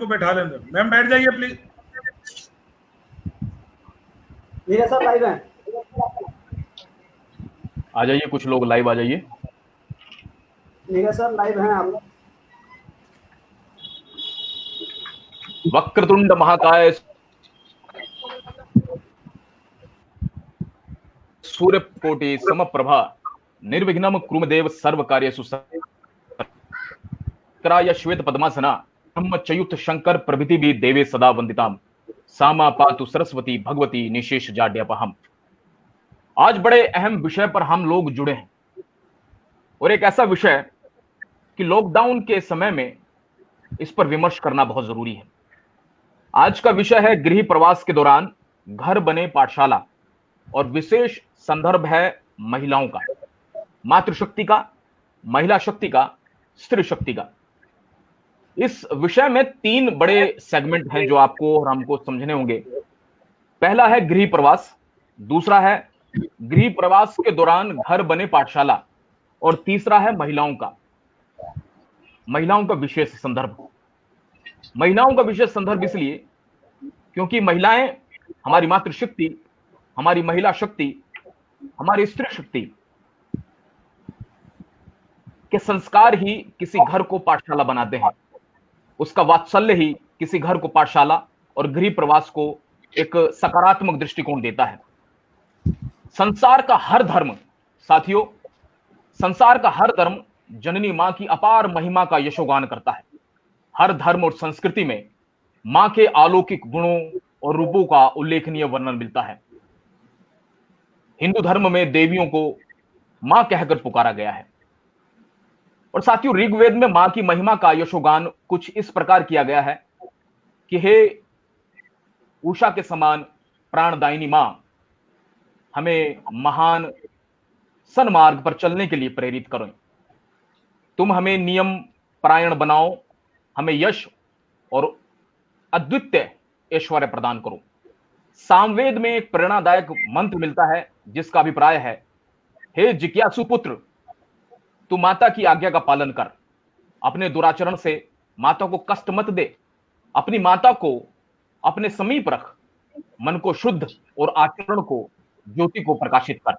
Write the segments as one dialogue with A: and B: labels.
A: को बैठा लेंगे। मैम बैठ जाइए प्लीज।
B: नीरज सर लाइव हैं,
C: आ जाइए, कुछ लोग लाइव आ जाइए।
B: नीरज सर लाइव हैं आप।
C: वक्रतुंड महाकाय सूर्यकोटि समप्रभा निर्विघ्नं कुरुदेव सर्व कार्येषु सर्वदा श्वेत पद्मासना ब्रह्मच्युत शंकर प्रभृति भी देवे सदा वंदिताम सामा पातु सरस्वती भगवती निशेष जाड्यपहम। आज बड़े अहम विषय पर हम लोग जुड़े हैं, और एक ऐसा विषय कि लॉकडाउन के समय में इस पर विमर्श करना बहुत जरूरी है। आज का विषय है गृह प्रवास के दौरान घर बने पाठशाला, और विशेष संदर्भ है महिलाओं का, मातृशक्ति का, महिला शक्ति का, स्त्री शक्ति का। इस विषय में 3 बड़े सेगमेंट हैं जो आपको और हमको समझने होंगे। पहला है गृह प्रवास, दूसरा है गृह प्रवास के दौरान घर बने पाठशाला, और तीसरा है महिलाओं का विशेष संदर्भ। महिलाओं का विशेष संदर्भ इसलिए क्योंकि महिलाएं हमारी मातृशक्ति, हमारी महिला शक्ति, हमारी स्त्री शक्ति के संस्कार ही किसी घर को पाठशाला बनाते हैं। उसका वात्सल्य ही किसी घर को पाठशाला और गृह प्रवास को एक सकारात्मक दृष्टिकोण देता है। संसार का हर धर्म, साथियों, संसार का हर धर्म जननी मां की अपार महिमा का यशोगान करता है। हर धर्म और संस्कृति में मां के अलौकिक गुणों और रूपों का उल्लेखनीय वर्णन मिलता है। हिंदू धर्म में देवियों को मां कहकर पुकारा गया है, और साथियों ऋग्वेद में मां की महिमा का यशोगान कुछ इस प्रकार किया गया है कि हे उषा के समान प्राणदायिनी मां, हमें महान सन्मार्ग पर चलने के लिए प्रेरित करो। तुम हमें नियम परायण बनाओ, हमें यश और अद्वितीय ऐश्वर्य प्रदान करो। सामवेद में एक प्रेरणादायक मंत्र मिलता है जिसका अभिप्राय है, हे जिज्ञासु पुत्र, तू माता की आज्ञा का पालन कर, अपने दुराचरण से माता को कष्ट मत दे, अपनी माता को अपने समीप रख, मन को शुद्ध और आचरण को ज्योति को प्रकाशित कर।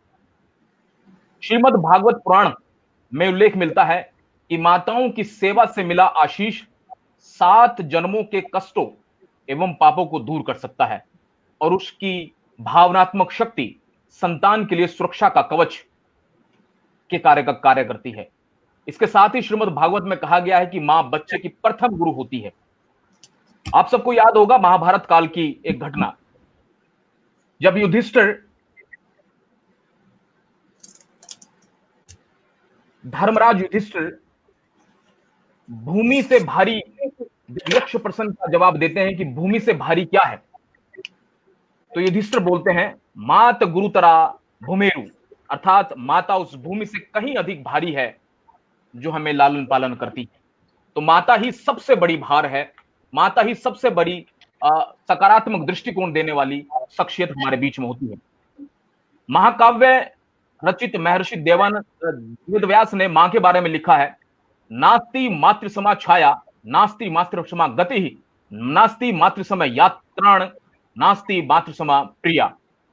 C: श्रीमद् भागवत पुराण में उल्लेख मिलता है कि माताओं की सेवा से मिला आशीष 7 जन्मों के कष्टों एवं पापों को दूर कर सकता है, और उसकी भावनात्मक शक्ति संतान के लिए सुरक्षा का कवच के कार्य करती है। इसके साथ ही श्रीमद् भागवत में कहा गया है कि मां बच्चे की प्रथम गुरु होती है। आप सबको याद होगा महाभारत काल की एक घटना, जब युधिष्ठिर धर्मराज युधिष्ठिर भूमि से भारी, यक्ष प्रश्न का जवाब देते हैं कि भूमि से भारी क्या है, तो युधिष्ठिर बोलते हैं मात गुरुतरा भूमेरु, अर्थात माता उस भूमि से कहीं अधिक भारी है जो हमें लालन पालन करती है। तो माता ही सबसे बड़ी भार है, माता ही सबसे बड़ी सकारात्मक दृष्टिकोण देने वाली शख्सियत हमारे बीच में होती है। महाकाव्य रचित महर्षि वेदव्यास ने मां के बारे में लिखा है, नास्ति मातृसमा छाया, नास्ति मातृसमा गति, नास्ति मातृसमा यात्राण, नास्ति मातृसमा प्रिया।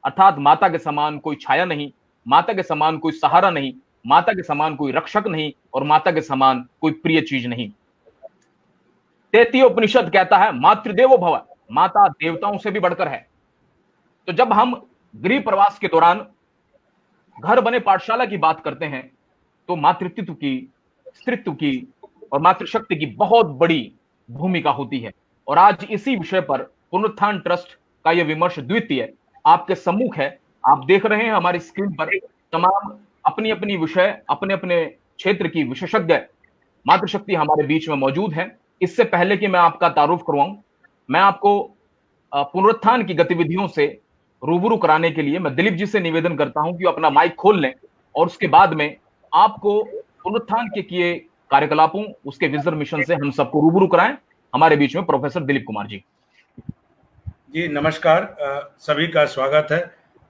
C: अर्थात माता के समान कोई छाया नहीं, माता के समान कोई सहारा नहीं, माता के समान कोई रक्षक नहीं, और माता के समान कोई प्रिय चीज नहीं। तैतीय उपनिषद कहता है मातृदेवो भव, माता देवताओं से भी बढ़कर है। तो जब हम गृह प्रवास के दौरान घर बने पाठशाला की बात करते हैं तो मातृत्व की, स्त्रीत्व की और मातृशक्ति की बहुत बड़ी भूमिका होती है। और आज इसी विषय पर पुनरुत्थान ट्रस्ट का यह विमर्श द्वितीय आपके सम्मुख है। आप देख रहे हैं हमारी स्क्रीन पर तमाम अपनी अपनी विषय, अपने अपने क्षेत्र की विशेषज्ञ मातृशक्ति हमारे बीच में मौजूद है। इससे पहले कि मैं आपका तारुफ करवाऊं, मैं आपको पुनरुत्थान की गतिविधियों से रूबरू कराने के लिए मैं दिलीप जी से निवेदन करता हूं कि वो अपना माइक खोल लें, और उसके बाद में आपको पुनरुत्थान के किए कार्यकलापों, उसके विजन मिशन से हम सबको रूबरू कराएं। हमारे बीच में प्रोफेसर दिलीप कुमार जी।
A: जी नमस्कार, सभी का स्वागत है।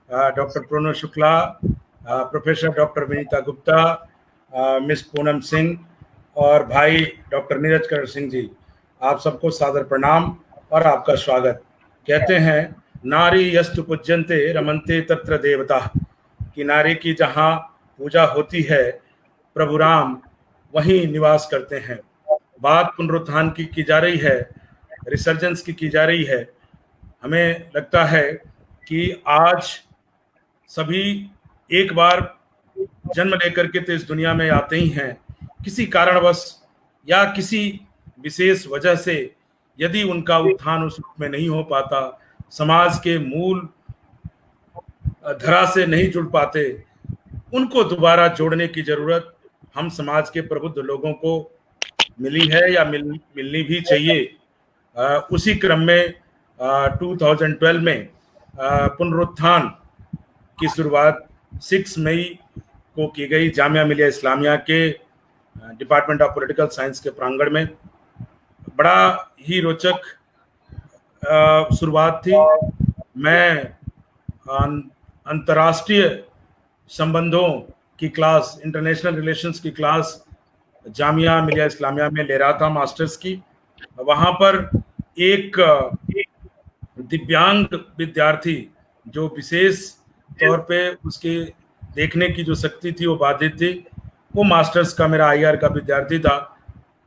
A: Doctor Pranav Shukla, professor doctor Vinita Gupta, miss Poonam Singh और भाई डॉक्टर नीरज करण सिंह जी, आप सबको सादर प्रणाम और आपका स्वागत। कहते हैं नारी यस्तु पूज्यन्ते रमन्ते तत्र देवता, कि नारी की जहाँ पूजा होती है प्रभु राम वहीं निवास करते हैं। बात पुनरुत्थान की जा रही है, रिसर्जेंस की जा रही है। हमें लगता है कि आज सभी एक बार जन्म लेकर के तो इस दुनिया में आते ही हैं, किसी कारणवश या किसी विशेष वजह से यदि उनका उत्थान उस रूप में नहीं हो पाता, समाज के मूल धरा से नहीं जुड़ पाते, उनको दोबारा जोड़ने की जरूरत हम समाज के प्रबुद्ध लोगों को मिली है या मिलनी भी चाहिए। उसी क्रम में 2012 में पुनरुत्थान की शुरुआत 6 मई को की गई जामिया मिलिया इस्लामिया के डिपार्टमेंट ऑफ पॉलिटिकल साइंस के प्रांगण में। बड़ा ही रोचक शुरुआत थी। मैं अंतर्राष्ट्रीय संबंधों की क्लास, इंटरनेशनल रिलेशंस की क्लास जामिया मिलिया इस्लामिया में ले रहा था, मास्टर्स की। वहाँ पर एक दिव्यांग विद्यार्थी जो विशेष तौर पे उसके देखने की जो शक्ति थी वो बाधित थी, वो मास्टर्स का मेरा आईआर का विद्यार्थी था।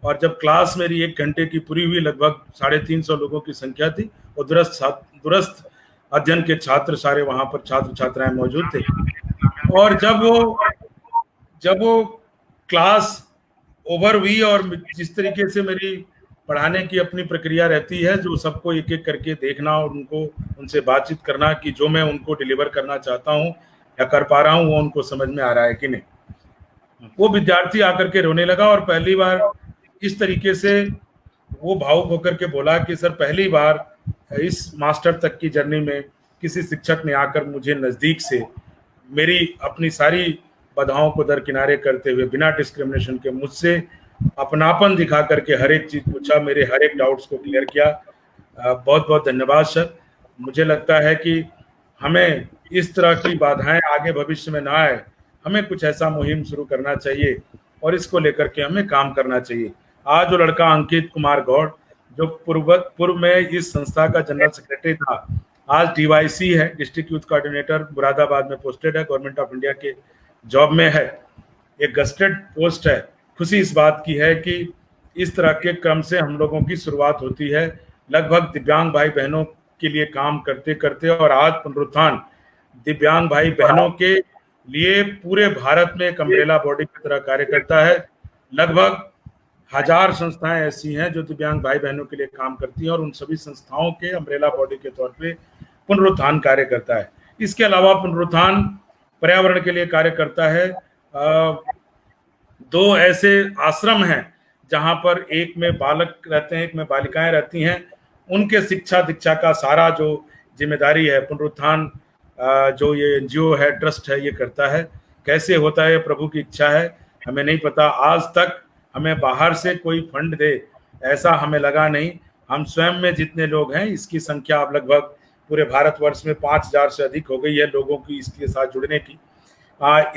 A: और जब क्लास मेरी 1 घंटे की पूरी हुई, लगभग 350 लोगों की संख्या थी और दूरस्थ अध्ययन के छात्र सारे वहाँ पर छात्र छात्राएं मौजूद थे। और जब वो क्लास ओवर हुई और जिस तरीके से मेरी पढ़ाने की अपनी प्रक्रिया रहती है, जो सबको एक एक करके देखना और उनसे बातचीत करना कि जो मैं उनको डिलीवर करना चाहता हूँ या कर पा रहा हूँ वो उनको समझ में आ रहा है कि नहीं। वो विद्यार्थी आकर के रोने लगा और पहली बार इस तरीके से वो भावुक होकर के बोला कि सर, पहली बार इस मास्टर तक की जर्नी में किसी शिक्षक ने आकर मुझे नज़दीक से मेरी अपनी सारी बाधाओं को दरकिनारे करते हुए बिना डिस्क्रिमिनेशन के मुझसे अपनापन दिखा करके हर एक चीज पूछा, मेरे हर एक डाउट्स को क्लियर किया। बहुत बहुत धन्यवाद सर। मुझे लगता है कि हमें इस तरह की बाधाएं आगे भविष्य में ना आए, हमें कुछ ऐसा मुहिम शुरू करना चाहिए और इसको लेकर के हमें काम करना चाहिए। आज जो लड़का अंकित कुमार गौड़, जो पूर्व में इस संस्था का जनरल सेक्रेटरी था, आज डीवाईसी है, डिस्ट्रिक्ट यूथ कोऑर्डिनेटर, मुरादाबाद में पोस्टेड है, गवर्नमेंट ऑफ इंडिया के जॉब में है, एक गस्टेड पोस्ट है। खुशी इस बात की है कि इस तरह के क्रम से हम लोगों की शुरुआत होती है, लगभग दिव्यांग भाई बहनों के लिए काम करते करते। और आज पुनरुत्थान दिव्यांग भाई बहनों के लिए पूरे भारत में एक अम्ब्रेला बॉडी की तरह कार्य करता है। लगभग 1000 संस्थाएं ऐसी हैं जो दिव्यांग भाई बहनों के लिए काम करती हैं और उन सभी संस्थाओं के अम्ब्रेला बॉडी के तौर पे पुनरुत्थान कार्य करता है। इसके अलावा पुनरुत्थान पर्यावरण के लिए कार्य करता है। 2 ऐसे आश्रम हैं जहां पर एक में बालक रहते हैं, एक में बालिकाएं रहती हैं। उनके शिक्षा दीक्षा का सारा जो जिम्मेदारी है पुनरुत्थान जो ये एनजीओ है, ट्रस्ट है, ये करता है। कैसे होता है, प्रभु की इच्छा है, हमें नहीं पता। आज तक हमें बाहर से कोई फंड दे ऐसा हमें लगा नहीं। हम स्वयं में जितने लोग हैं, इसकी संख्या अब लगभग पूरे भारतवर्ष में 5000 से अधिक हो गई है लोगों की इसके साथ जुड़ने की।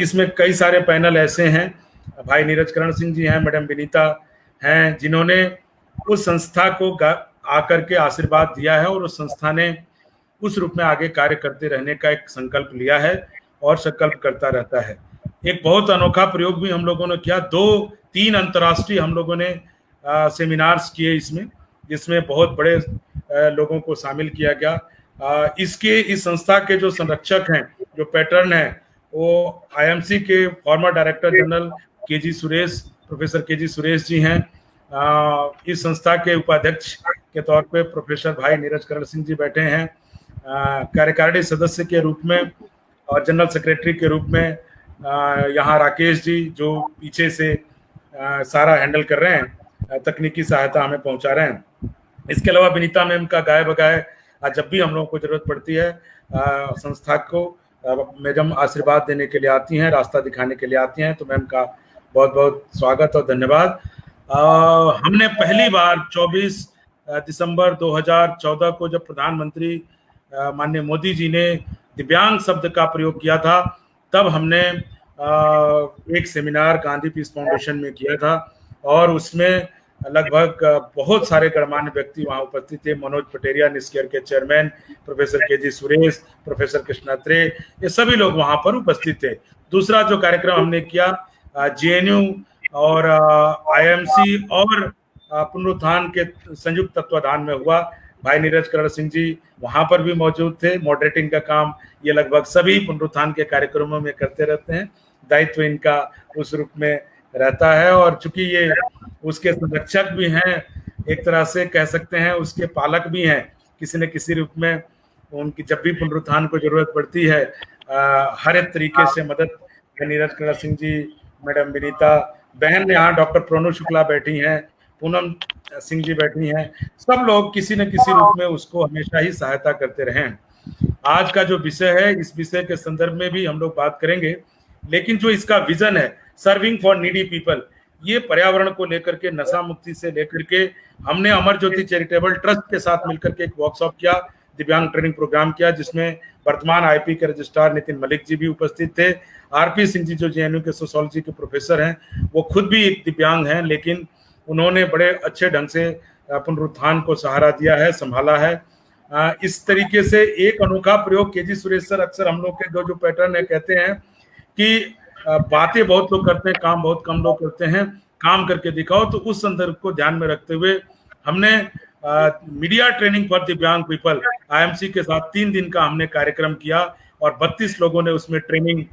A: इसमें कई सारे पैनल ऐसे हैं, भाई नीरज करण सिंह जी हैं, मैडम विनीता हैं, जिन्होंने उस संस्था को आकर के आशीर्वाद दिया है और उस संस्था ने उस रूप में आगे कार्य करते रहने का एक संकल्प लिया है और संकल्प करता रहता है। एक बहुत अनोखा प्रयोग भी हम लोगों ने किया, 2-3 अंतर्राष्ट्रीय हम लोगों ने सेमिनार्स किए इसमें, जिसमें बहुत बड़े लोगों को शामिल किया गया। इस संस्था के जो संरक्षक हैं, जो पैटर्न हैं, वो आईएमसी के former director general KG Suresh, professor KG Suresh ji हैं। इस संस्था के उपाध्यक्ष के तौर पे प्रोफेसर भाई नीरज करण सिंह जी बैठे हैं। कार्यकारिणी सदस्य के रूप में और जनरल सेक्रेटरी के रूप में यहाँ राकेश जी, जो पीछे से सारा हैंडल कर रहे हैं, तकनीकी सहायता हमें पहुंचा रहे हैं। इसके अलावा विनीता मैम का गाय बगाए जब भी हम लोगों को जरूरत पड़ती है संस्था को मैडम आशीर्वाद देने के लिए आती हैं, रास्ता दिखाने के लिए आती हैं, तो मैम का बहुत बहुत स्वागत और धन्यवाद। हमने पहली बार 24 दिसंबर 2014 को जब प्रधानमंत्री माननीय मोदी जी ने दिव्यांग शब्द का प्रयोग किया था, तब हमने एक सेमिनार गांधी पीस फाउंडेशन में किया था और उसमें लगभग बहुत सारे गणमान्य व्यक्ति वहां उपस्थित थे। मनोज पटेरिया निस्केयर के chairman, professor KG Suresh, professor Krishnatre, ये सभी लोग वहां पर उपस्थित थे। दूसरा जो कार्यक्रम हमने किया जेएनयू और आईएमसी और पुनरुत्थान के संयुक्त तत्वाधान में हुआ। भाई नीरज करण सिंह जी वहां पर भी मौजूद थे। मॉडरेटिंग का काम ये लगभग सभी पुनरुत्थान के कार्यक्रमों में करते रहते हैं, दायित्व इनका उस रूप में रहता है। और चूंकि ये उसके संरक्षक भी हैं, एक तरह से कह सकते हैं उसके पालक भी हैं किसी न किसी रूप में। उनकी जब भी पुनरुत्थान को जरूरत पड़ती है हर एक तरीके से मदद। नीरज करण सिंह जी, मैडम विनीता बहन, यहाँ डॉक्टर प्रोनु शुक्ला बैठी हैं, पूनम सिंह जी बैठी हैं, सब लोग किसी न किसी रूप में उसको हमेशा ही सहायता करते रहे हैं। आज का जो विषय है, इस विषय के संदर्भ में भी हम लोग बात करेंगे, लेकिन जो इसका विजन है सर्विंग फॉर नीडी पीपल, ये पर्यावरण को लेकर के, नशा मुक्ति से लेकर के, हमने अमर ज्योति चैरिटेबल ट्रस्ट के साथ मिलकर के एक वर्कशॉप किया, दिव्यांग ट्रेनिंग प्रोग्राम किया, जिसमें वर्तमान आईपी के रजिस्ट्रार नितिन मलिक जी भी उपस्थित थे। आरपी सिंह जी जो जेएनयू के सोशियोलॉजी के प्रोफेसर हैं, वो खुद भी एक दिव्यांग हैं, लेकिन उन्होंने बड़े अच्छे ढंग से पुनरुत्थान को सहारा दिया है, संभाला है। इस तरीके से एक अनोखा प्रयोग केजी सुरेश सर, अक्सर हम लोग के जो पैटर्न है कहते हैं कि बातें बहुत लोग करते हैं, काम बहुत कम लोग करते हैं, काम करके दिखाओ। तो उस संदर्भ को ध्यान में रखते हुए हमने मीडिया ट्रेनिंग फॉर दिव्यांग पीपल आईएमसी के साथ 3 दिन का हमने कार्यक्रम किया और 32 लोगों ने उसमें ट्रेनिंग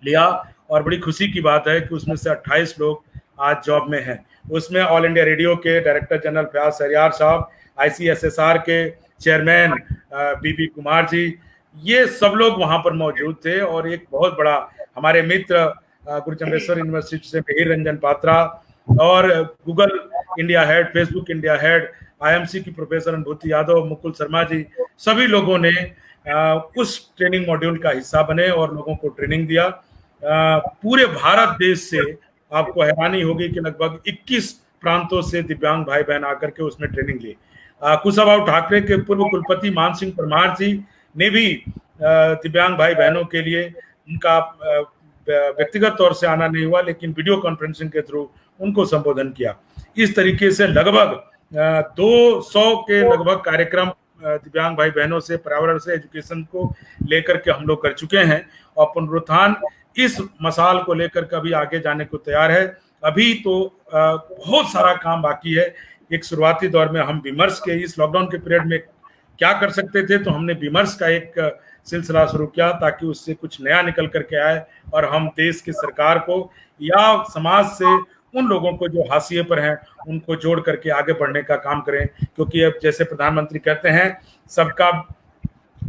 A: लिया। और बड़ी खुशी की बात है कि उसमें से 28 लोग आज जॉब में हैं। उसमें ऑल इंडिया रेडियो के डायरेक्टर जनरल फयाज शहरयार साहब, ICSSR के चेयरमैन बीबी कुमार जी, ये सब लोग वहां पर मौजूद थे। और एक बहुत बड़ा हमारे मित्र गुरुचंद्रेश्वर यूनिवर्सिटी से मिहिर रंजन पात्रा और Google India head, Facebook India head, IMC की प्रोफेसर अनुभूति यादव, मुकुल शर्मा जी, सभी लोगों ने उस ट्रेनिंग मॉड्यूल का हिस्सा बने और लोगों को ट्रेनिंग दिया। पूरे भारत देश से आपको हैरानी होगी कि लगभग 21 प्रांतों से दिव्यांग भाई बहन आकर के उसमें ट्रेनिंग ली। कुशाभाऊ ठाकरे के पूर्व कुलपति मान सिंह परमार जी ने भी दिव्यांग भाई बहनों के लिए, उनका व्यक्तिगत तौर से आना नहीं हुआ, लेकिन वीडियो कॉन्फ्रेंसिंग के थ्रू उनको संबोधन किया। इस तरीके से लगभग 200 के लगभग कार्यक्रम दिव्यांग भाई बहनों से, पर्यावरण से, एजुकेशन को लेकर के हम लोग कर चुके हैं। और पुनरुत्थान इस मसाल को लेकर कभी आगे जाने को तैयार है। अभी तो बहुत सारा काम बाकी है। एक शुरुआती दौर में हम विमर्श के, इस लॉकडाउन के पीरियड में क्या कर सकते थे, तो हमने विमर्श का एक सिलसिला शुरू किया ताकि उससे कुछ नया निकल करके आए और हम देश की सरकार को या समाज से उन लोगों को जो हाशिए पर हैं उनको जोड़ करके आगे बढ़ने का काम करें। क्योंकि अब जैसे प्रधानमंत्री कहते हैं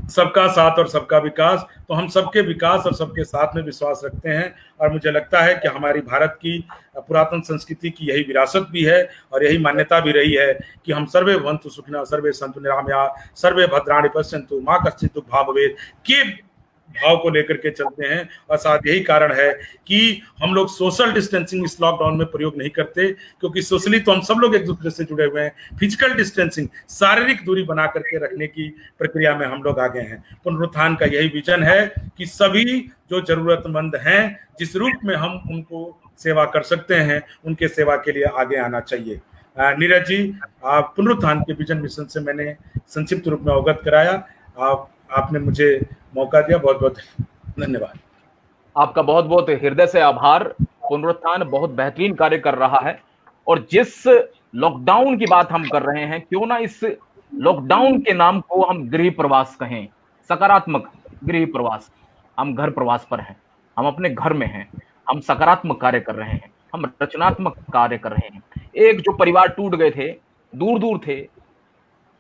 A: सबका साथ और सबका विकास, तो हम सबके विकास और सबके साथ में विश्वास रखते हैं। और मुझे लगता है कि हमारी भारत की पुरातन संस्कृति की यही विरासत भी है और यही मान्यता भी रही है कि हम सर्वे भवन्तु सुखिनः, सर्वे सन्तु निरामयाः, सर्वे भद्राणि पश्यन्तु मा कश्चित् दुःखभाग् भवेत् के भाव को लेकर के चलते हैं। और साथ यही कारण है कि हम लोग सोशल डिस्टेंसिंग इस लॉकडाउन में प्रयोग नहीं करते, क्योंकि सोशली तो हम सब लोग एक दूसरे से जुड़े हुए हैं। फिजिकल डिस्टेंसिंग, शारीरिक दूरी बना करके रखने की प्रक्रिया में हम लोग आगे हैं। पुनरुत्थान का यही विजन है कि सभी जो जरूरतमंद हैं, जिस रूप में हम उनको सेवा कर सकते हैं, उनके सेवा के लिए आगे आना चाहिए। नीरज जी, पुनरुत्थान के विजन मिशन से मैंने संक्षिप्त रूप में अवगत कराया, आपने मुझे मौका दिया, बहुत बहुत धन्यवाद।
C: आपका बहुत बहुत हृदय से आभार। पुनरुत्थान बहुत बेहतरीन कार्य कर रहा है और जिस लॉकडाउन की बात हम कर रहे हैं, क्यों ना इस लॉकडाउन के नाम को हम गृह प्रवास कहें, सकारात्मक गृह प्रवास। हम घर प्रवास पर हैं, हम अपने घर में हैं, हम सकारात्मक कार्य कर रहे हैं, हम रचनात्मक कार्य कर रहे हैं। एक जो परिवार टूट गए थे, दूर दूर थे,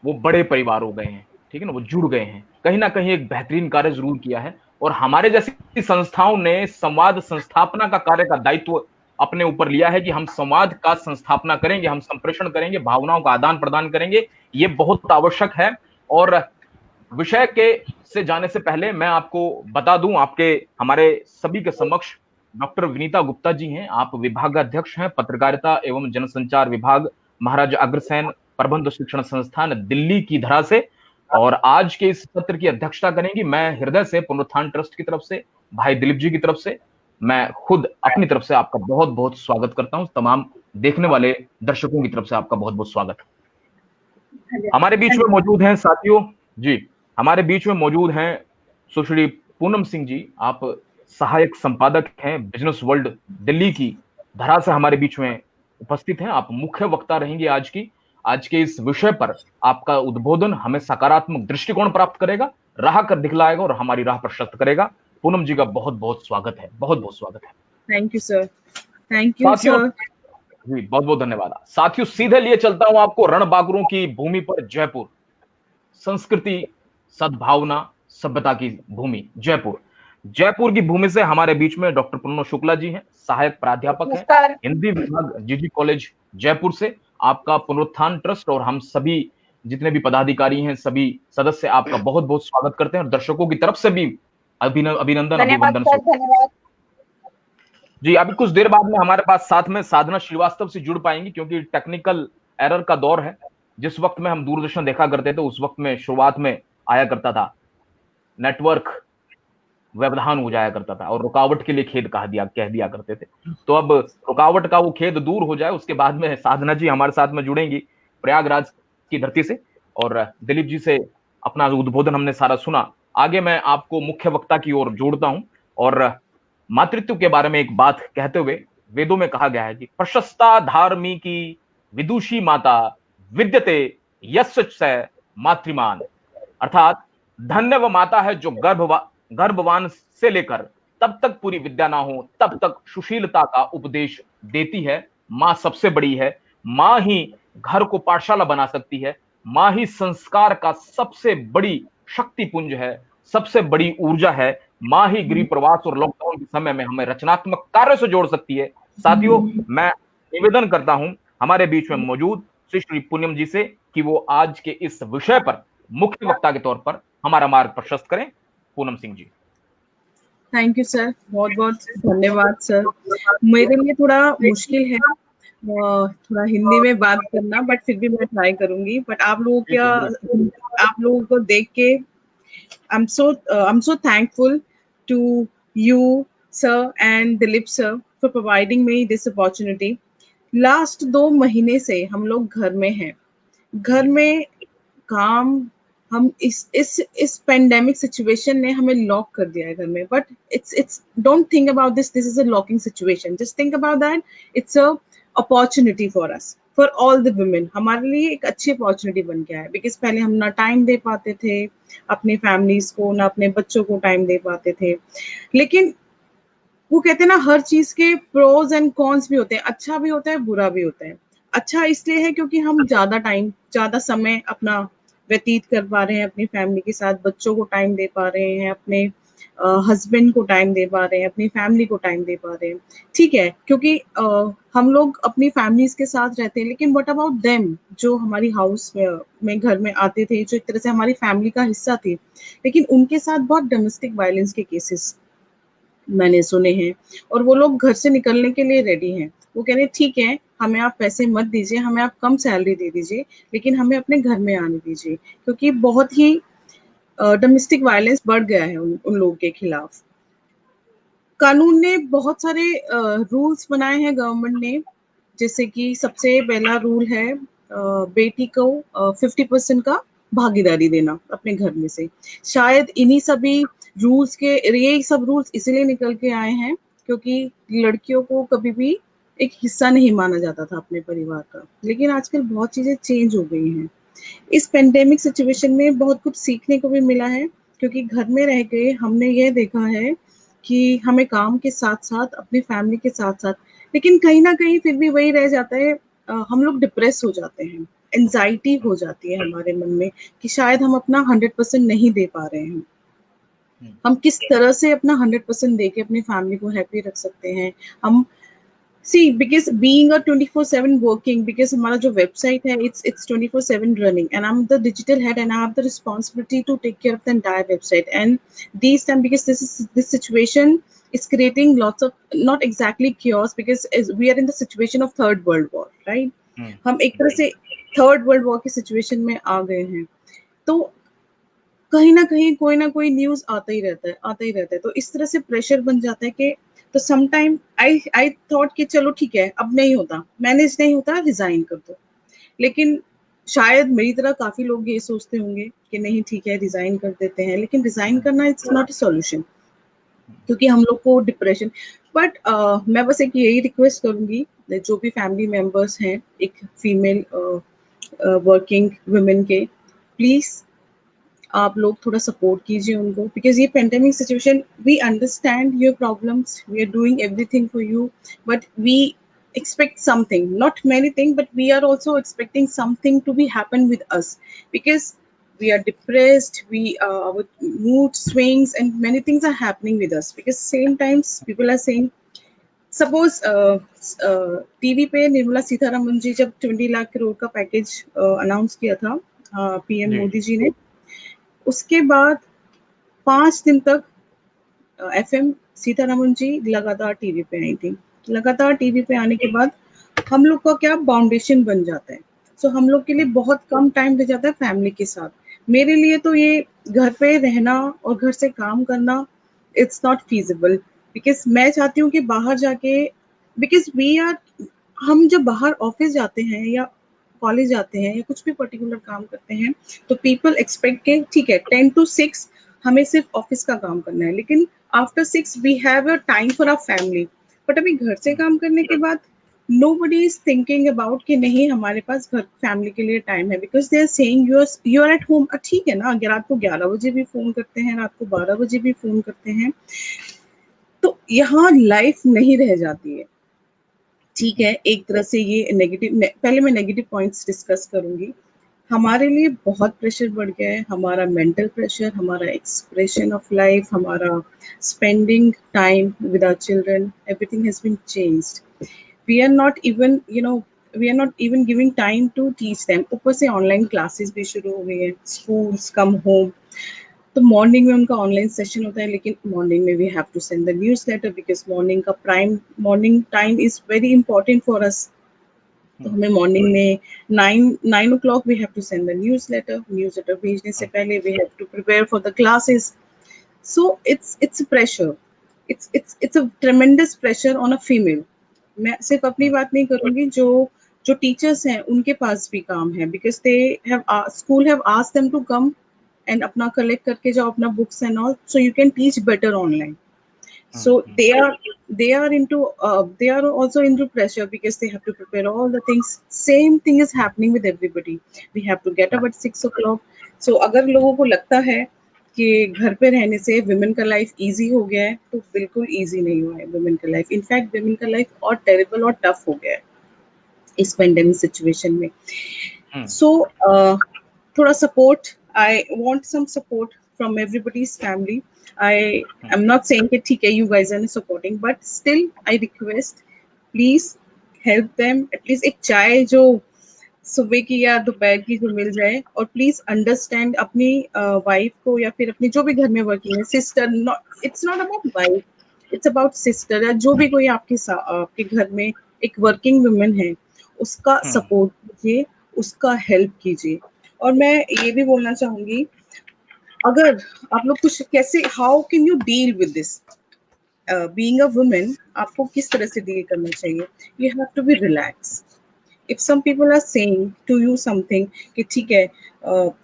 C: वो बड़े परिवार हो गए हैं, ठीक है ना, वो जुड़ गए हैं। कहीं ना कहीं एक बेहतरीन कार्य जरूर किया है और हमारे जैसी संस्थाओं ने संवाद संस्थापना का कार्य का दायित्व अपने ऊपर लिया है कि हम संवाद का संस्थापना करेंगे, हम संप्रेषण करेंगे, भावनाओं का आदान प्रदान करेंगे। ये बहुत आवश्यक है। और विषय के से जाने से पहले मैं आपको बता दूं, आपके हमारे सभी के समक्ष डॉक्टर विनीता गुप्ता जी हैं। आप विभागाध्यक्ष हैं पत्रकारिता एवं जनसंचार विभाग, महाराजा अग्रसेन प्रबंध शिक्षण संस्थान, दिल्ली की धरा से। और आज के इस सत्र की अध्यक्षता करेंगी मैं हृदय से पुनरुत्थान ट्रस्ट की तरफ से, भाई दिलीप जी की तरफ से, मैं खुद अपनी तरफ से आपका बहुत बहुत स्वागत करता हूं तमाम देखने वाले दर्शकों की तरफ से आपका बहुत बहुत स्वागत है। हमारे बीच में मौजूद हैं साथियों जी, हमारे बीच में मौजूद हैं सुश्री पूनम सिंह जी। आप सहायक संपादक हैं बिजनेस वर्ल्ड दिल्ली की धरा से हमारे बीच में उपस्थित हैं। आप मुख्य वक्ता रहेंगे आज के इस विषय पर। आपका उद्बोधन हमें सकारात्मक दृष्टिकोण प्राप्त करेगा, राह कर दिखलाएगा और हमारी राह प्रशस्त करेगा। पूनम जी का बहुत बहुत स्वागत है, बहुत बहुत स्वागत है।
D: Thank you sir, thank you
C: साथियों
D: सर।
C: जी बहुत बहुत धन्यवाद। साथियों सीधे लिए चलता हूं आपको रणबांकुरों की भूमि पर जयपुर, संस्कृति, सद्भावना, सभ्यता की भूमि जयपुर की भूमि से हमारे बीच में डॉक्टर पूर्णो शुक्ला जी हैं, सहायक प्राध्यापक हैं हिंदी विभाग जीजी कॉलेज जयपुर से। आपका पुनरुत्थान ट्रस्ट और हम सभी जितने भी पदाधिकारी हैं, सभी सदस्य आपका बहुत बहुत स्वागत करते हैं और दर्शकों की तरफ से भी अभिनंदन अभिवंदन।
D: धन्यवाद
C: जी अभी कुछ देर बाद में हमारे पास साथ में साधना श्रीवास्तव से जुड़ पाएंगी, क्योंकि टेक्निकल एरर का दौर है। जिस वक्त में हम दूरदर्शन देखा करते थे उस वक्त में शुरुआत में आया करता था, नेटवर्क व्यवधान हो जाया करता था और रुकावट के लिए खेद कह दिया करते थे। तो अब रुकावट का वो खेद दूर हो जाए, उसके बाद में साधना जी हमारे साथ में जुड़ेंगी प्रयागराज की धरती से, और दिलीप जी से अपना उद्बोधन हमने सारा सुना। आगे मैं आपको मुख्य वक्ता की ओर जोड़ता हूं और मातृत्व के बारे में एक बात कहते हुए, वेदों में कहा गया है कि प्रशस्ता धार्मिकी विदुषी माता विद्यते यस्य स मातृमान, अर्थात धन्य वह माता है जो गर्भवान से लेकर तब तक पूरी विद्या ना हो तब तक सुशीलता का उपदेश देती है। मां सबसे बड़ी है, मां ही घर को पाठशाला बना सकती है, मां ही संस्कार का सबसे बड़ी शक्तिपुंज है, सबसे बड़ी ऊर्जा है। मां ही गृह प्रवास और लॉकडाउन के समय में हमें रचनात्मक कार्य से जोड़ सकती है। साथियों मैं निवेदन करता हूं हमारे बीच में मौजूद श्री पूनम जी से कि वो आज के इस विषय पर मुख्य वक्ता के तौर पर हमारा मार्ग प्रशस्त करें। Poonam Singh ji.
D: Thank you sir, बहुत बहुत धन्यवाद सर। मेरे लिए थोड़ा मुश्किल है थोड़ा हिंदी में बात करना, बट फिर भी मैं ट्राई करूंगी। बट आप लोगों को देख के I'm so thankful to you sir and Dilip sir for providing me this opportunity. Last 2 महीने से हम लोग घर में हैं, घर में काम, हम इस पेंडेमिक सिचुएशन ने हमें लॉक कर दिया है घर में। But it's don't think about this is a locking situation, just think about that it's a opportunity for us, for all the women. हमारे लिए एक अच्छी अपॉर्चुनिटी बन गया है, बिकॉज पहले हम ना टाइम दे पाते थे अपनी फैमिलीज को, ना अपने बच्चों को टाइम दे पाते थे। लेकिन वो कहते हैं ना, हर चीज के प्रोज एंड कॉन्स भी होते हैं, अच्छा भी होता है बुरा भी होता है। अच्छा इसलिए है क्योंकि हम ज्यादा समय अपना व्यतीत कर पा रहे हैं अपनी फैमिली के साथ, बच्चों को टाइम दे पा रहे हैं, अपने हस्बैंड को टाइम दे पा रहे हैं, अपनी फैमिली को टाइम दे पा रहे हैं। ठीक है, क्योंकि हम लोग अपनी फैमिलीज के साथ रहते हैं। लेकिन व्हाट अबाउट देम, जो हमारी हाउस में घर में आते थे, जो एक तरह से हमारी फैमिली का हिस्सा थे, लेकिन उनके साथ बहुत डोमेस्टिक वायलेंस के केसेस मैंने सुने हैं, और वो लोग घर से निकलने के लिए रेडी हैं। वो कह रहे हैं ठीक है, हमें आप पैसे मत दीजिए, हमें आप कम सैलरी दे दीजिए, लेकिन हमें अपने घर में आने दीजिए, क्योंकि बहुत ही डोमेस्टिक वायलेंस बढ़ गया है उन लोगों के खिलाफ। कानून ने बहुत सारे रूल्स बनाए हैं गवर्नमेंट ने, जैसे कि सबसे पहला रूल है बेटी को 50% का भागीदारी देना अपने घर में से। शायद इन्हीं सभी रूल्स के, ये सब रूल्स इसलिए निकल के आए हैं क्योंकि लड़कियों को कभी भी एक हिस्सा नहीं माना जाता था अपने परिवार का। लेकिन आजकल बहुत चीजें चेंज हो गई हैं। इस पेंडेमिक सिचुएशन में बहुत कुछ सीखने को भी मिला है, क्योंकि घर में रह के हमने ये देखा है कि हमें काम के साथ साथ अपनी फैमिली के साथ साथ, लेकिन कहीं ना कहीं फिर भी वही रह जाता है, हम लोग डिप्रेस हो जाते हैं, एंजाइटी हो जाती है हमारे मन में कि शायद हम अपना 100% नहीं दे पा रहे हैं। हम किस तरह से अपना 100% दे के अपनी फैमिली को हैप्पी रख सकते हैं। हम See, because being a 24/7 working, because हमारा जो website है, it's 24/7 running, and I'm the digital head, and I have the responsibility to take care of the entire website. And these time, because this situation is creating lots of, not exactly chaos, because we are in the situation of third world war, right? हम एक तरह से third world war की situation में आ गए हैं। तो कहीं ना कहीं कोई ना कोई न्यूज आता ही रहता है। तो इस तरह से प्रेशर बन जाता है कि तो सम टाइम आई थॉट कि चलो ठीक है, अब नहीं होता, मैनेज नहीं होता, रिजाइन कर दो। लेकिन शायद मेरी तरह काफी लोग ये सोचते होंगे कि नहीं ठीक है रिजाइन कर देते हैं, लेकिन रिजाइन करना इट्स नॉट अ सॉल्यूशन, क्योंकि हम लोग को डिप्रेशन। बट मैं बस एक यही रिक्वेस्ट करूंगी, जो भी फैमिली मेंबर्स हैं एक फीमेल वर्किंग वुमेन के, प्लीज आप लोग थोड़ा सपोर्ट कीजिए उनको, बिकॉज ये pandemic situation, we understand your problems, we are doing everything for you, but we expect something, not many things, but we are also expecting something to be happen with us, because we are depressed, our mood swings and many things are happening with us, because same times people are saying, suppose TV पे निर्मला सीतारमन जी जब 20 लाख करोड़ का package announce किया था PM Modi ji ने, उसके बाद 5 दिन तक एफएम सीतारमन जी लगातार टीवी पे आई थी। लगातार टीवी पे आने के बाद हम लोग का क्या बाउंडेशन बन जाता है, सो हम लोग के लिए बहुत कम टाइम रह जाता है फैमिली के साथ। मेरे लिए तो ये घर पे रहना और घर से काम करना इट्स नॉट फीजिबल, बिकॉज मैं चाहती हूँ कि बाहर जाके, बिकॉज हम जब बाहर ऑफिस जाते हैं या कॉलेज जाते हैं या कुछ भी पर्टिकुलर काम करते हैं, तो पीपल एक्सपेक्ट के ठीक है 10 to 6 हमें सिर्फ ऑफिस का काम करना है, लेकिन after 6 we have a time for our family. But अभी घर से काम करने के बाद nobody is thinking about कि नहीं हमारे पास घर फैमिली के लिए टाइम है, because they are saying you are at home. ठीक है ना, रात को 11 बजे भी फोन करते हैं, रात को 12 बजे भी फोन करते हैं, तो यहाँ लाइफ नहीं रह जाती है। ठीक है, एक तरह से ये नेगेटिव, पहले मैं नेगेटिव पॉइंट्स डिस्कस करूंगी। हमारे लिए बहुत प्रेशर बढ़ गया है, हमारा मेंटल प्रेशर, हमारा एक्सप्रेशन ऑफ लाइफ, हमारा spending time with our children, everything has been changed. We are not even we are not even giving time to teach them. ऊपर से ऑनलाइन क्लासेस भी शुरू हो गई है, स्कूल्स कम होम, तो मॉर्निंग में उनका ऑनलाइन सेशन होता है, लेकिन मॉर्निंग में we have to send the newsletter, because morning time is very important for us. तो हमें मॉर्निंग में 9 o'clock we have to send the newsletter भेजने से पहले we have to prepare for the classes. So it's pressure, it's a tremendous pressure on a female. मैं सिर्फ अपनी बात नहीं करूंगी, जो टीचर्स हैं उनके पास भी काम है, because they have school have asked them to come and अपना कलेक्ट करके जाओ अपना books and all, so you can teach better online. So they are into they are also into pressure, because they have to prepare all the things. Same thing is happening with everybody. We have to get up at 6 o'clock. So अगर लोगों को लगता है कि घर पे रहने से विमेन का लाइफ इजी हो गया है, तो बिल्कुल इजी नहीं हुआ है विमेन का लाइफ। इनफैक्ट विमेन का लाइफ और टेरिबल और टफ हो गया है इस पेंडेमिक सिचुएशन में। सो थोड़ा support, I want some support from everybody's family. I'm not saying that ठीक है you guys are supporting, but still I request please help them, at least एक चाय जो सुबह की या दोपहर की जो मिल जाए, और प्लीज अंडरस्टैंड अपनी वाइफ को या फिर अपनी जो भी घर में वर्किंग है sister, it's not about wife, it's about sister, या जो भी कोई आपके घर में एक वर्किंग वुमन है उसका सपोर्ट कीजिए, उसका हेल्प कीजिए। और मैं ये भी बोलना चाहूंगी, अगर आप लोग कुछ कैसे, how can you deal with this being a woman, आपको किस तरह से डील करना चाहिए? You have to be relax. If some people are saying to you something कि ठीक है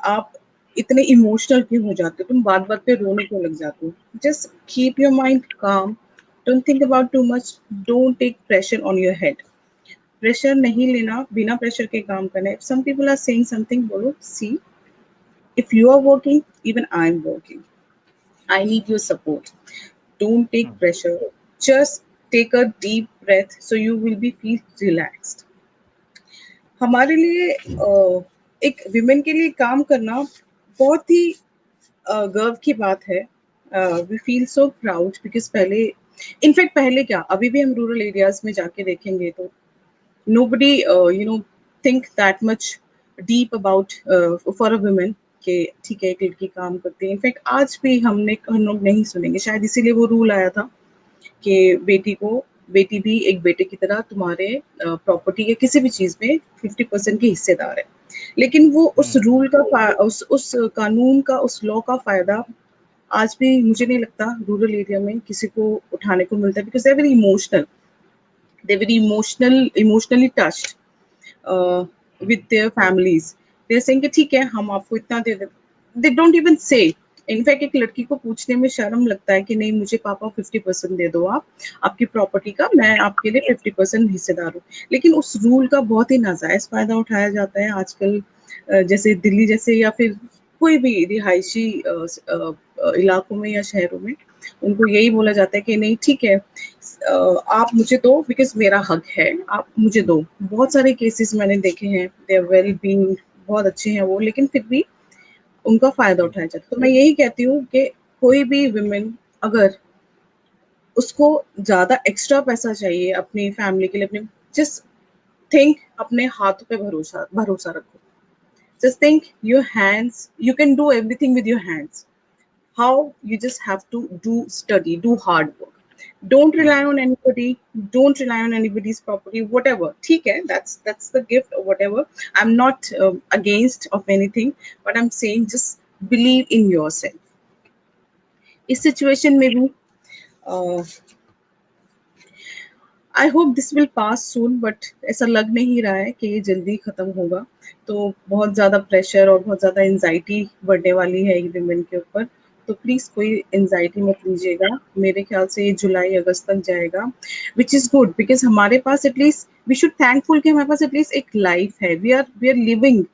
D: आप इतने इमोशनल क्यों हो जाते हो, तुम बात बात पे रोने क्यों लग जाते हो, just keep your mind calm, don't think about too much, don't take pressure on your head. Pressure नहीं लेना, बिना प्रेशर के काम करना है। If some people are saying something, बोलो see if you are working, even I'm working, I need your support, don't take pressure, just take a deep breath so you will be feel relaxed। हमारे लिए एक women के लिए काम करना बहुत ही गर्व की बात है। We feel so proud, because पहले क्या, अभी भी हम रूरल एरियाज में जाके देखेंगे तो nobody think that much deep about for a woman कि ठीक है एक लड़की काम करती है। इनफैक्ट आज भी हम लोग नहीं सुनेंगे, शायद इसीलिए वो रूल आया था कि बेटी भी एक बेटे की तरह तुम्हारे प्रॉपर्टी या किसी भी चीज में 50% की हिस्सेदार है। लेकिन वो उस रूल का उस कानून का, उस लॉ का फायदा आज भी मुझे नहीं लगता रूरल एरिया में किसी को उठाने को मिलता है, because they are very emotional, they very emotionally touched with their families. They're saying कि ठीक है हम आपको इतना दे देते, they don't even say. In fact एक लड़की को पूछने में शर्म लगता है कि नहीं मुझे पापा 50% दे दो, आप आपकी प्रॉपर्टी का, मैं आपके लिए 50% हिस्सेदार हूँ। लेकिन उस रूल का बहुत ही नाजायज फायदा उठाया जाता है आजकल, जैसे दिल्ली जैसे या फिर कोई भी रिहायशी इलाकों में या शहरों में उनको यही बोला जाता है कि नहीं ठीक है आप मुझे दो बिकॉज मेरा हक है, आप मुझे दो। बहुत सारे केसेस मैंने देखे हैं, दे आर वेल बीइंग, बहुत अच्छे हैं वो, लेकिन फिर भी उनका फायदा उठाया जाता है। तो मैं यही कहती हूँ कि कोई भी वुमेन अगर उसको ज्यादा एक्स्ट्रा पैसा चाहिए अपनी फैमिली के लिए, अपने जस्ट थिंक, अपने हाथों पे भरोसा भरोसा रखो। Just think your hands, you can do everything with your hands. How you just have to do study, do hard work. Don't rely on anybody. Don't rely on anybody's property. Whatever, ठीक है, that's the gift or whatever. I'm not against of anything, but I'm saying just believe in yourself. इस situation में भी I hope this will pass soon, but ऐसा लग नहीं रहा है कि ये जल्दी खत्म होगा। तो बहुत ज़्यादा प्रेशर और बहुत ज़्यादा एंजाइटी बढ़ने वाली है वुमेन के ऊपर। तो प्लीज़ कोई एंजाइटी मत लीजिएगा। मेरे ख्याल से ये जुलाई अगस्त तक जाएगा, विच इज़ गुड, बिकॉज हमारे पास एटलीस्ट वी शुड थैंकफुल कि हमारे पास एटलीस्ट एक लाइफ है। वी आर लिविंग,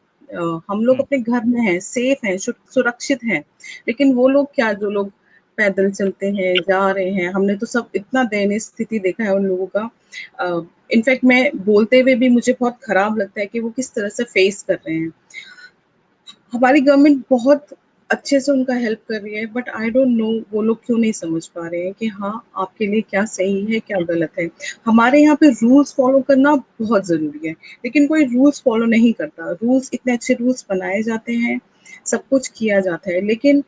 D: हम लोग अपने घर में हैं, सेफ हैं, सुरक्षित हैं। लेकिन वो लोग क्या, जो लोग पैदल चलते हैं, जा रहे हैं, हमने तो सब इतना दयनीय स्थिति देखा है उन लोगों का। इनफैक्ट मैं बोलते हुए भी मुझे बहुत खराब लगता है कि वो किस तरह से फेस कर रहे हैं। हमारी गवर्नमेंट बहुत अच्छे से उनका हेल्प कर रही है, बट आई डोंट नो वो लोग क्यों नहीं समझ पा रहे हैं कि हाँ आपके लिए क्या सही है क्या गलत है। हमारे यहाँ पे रूल्स फॉलो करना बहुत ज़रूरी है, लेकिन कोई रूल्स फॉलो नहीं करता। रूल्स, इतने अच्छे रूल्स बनाए जाते हैं, सब कुछ किया जाता है, लेकिन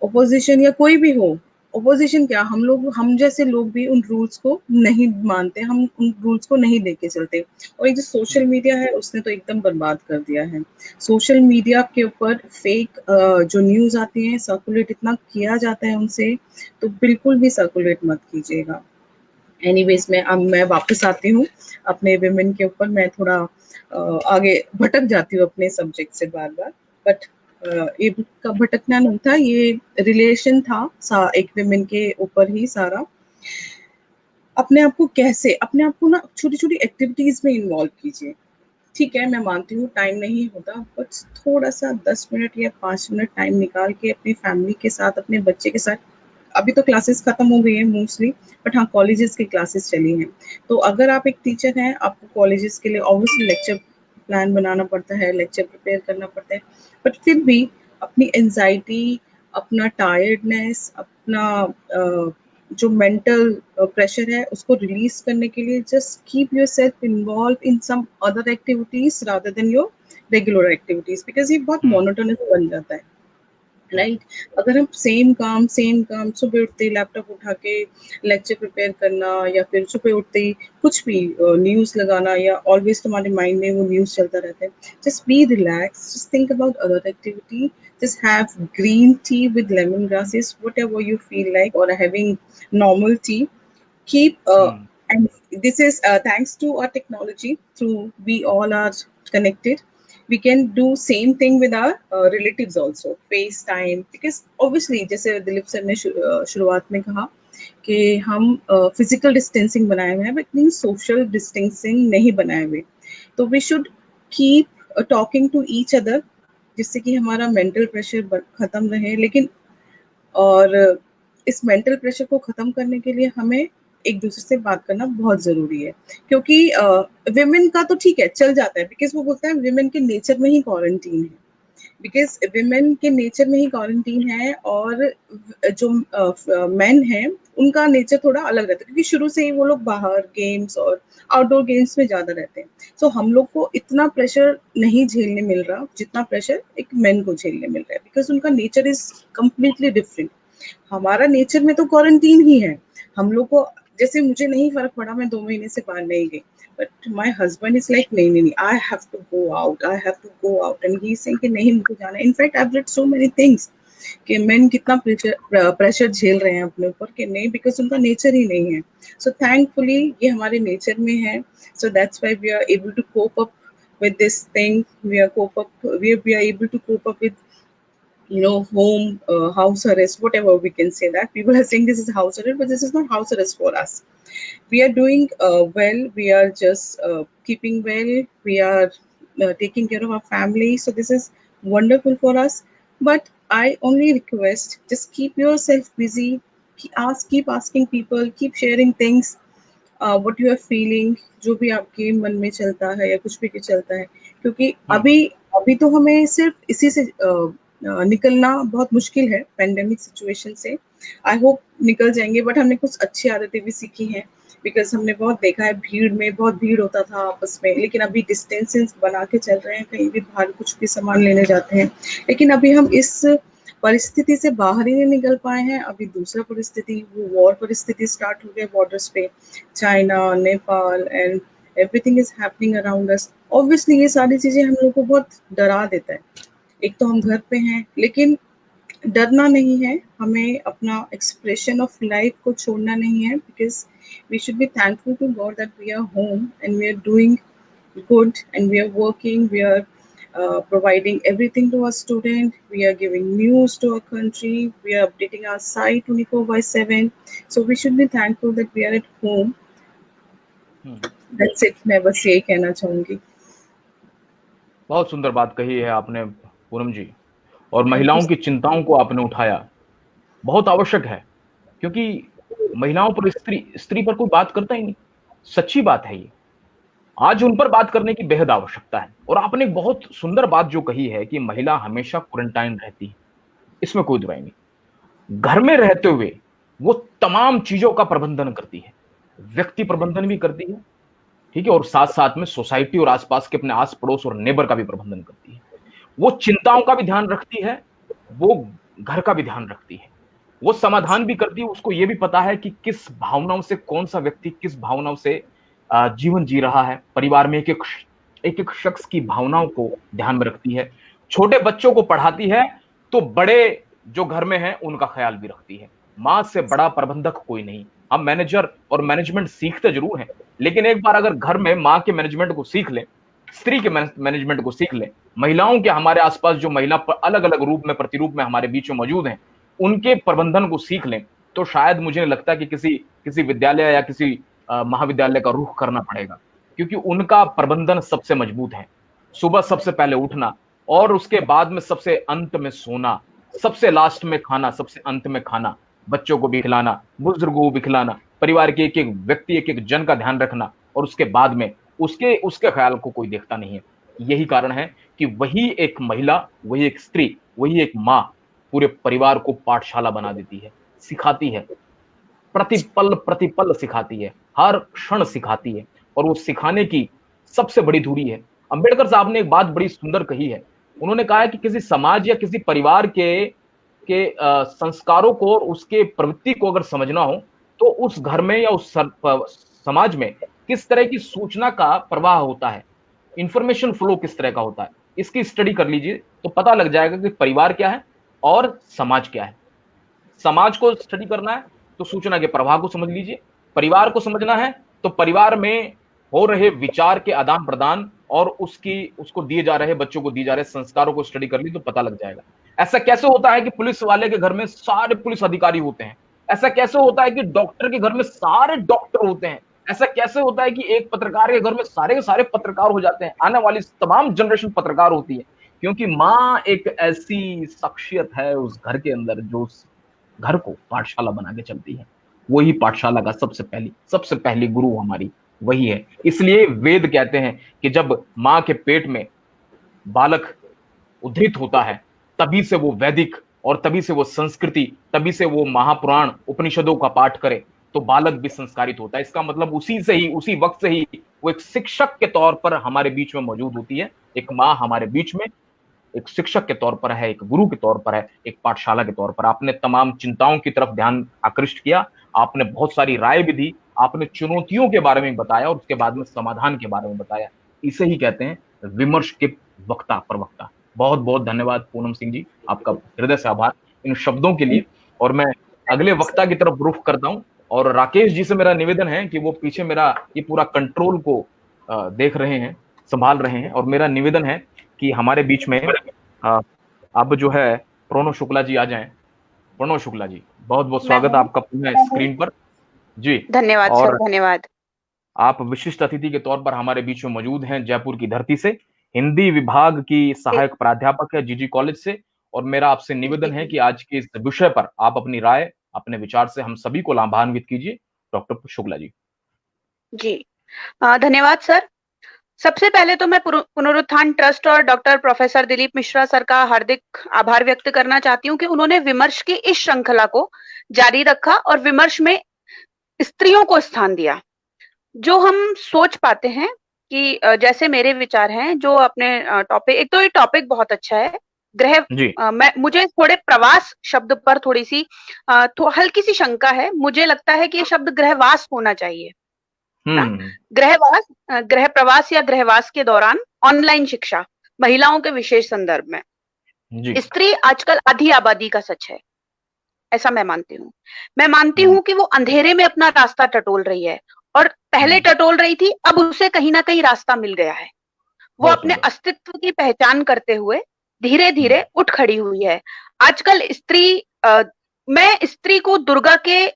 D: ओपोजिशन या कोई भी हो, ओपोजिशन क्या, हम लोग, हम जैसे लोग भी उन रूल्स को नहीं मानते, हम उन रूल्स को नहीं लेके चलते। और ये जो सोशल मीडिया है उसने तो एकदम बर्बाद कर दिया है। सोशल मीडिया के ऊपर फेक जो न्यूज़ आती हैं सर्कुलेट इतना किया जाता है उनसे, तो बिल्कुल भी सर्कुलेट मत कीजिएगा। एनीवेज मैं वापस आती हूँ अपने विमेन के ऊपर। मैं थोड़ा आगे भटक जाती हूँ अपने सब्जेक्ट से बार बार, बट ये बुक का भटकना नहीं था, ये रिलेशन था एक विमेन के ऊपर ही सारा। अपने आप को कैसे, अपने आप को ना छोटी छोटी एक्टिविटीज में इन्वॉल्व कीजिए। ठीक है, मैं मानती हूँ टाइम नहीं होता, बट थोड़ा सा 10 मिनट या 5 मिनट टाइम निकाल के अपनी फैमिली के साथ, अपने बच्चे के साथ, अभी तो क्लासेस खत्म हो गई है मोस्टली, बट हाँ कॉलेजेस की क्लासेस चली हैं। तो अगर आप एक टीचर हैं, आपको कॉलेजेस के लिए ऑब्वियसली लेक्चर प्लान बनाना पड़ता है, लेक्चर प्रिपेयर करना पड़ता है, बट फिर भी अपनी एंजाइटी, अपना टायर्डनेस, अपना जो मेंटल प्रेशर है उसको रिलीज करने के लिए just keep yourself involve in some other activities rather than your regular activities, because ये बहुत मोनोटोनस बन जाता है, राइट। अगर हम सेम काम सुबह उठते ही लैपटॉप उठा के लेक्चर प्रिपेयर करना, या फिर सुबह उठते ही कुछ भी न्यूज़ लगाना, या ऑलवेज तुम्हारे माइंड में वो न्यूज़ चलता रहता है, just be relax, just think about other activity, just have green tea with lemongrasses, whatever you feel like, or having normal tea. Keep and this is thanks to our technology, through we all are connected, we can do same thing with our relatives also, FaceTime, because obviously जैसे Dilip sir ने शुरुआत में कहा कि हम physical distancing बनाए हुए हैं, बट नहीं सोशल डिस्टेंसिंग नहीं बनाए हुए। तो we should keep talking to each other, जिससे कि हमारा मेंटल प्रेशर खत्म रहे। लेकिन और इस मेंटल प्रेशर को खत्म करने के लिए हमें एक दूसरे से बात करना बहुत जरूरी है, क्योंकि विमेन का तो ठीक है चल जाता है, बिकॉज वो बोलता है विमेन के नेचर में ही क्वारंटीन है, बिकॉज विमेन के नेचर में ही क्वारंटीन है, और जो मेन है उनका नेचर थोड़ा अलग रहता है, क्योंकि शुरू से ही वो लोग बाहर गेम्स और आउटडोर गेम्स में ज्यादा रहते हैं। सो हम लोग को इतना प्रेशर नहीं झेलने मिल रहा जितना प्रेशर एक मेन को झेलने मिल रहा है, बिकॉज उनका नेचर इज कम्प्लीटली डिफरेंट। हमारा नेचर में तो क्वारंटीन ही है। हम लोग को, जैसे मुझे नहीं फर्क पड़ा, मैं 2 महीने से बाहर नहीं गई, but my husband is like नहीं, I have to go out, I have to go out, and he is saying कि नहीं मुझे जाना है। In fact I have read so many things कि मेन कितना प्रेशर झेल रहे हैं अपने ऊपर कि नहीं, बिकॉज उनका नेचर ही नहीं है। सो थैंकफुली ये हमारे नेचर में है, so that's why we are able to cope up with this thing. We are able to cope up with, you know, home house arrest, whatever we can say. That people are saying this is house arrest, but this is not house arrest for us. We are doing well. We are just keeping well. We are taking care of our family, so this is wonderful for us. But I only request, just keep yourself busy, keep asking people, keep sharing things, what you are feeling, जो भी आपके मन में चलता है या कुछ भी चलता है, क्योंकि अभी अभी तो हमें सिर्फ इसी से निकलना बहुत मुश्किल है, पेंडेमिक सिचुएशन से। आई होप निकल जाएंगे, बट हमने कुछ अच्छी आदतें भी सीखी हैं, बिकॉज हमने बहुत देखा है भीड़ में बहुत भीड़ होता था आपस में, लेकिन अभी डिस्टेंसेस बना के चल रहे हैं, कहीं भी बाहर कुछ भी सामान लेने जाते हैं। लेकिन अभी हम इस परिस्थिति से बाहर ही नहीं निकल पाए हैं। अभी दूसरा परिस्थिति, वो वॉर परिस्थिति स्टार्ट हो गया बॉर्डर्स पे, China, Nepal and everything is happening around us. Obviously ये सारी चीजें हम लोग को बहुत डरा देता है। एक तो हम घर पे हैं, लेकिन डरना नहीं है, हमें अपना एक्सप्रेशन ऑफ लाइफ को छोड़ना नहीं है, because we should be thankful to God that we are home and we are doing good and we are working, we are providing everything to our student, we are giving news to our country, we are updating our site 24/7, so we should be thankful that we are at home. That's it, मैं बस यही कहना चाहूंगी।
C: बहुत सुंदर बात कही है आपने पूनम जी, और महिलाओं की चिंताओं को आपने उठाया, बहुत आवश्यक है, क्योंकि महिलाओं पर स्त्री पर कोई बात करता ही नहीं। सच्ची बात है ये, आज उन पर बात करने की बेहद आवश्यकता है। और आपने एक बहुत सुंदर बात जो कही है कि महिला हमेशा क्वारंटाइन रहती है, इसमें कोई दुराई नहीं। घर में रहते हुए वो तमाम चीजों का प्रबंधन करती है, व्यक्ति प्रबंधन भी करती है, ठीक है, और साथ साथ में सोसाइटी और आसपास के अपने आस पड़ोस और नेबर का भी प्रबंधन करती है। वो चिंताओं का भी ध्यान रखती है, वो घर का भी ध्यान रखती है, वो समाधान भी करती है। उसको ये भी पता है कि किस भावनाओं से कौन सा व्यक्ति किस भावनाओं से जीवन जी रहा है। परिवार में एक एक शख्स की भावनाओं को ध्यान में रखती है। छोटे बच्चों को पढ़ाती है तो बड़े जो घर में हैं उनका ख्याल भी रखती है। माँ से बड़ा प्रबंधक कोई नहीं। हम मैनेजर और मैनेजमेंट सीखते जरूर हैं, लेकिन एक बार अगर घर में माँ के मैनेजमेंट को सीख ले, स्त्री के मैनेजमेंट को सीख ले, महिलाओं के हमारे आसपास जो महिला अलग अलग रूप में प्रतिरूप में हमारे बीच में मौजूद हैं, उनके प्रबंधन को सीख लें, तो शायद मुझे नहीं लगता कि किसी विद्यालय या किसी महाविद्यालय का रुख करना पड़ेगा, क्योंकि उनका प्रबंधन सबसे मजबूत है। सुबह सबसे पहले उठना और उसके बाद में सबसे अंत में सोना, सबसे लास्ट में खाना, सबसे अंत में खाना, बच्चों को भी खिलाना, बुजुर्गों को भी खिलाना, परिवार के एक एक व्यक्ति एक एक जन का ध्यान रखना, और उसके बाद में उसके ख्याल को कोई देखता नहीं है। यही कारण है कि वही एक महिला, वही एक स्त्री, वही एक माँ पूरे परिवार को पाठशाला बना देती है, सिखाती है, प्रतिपल सिखाती है, हर क्षण सिखाती है, और वो सिखाने की सबसे बड़ी धुरी है। अंबेडकर साहब ने एक बात बड़ी सुंदर कही है। उन्होंने कहा है कि किसी समाज या किसी परिवार के संस्कारों को और उसके प्रवृत्ति को अगर समझना हो, तो उस घर में या उस समाज में किस तरह की सूचना का प्रवाह होता है, इंफॉर्मेशन फ्लो किस तरह का होता है, इसकी स्टडी कर लीजिए तो पता लग जाएगा कि परिवार क्या है और समाज क्या है। समाज को स्टडी करना है तो सूचना के प्रवाह को समझ लीजिए, परिवार को समझना है तो परिवार में हो रहे विचार के आदान प्रदान और उसको दिए जा रहे, बच्चों को दिए जा रहे संस्कारों को स्टडी कर ली तो पता लग जाएगा। ऐसा कैसे होता है कि पुलिस वाले के घर में सारे पुलिस अधिकारी होते हैं? ऐसा कैसे होता है कि डॉक्टर के घर में सारे डॉक्टर होते हैं? ऐसा कैसे होता है कि एक पत्रकार के घर में सारे के सारे पत्रकार हो जाते हैं? आने वाली तमाम जनरेशन पत्रकार होती है, क्योंकि माँ एक ऐसी शख्सियत है उस घर के अंदर जो उस घर को पाठशाला बना के चलती है। वही पाठशाला का सबसे पहली गुरु हमारी वही है। इसलिए वेद कहते हैं कि जब माँ के पेट में बालक उद्धृत होता है, तभी से वो वैदिक और तभी से वो संस्कृति, तभी से वो महापुराण उपनिषदों का पाठ करे तो बालक भी संस्कारित होता है। इसका मतलब उसी वक्त से ही वो एक शिक्षक के तौर पर हमारे बीच में मौजूद होती है। एक माँ हमारे बीच में एक शिक्षक के तौर पर है, एक गुरु के तौर पर है, एक पाठशाला के तौर पर। आपने तमाम चिंताओं की तरफ ध्यान आकृष्ट किया, आपने बहुत सारी राय भी दी, आपने चुनौतियों के बारे में बताया और उसके बाद में समाधान के बारे में बताया। इसे ही कहते हैं विमर्श के वक्ता प्रवक्ता। बहुत बहुत धन्यवाद पूनम सिंह जी, आपका हृदय से आभार। इन शब्दों के लिए। और मैं अगले वक्ता की तरफ रुख करता हूं और राकेश जी से मेरा निवेदन है कि वो पीछे मेरा ये पूरा कंट्रोल को देख रहे हैं, संभाल रहे हैं, और मेरा निवेदन है कि हमारे बीच में अब जो है प्रणव शुक्ला जी आ जाएं। प्रणव शुक्ला जी, बहुत बहुत स्वागत है आपका पुनः स्क्रीन पर जी।
E: धन्यवाद सर, धन्यवाद।
C: आप विशिष्ट अतिथि के तौर पर हमारे बीच में मौजूद हैं जयपुर की धरती से, हिंदी विभाग की सहायक प्राध्यापक है जीजी कॉलेज से, और मेरा आपसे निवेदन है कि आज के इस विषय पर आप अपनी राय, अपने विचार से हम सभी को लाभान्वित कीजिए। डॉक्टर शुक्ला जी।
E: जी धन्यवाद सर। सबसे पहले तो मैं पुनरुत्थान ट्रस्ट और doctor professor Dilip Mishra sir का हार्दिक आभार व्यक्त करना चाहती हूँ कि उन्होंने विमर्श की इस श्रृंखला को जारी रखा और विमर्श में स्त्रियों को स्थान दिया। जो हम सोच पाते हैं कि जैसे मेरे विचार हैं जो अपने टॉपिक, एक तो ये टॉपिक बहुत अच्छा है मैं मुझे थोड़े प्रवास शब्द पर थोड़ी सी हल्की सी शंका है। मुझे लगता है कि ये शब्द गृहवास होना चाहिए। गृह प्रवास या गृहवास के दौरान ऑनलाइन शिक्षा महिलाओं के विशेष संदर्भ में स्त्री आजकल आधी आबादी का सच है, ऐसा मैं मानती हूँ। मैं मानती हूँ कि वो अंधेरे में अपना रास्ता टटोल रही है और पहले टटोल रही थी, अब उसे कहीं ना कहीं रास्ता मिल गया है। वो अपने अस्तित्व की पहचान करते हुए धीरे धीरे उठ खड़ी हुई है। आजकल स्त्री मैं स्त्री को दुर्गा के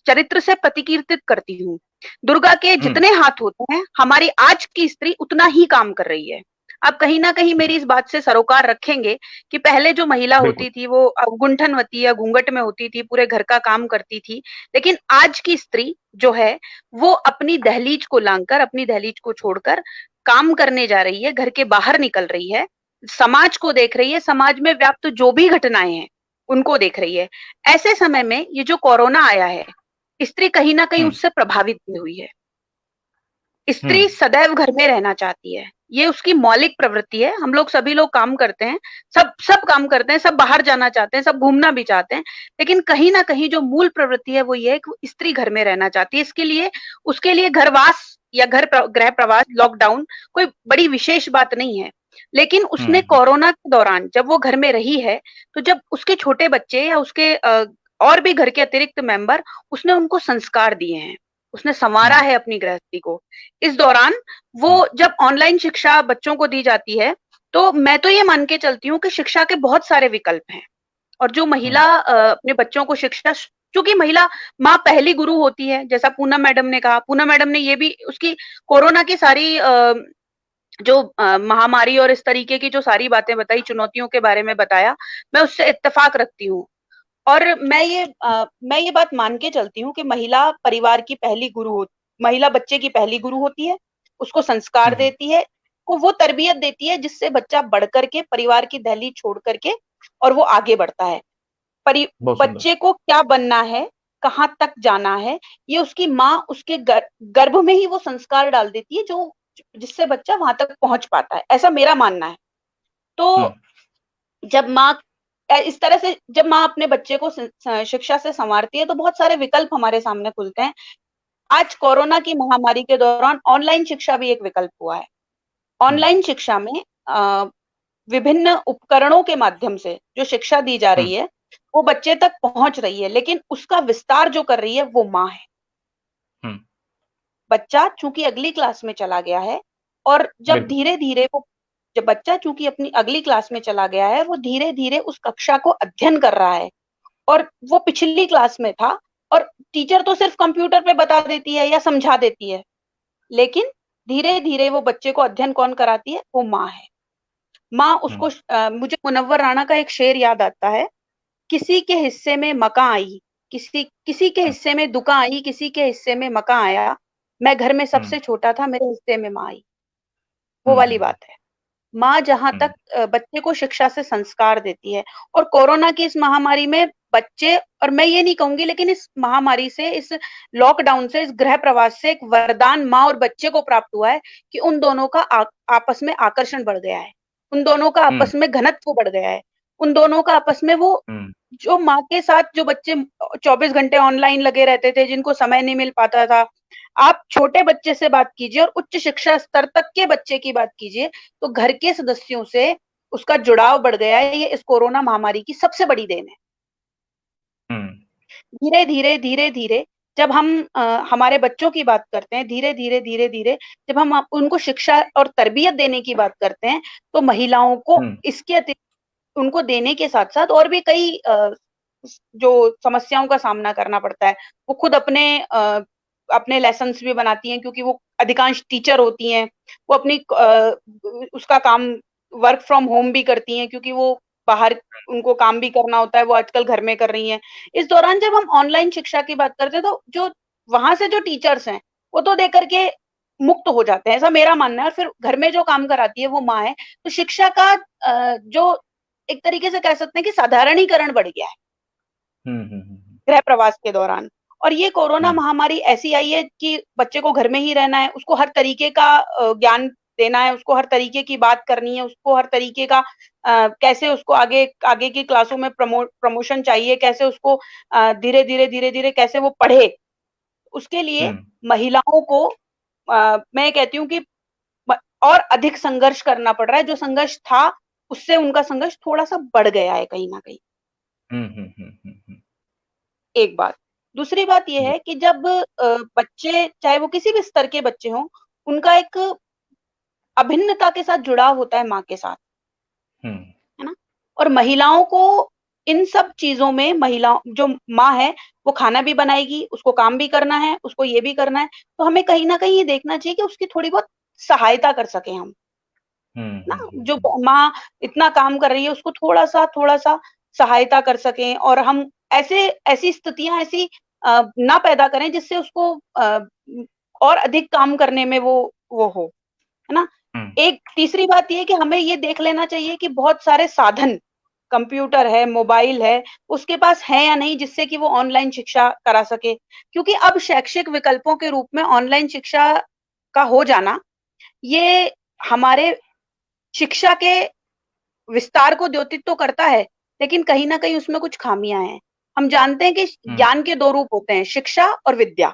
E: चरित्र से प्रतिकीर्तित करती हूँ। दुर्गा के जितने हाथ होते हैं, हमारी आज की स्त्री उतना ही काम कर रही है। आप कहीं ना कहीं मेरी इस बात से सरोकार रखेंगे कि पहले जो महिला होती थी वो गुंठनवती या घूंघट में होती थी, पूरे घर का काम करती थी, लेकिन आज की स्त्री जो है वो अपनी दहलीज को लांघकर, अपनी दहलीज को छोड़कर काम करने जा रही है, घर के बाहर निकल रही है, समाज को देख रही है, समाज में व्याप्त जो भी घटनाएं हैं उनको देख रही है। ऐसे समय में ये जो कोरोना आया है, स्त्री कहीं ना कहीं उससे प्रभावित भी हुई है। स्त्री सदैव घर में रहना चाहती है, ये उसकी मौलिक प्रवृत्ति है। हम लोग सभी लोग काम करते हैं, सब काम करते हैं, सब बाहर जाना चाहते हैं, सब घूमना भी चाहते हैं, लेकिन कहीं ना कहीं जो मूल प्रवृत्ति है वो ये है कि स्त्री घर में रहना चाहती है। इसके लिए उसके लिए घरवास या गृह प्रवास, लॉकडाउन कोई बड़ी विशेष बात नहीं है। लेकिन उसने कोरोना के दौरान जब वो घर में रही है, तो जब उसके छोटे बच्चे या उसके और भी घर के अतिरिक्त मेंबर, उसने उनको संस्कार दिए हैं, उसने संवारा है अपनी गृहस्थी को। इस दौरान वो जब ऑनलाइन शिक्षा बच्चों को दी जाती है, तो मैं तो ये मान के चलती हूँ कि शिक्षा के बहुत सारे विकल्प हैं, और जो महिला अपने बच्चों को शिक्षा, क्योंकि महिला माँ पहली गुरु होती है, जैसा पूनम मैडम ने कहा। पूनम मैडम ने ये भी उसकी कोरोना की सारी जो महामारी और इस तरीके की जो सारी बातें बताई, चुनौतियों के बारे में बताया, मैं उससे इत्तेफाक रखती हूँ। और मैं ये बात मान के चलती हूँ कि महिला परिवार की पहली गुरु महिला बच्चे की पहली गुरु होती है, उसको संस्कार देती है, को वो तरबियत देती है जिससे बच्चा बढ़ करके परिवार की दहलीज छोड़ करके और वो आगे बढ़ता है। बच्चे को क्या बनना है, कहाँ तक जाना है, ये उसकी माँ उसके गर्भ में ही वो संस्कार डाल देती है, जो जिससे बच्चा वहां तक पहुंच पाता है, ऐसा मेरा मानना है। तो जब माँ इस तरह से, जब माँ अपने बच्चे को शिक्षा से संवारती है, तो बहुत सारे विकल्प हमारे सामने खुलते हैं। आज कोरोना की महामारी के दौरान ऑनलाइन शिक्षा भी एक विकल्प हुआ है। ऑनलाइन शिक्षा में विभिन्न उपकरणों के माध्यम से जो शिक्षा दी जा रही है वो बच्चे तक पहुंच रही है, लेकिन उसका विस्तार जो कर रही है वो माँ है। बच्चा चूंकि अगली क्लास में चला गया है, और जब धीरे धीरे वो, जब बच्चा चूंकि अपनी अगली क्लास में चला गया है, वो धीरे धीरे उस कक्षा को अध्ययन कर रहा है, और वो पिछली क्लास में था और टीचर तो सिर्फ कंप्यूटर पे बता देती है या समझा देती है, लेकिन धीरे धीरे वो बच्चे को अध्ययन कौन कराती है, वो माँ है। माँ उसको मुझे मुनव्वर राणा का एक शेर याद आता है, किसी के हिस्से में मका आई, किसी के हिस्से में दुका आई, किसी के हिस्से में मका आया, मैं घर में सबसे छोटा था, मेरे हिस्से में माँ आई। वो वाली बात है। माँ जहां तक बच्चे को शिक्षा से संस्कार देती है, और कोरोना की इस महामारी में बच्चे, और मैं ये नहीं कहूंगी, लेकिन इस महामारी से, इस लॉकडाउन से, इस गृह प्रवास से एक वरदान माँ और बच्चे को प्राप्त हुआ है कि उन दोनों का आपस में आकर्षण बढ़ गया है, उन दोनों का आपस में घनत्व बढ़ गया है, उन दोनों का आपस में वो, जो माँ के साथ जो बच्चे 24 घंटे ऑनलाइन लगे रहते थे, जिनको समय नहीं मिल पाता था, आप छोटे बच्चे से बात कीजिए और उच्च शिक्षा स्तर तक के बच्चे की बात कीजिए, तो घर के सदस्यों से उसका जुड़ाव बढ़ गया है। ये इस कोरोना महामारी की सबसे बड़ी देन है। धीरे धीरे धीरे धीरे जब हम हमारे बच्चों की बात करते हैं, धीरे धीरे जब हम उनको शिक्षा और तरबियत देने की बात करते हैं, तो महिलाओं को इसके अतिरिक्त उनको देने के साथ साथ और भी कई जो समस्याओं का सामना करना पड़ता है। वो खुद अपने लेसन्स भी बनाती हैं, क्योंकि वो अधिकांश टीचर होती हैं। वो अपनी उसका काम वर्क फ्रॉम होम भी करती हैं, क्योंकि वो बाहर उनको काम भी करना होता है, वो आजकल घर में कर रही हैं। इस दौरान जब हम ऑनलाइन शिक्षा की बात करते हैं, तो जो वहां से जो टीचर्स हैं वो तो देकर के मुक्त हो जाते हैं, ऐसा मेरा मानना है। और फिर घर में जो काम कराती है वो माँ है। तो शिक्षा का जो एक तरीके से कह सकते हैं कि साधारणीकरण बढ़ गया है गृह प्रवास के दौरान। और ये कोरोना महामारी ऐसी आई है कि बच्चे को घर में ही रहना है, उसको हर तरीके का ज्ञान देना है, उसको हर तरीके की बात करनी है, उसको हर तरीके का कैसे उसको आगे की क्लासों में प्रमोशन चाहिए, कैसे उसको धीरे धीरे कैसे वो पढ़े। उसके लिए महिलाओं को मैं कहती हूँ कि और अधिक संघर्ष करना पड़ रहा है। जो संघर्ष था उससे उनका संघर्ष थोड़ा सा बढ़ गया है कहीं ना कहीं। एक बात। दूसरी बात यह है कि जब बच्चे, चाहे वो किसी भी स्तर के बच्चे हों, उनका एक अभिन्नता के साथ जुड़ाव होता है माँ के साथ, है ना। और महिलाओं को इन सब चीजों में, जो माँ है वो खाना भी बनाएगी, उसको काम भी करना है, उसको ये भी करना है, तो हमें कहीं ना कहीं ये देखना चाहिए कि उसकी थोड़ी बहुत सहायता कर सके हम, ना। जो माँ इतना काम कर रही है उसको थोड़ा सा सहायता कर सकें, और हम ऐसी स्थितियां ऐसी ना पैदा करें जिससे उसको और अधिक काम करने में वो हो, है ना। एक तीसरी बात ये कि हमें ये देख लेना चाहिए कि बहुत सारे साधन, कंप्यूटर है, मोबाइल है, उसके पास है या नहीं, जिससे कि वो ऑनलाइन शिक्षा करा सके। क्योंकि अब शैक्षिक विकल्पों के रूप में ऑनलाइन शिक्षा का हो जाना, ये हमारे शिक्षा के विस्तार को द्योतित तो करता है, लेकिन कहीं ना कहीं उसमें कुछ खामियां हैं। हम जानते हैं कि ज्ञान के 2 रूप होते हैं, शिक्षा और विद्या,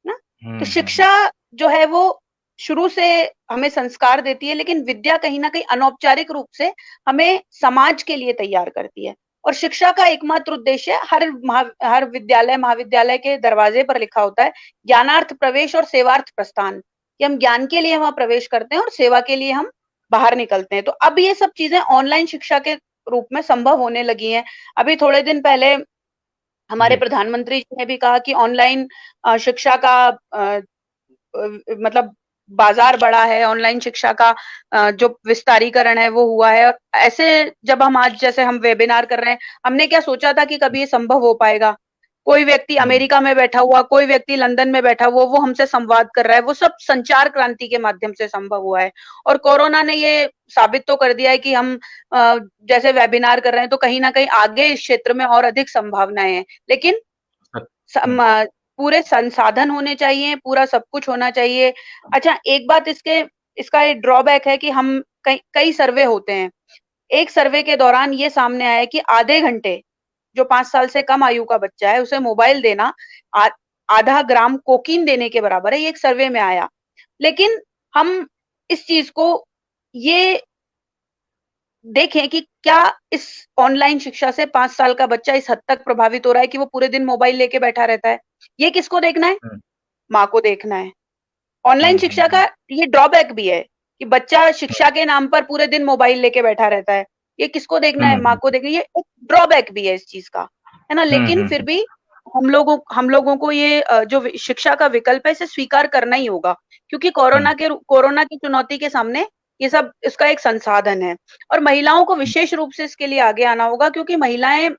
E: ना। तो शिक्षा जो है वो शुरू से हमें संस्कार देती है, लेकिन विद्या कहीं ना कहीं अनौपचारिक रूप से हमें समाज के लिए तैयार करती है। और शिक्षा का एकमात्र उद्देश्य हर विद्यालय महाविद्यालय के दरवाजे पर लिखा होता है, ज्ञानार्थ प्रवेश और सेवार्थ प्रस्थान, कि हम ज्ञान के लिए वहां प्रवेश करते हैं और सेवा के लिए हम बाहर निकलते हैं। तो अब ये सब चीजें ऑनलाइन शिक्षा के रूप में संभव होने लगी हैं। अभी थोड़े दिन पहले हमारे प्रधानमंत्री जी ने भी कहा कि ऑनलाइन शिक्षा का मतलब बाजार बढ़ा है, ऑनलाइन शिक्षा का जो विस्तारीकरण है वो हुआ है। और ऐसे जब हम आज जैसे हम वेबिनार कर रहे हैं, हमने क्या सोचा था कि कभी ये संभव हो पाएगा। कोई व्यक्ति अमेरिका में बैठा हुआ, कोई व्यक्ति लंदन में बैठा हुआ, वो हमसे संवाद कर रहा है, वो सब संचार क्रांति के माध्यम से संभव हुआ है। और कोरोना ने ये साबित तो कर दिया है कि हम जैसे वेबिनार कर रहे हैं तो कहीं ना कहीं आगे इस क्षेत्र में और अधिक संभावनाएं हैं। लेकिन पूरे संसाधन होने चाहिए, पूरा सब कुछ होना चाहिए। अच्छा, एक बात इसका एक ड्रॉबैक है कि हम कई सर्वे होते हैं। एक सर्वे के दौरान ये सामने आया कि आधे घंटे जो 5 साल से कम आयु का बच्चा है उसे मोबाइल देना आधा ग्राम कोकीन देने के बराबर है। ये एक सर्वे में आया। लेकिन हम इस चीज को ये देखें कि क्या इस ऑनलाइन शिक्षा से 5 साल का बच्चा इस हद तक प्रभावित हो रहा है कि वो पूरे दिन मोबाइल लेके बैठा रहता है। ये किसको देखना है? माँ को देखना है। ऑनलाइन शिक्षा का ये ड्रॉबैक भी है कि बच्चा शिक्षा के नाम पर पूरे दिन मोबाइल लेके बैठा रहता है। ये किसको देखना है? माँ को देखना। ये एक ड्रॉबैक भी है इस चीज का, है ना। लेकिन फिर भी हम लोगों को ये जो शिक्षा का विकल्प है इसे स्वीकार करना ही होगा, क्योंकि कोरोना की चुनौती के सामने ये सब इसका एक संसाधन है। और महिलाओं को विशेष रूप से इसके लिए आगे आना होगा, क्योंकि महिलाएं,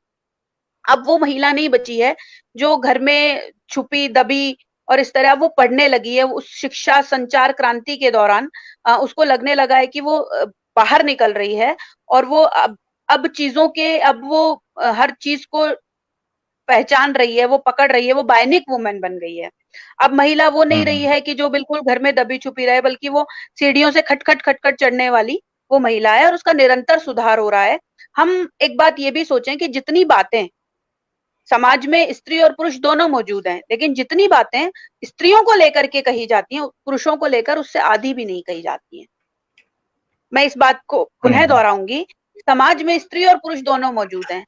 E: अब वो महिला नहीं बची है जो घर में छुपी दबी और इस तरह वो पढ़ने लगी है। उस शिक्षा संचार क्रांति के दौरान उसको लगने लगा है कि वो बाहर निकल रही है, और वो अब वो हर चीज को पहचान रही है, वो पकड़ रही है, वो बायनिक वुमेन बन गई है। अब महिला वो नहीं रही है कि जो बिल्कुल घर में दबी छुपी रहे, बल्कि वो सीढ़ियों से खटखट चढ़ने वाली वो महिला है, और उसका निरंतर सुधार हो रहा है। हम एक बात ये भी सोचें कि जितनी बातें समाज में स्त्री और पुरुष दोनों मौजूद हैं, लेकिन जितनी बातें स्त्रियों को लेकर के कही जाती हैं, पुरुषों को लेकर उससे आधी भी नहीं कही जाती हैं। मैं इस बात को पुनः दोहराऊंगी, समाज में स्त्री और पुरुष दोनों मौजूद हैं,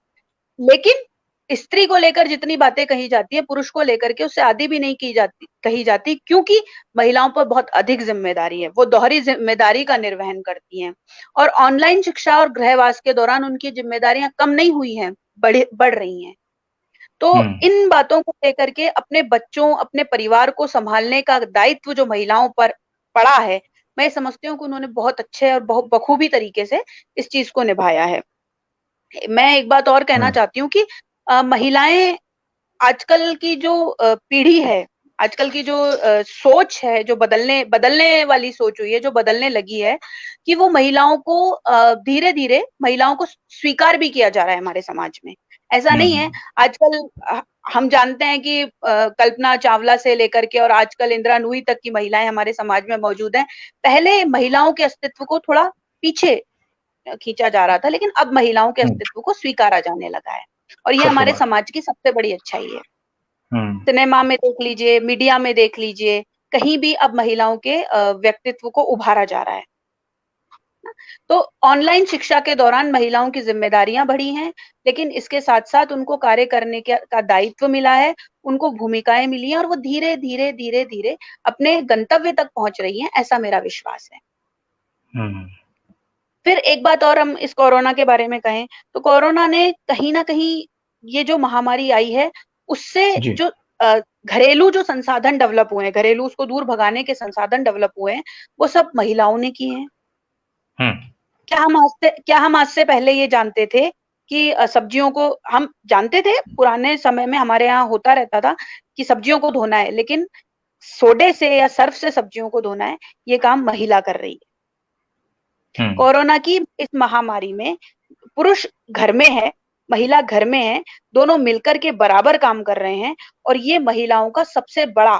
E: लेकिन स्त्री को लेकर जितनी बातें कही जाती है, पुरुष को लेकर के उससे आधी भी नहीं कही जाती, क्योंकि महिलाओं पर बहुत अधिक जिम्मेदारी है, वो दोहरी जिम्मेदारी का निर्वहन करती हैं। और ऑनलाइन शिक्षा और गृहवास के दौरान उनकी जिम्मेदारियां कम नहीं हुई हैं, बढ़ रही हैं। तो इन बातों को लेकर के अपने बच्चों, अपने परिवार को संभालने का दायित्व जो महिलाओं पर पड़ा है, मैं समझती हूँ कि उन्होंने बहुत अच्छे और बहुत बखूबी तरीके से इस चीज को निभाया है। मैं एक बात और कहना चाहती हूँ कि महिलाएं, आजकल की जो पीढ़ी है, आजकल की जो सोच है, जो बदलने वाली सोच हुई है, जो बदलने लगी है, कि वो महिलाओं को धीरे धीरे महिलाओं को स्वीकार भी किया जा रहा है हमारे समाज में। ऐसा नहीं है, आजकल हम जानते हैं कि कल्पना चावला से लेकर के और आजकल इंदिरा नूई तक की महिलाएं हमारे समाज में मौजूद हैं। पहले महिलाओं के अस्तित्व को थोड़ा पीछे खींचा जा रहा था, लेकिन अब महिलाओं के अस्तित्व को स्वीकारा जाने लगा है, और ये हमारे समाज की सबसे बड़ी अच्छाई है। सिनेमा में देख लीजिए, मीडिया में देख लीजिए, कहीं भी अब महिलाओं के व्यक्तित्व को उभारा जा रहा है। तो ऑनलाइन शिक्षा के दौरान महिलाओं की जिम्मेदारियां बढ़ी हैं, लेकिन इसके साथ साथ उनको कार्य करने का दायित्व मिला है, उनको भूमिकाएं मिली हैं, और वो धीरे धीरे धीरे धीरे अपने गंतव्य तक पहुंच रही हैं, ऐसा मेरा विश्वास है। फिर एक बात और हम इस कोरोना के बारे में कहें तो कोरोना ने कहीं ना कहीं, ये जो महामारी आई है, उससे जो घरेलू जो संसाधन डेवलप हुए हैं, घरेलू उसको दूर भगाने के संसाधन डेवलप हुए हैं, वो सब महिलाओं ने किए हैं। क्या हम आज से पहले ये जानते थे कि सब्जियों को, हम जानते थे पुराने समय में हमारे यहाँ होता रहता था कि सब्जियों को धोना है, लेकिन सोडे से या सर्फ से सब्जियों को धोना है, ये काम महिला कर रही है। कोरोना की इस महामारी में पुरुष घर में है, महिला घर में है, दोनों मिलकर के बराबर काम कर रहे हैं, और ये महिलाओं का सबसे बड़ा,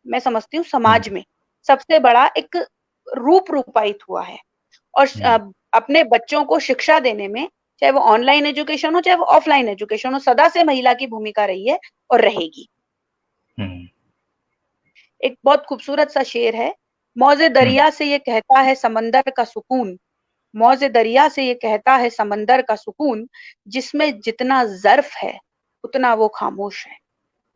E: मैं समझती हूँ समाज में सबसे बड़ा एक रूपायित हुआ है। और अपने बच्चों को शिक्षा देने में, चाहे वो ऑनलाइन एजुकेशन हो चाहे वो ऑफलाइन एजुकेशन हो, सदा से महिला की भूमिका रही है और रहेगी। एक बहुत खूबसूरत सा शेर है, मौजे दरिया से ये कहता है समंदर का सुकून, मौजे दरिया से ये कहता है समंदर का सुकून, जिसमें जितना ज़र्फ है उतना वो खामोश है,